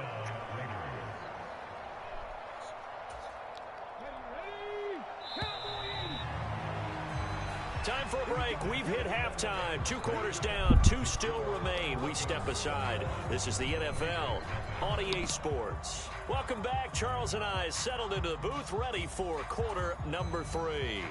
Speaker 4: Time for a break. We've hit halftime. 2 quarters down. 2 still remain. We step aside. This is the NFL on EA Sports. Welcome back. Charles and I settled into the booth, ready for quarter number 3.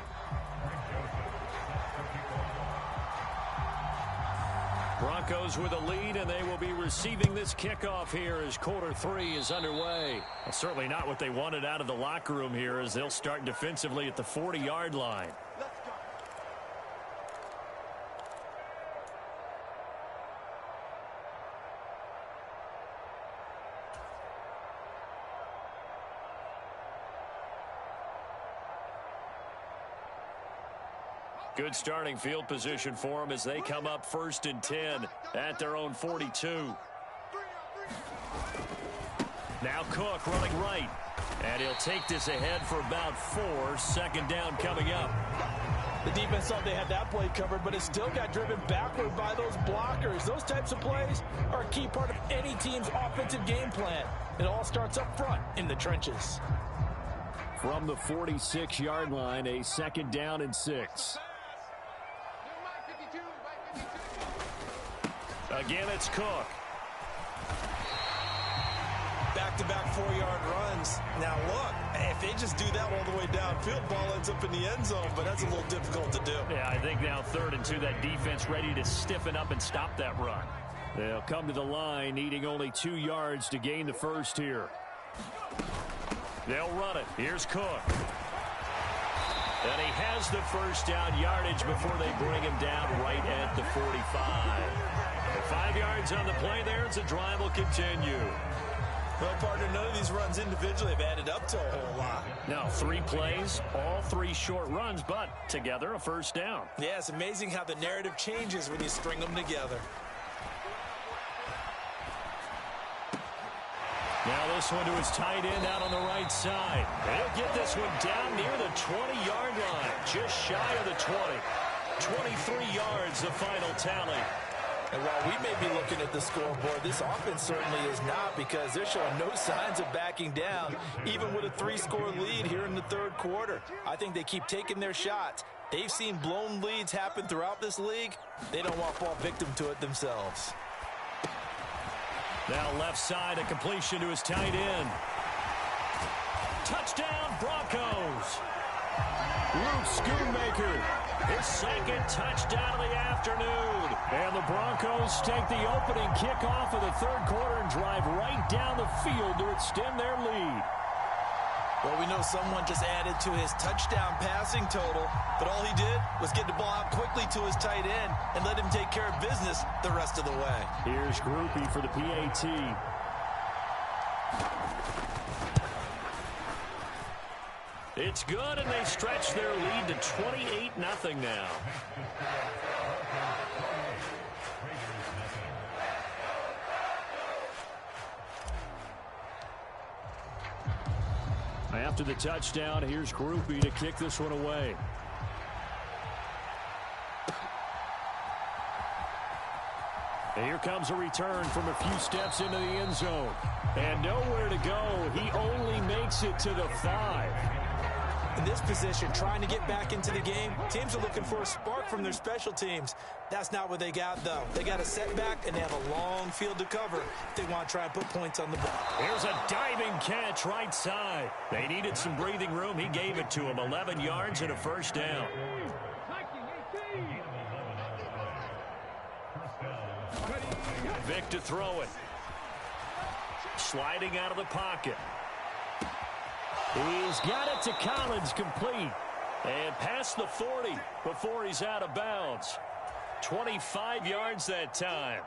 Speaker 4: Broncos with a lead, and they will be receiving this kickoff here as quarter 3 is underway. Well, certainly not what they wanted out of the locker room here, as they'll start defensively at the 40-yard line. Good starting field position for them as they come up 1st and 10 at their own 42. Now Cook running right. And he'll take this ahead for about 4. 2nd down coming up.
Speaker 7: The defense thought they had that play covered, but it still got driven backward by those blockers. Those types of plays are a key part of any team's offensive game plan. It all starts up front in the trenches.
Speaker 4: From the 46-yard line, a 2nd down and 6. Again, it's Cook.
Speaker 5: Back-to-back 4-yard runs. Now, look, if they just do that all the way downfield, ball ends up in the end zone, but that's a little difficult to do.
Speaker 4: Yeah, I think now 3rd and 2, that defense ready to stiffen up and stop that run. They'll come to the line, needing only 2 yards to gain the first here. They'll run it. Here's Cook. And he has the first down yardage before they bring him down right at the 45. 5 yards on the play there as the drive will continue.
Speaker 5: Well, partner, none of these runs individually have added up to a whole lot.
Speaker 4: Now, 3 plays, all 3 short runs, but together a first down.
Speaker 5: Yeah, it's amazing how the narrative changes when you string them together.
Speaker 4: Now this one to his tight end out on the right side. They'll get this one down near the 20-yard line, just shy of the 20. 23 yards, the final tally.
Speaker 7: And while we may be looking at the scoreboard, this offense certainly is not, because they're showing no signs of backing down, even with a 3-score lead here in the 3rd quarter. I think they keep taking their shots. They've seen blown leads happen throughout this league. They don't want to fall victim to it themselves.
Speaker 4: Now left side, a completion to his tight end. Touchdown, Broncos. Luke Schoonmaker, his 2nd touchdown of the afternoon. And the Broncos take the opening kickoff of the 3rd quarter and drive right down the field to extend their lead.
Speaker 5: Well, we know someone just added to his touchdown passing total, but all he did was get the ball out quickly to his tight end and let him take care of business the rest of the way.
Speaker 4: Here's Groupie for the PAT. It's good, and they stretch their lead to 28-0 now. After the touchdown, here's Groupie to kick this one away. And here comes a return from a few steps into the end zone. And nowhere to go. He only makes it to the 5.
Speaker 5: In this position, trying to get back into the game, teams are looking for a spark from their special teams. That's not what they got, though. They got a setback, and they have a long field to cover if they want to try and put points on the board.
Speaker 4: Here's a diving catch right side. They needed some breathing room. He gave it to him. 11 yards and a first down. Vic to throw it. Sliding out of the pocket. He's got it to Collins, complete. And past the 40 before he's out of bounds. 25 yards that time.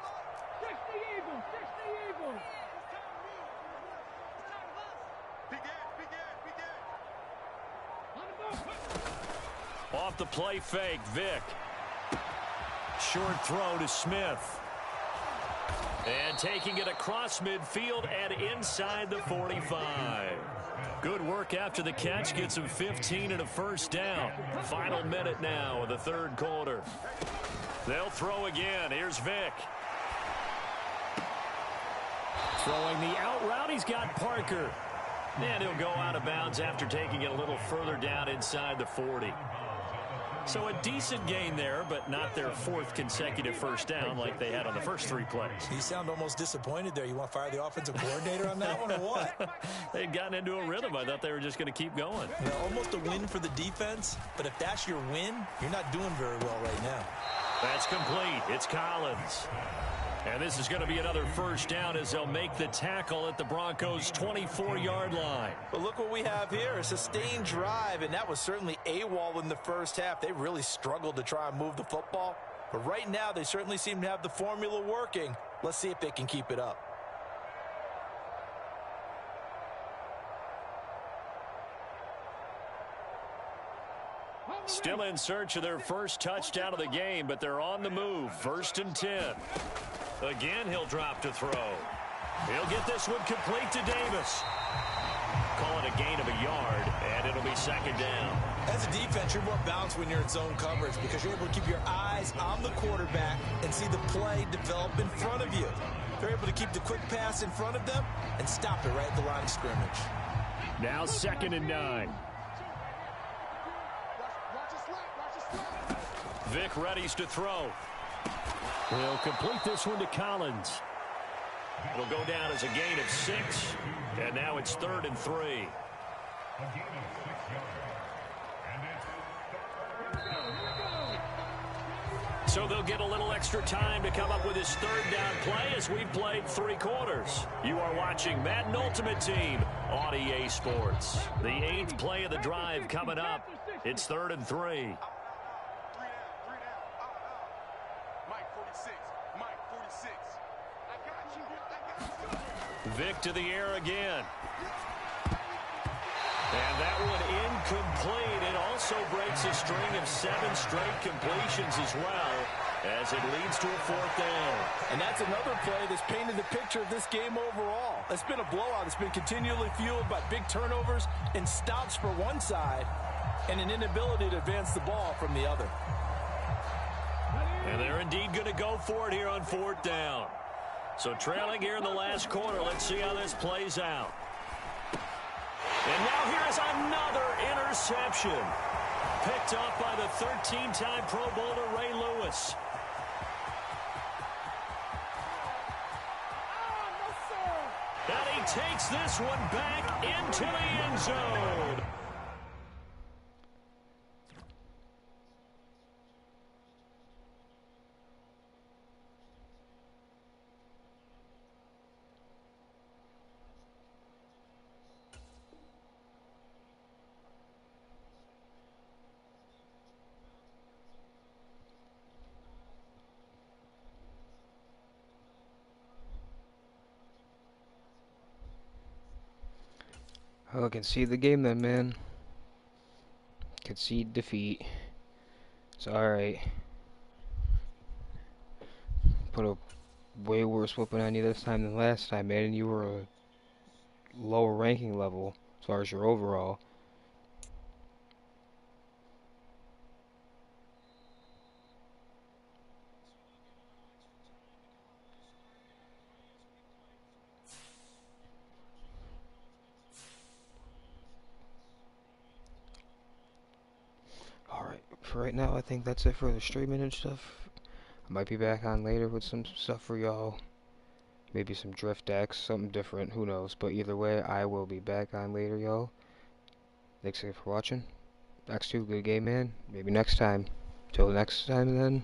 Speaker 4: Off the play fake, Vic. Short throw to Smith. And taking it across midfield and inside the 45. Good work after the catch. Gets him 15 and a first down. Final minute now of the third quarter. They'll throw again. Here's Vick. Throwing the out route. He's got Parker. And he'll go out of bounds after taking it a little further down inside the 40. So a decent gain there, but not their fourth consecutive first down like they had on the first 3 plays.
Speaker 5: You sound almost disappointed there. You want to fire the offensive coordinator on that one or what?
Speaker 4: They'd gotten into a rhythm. I thought they were just going to keep going.
Speaker 5: You know, almost a win for the defense, but if that's your win, you're not doing very well right now.
Speaker 4: That's complete. It's Collins. And this is going to be another first down as they'll make the tackle at the Broncos' 24-yard line.
Speaker 5: But look what we have here, a sustained drive, and that was certainly AWOL in the first half. They really struggled to try and move the football. But right now, they certainly seem to have the formula working. Let's see if they can keep it up.
Speaker 4: Still in search of their first touchdown of the game, but they're on the move. 1st and 10. Again, he'll drop to throw. He'll get this one complete to Davis. Call it a gain of a yard, and it'll be 2nd down.
Speaker 5: As a defense, you're more balanced when you're in zone coverage because you're able to keep your eyes on the quarterback and see the play develop in front of you. They're able to keep the quick pass in front of them and stop it right at the line of scrimmage.
Speaker 4: Now 2nd and 9. Vick readies to throw. He'll complete this one to Collins. It'll go down as a gain of 6. And now it's 3rd and 3. So they'll get a little extra time to come up with his 3rd down play as we've played 3 quarters. You are watching Madden Ultimate Team on EA Sports. The 8th play of the drive coming up. It's 3rd and 3. Vick to the air again. And that one incomplete. It also breaks a string of 7 straight completions as well as it leads to a 4th down.
Speaker 7: And that's another play that's painted the picture of this game overall. It's been a blowout. It's been continually fueled by big turnovers and stops for one side and an inability to advance the ball from the other.
Speaker 4: And they're indeed going to go for it here on 4th down. So trailing here in the last quarter. Let's see how this plays out. And now here's another interception. Picked off by the 13-time Pro Bowler Ray Lewis. And he takes this one back into the end zone.
Speaker 2: Oh, concede the game then, man. Concede defeat. It's alright. Put a way worse whooping on you this time than last time, man, and you were a lower ranking level as far as your overall. Alright, for right now, I think that's it for the streaming and stuff. I might be back on later with some stuff for y'all. Maybe some drift decks, something different, who knows. But either way, I will be back on later, y'all. Thanks again for watching. X2, good game, man. Maybe next time. Till next time, then.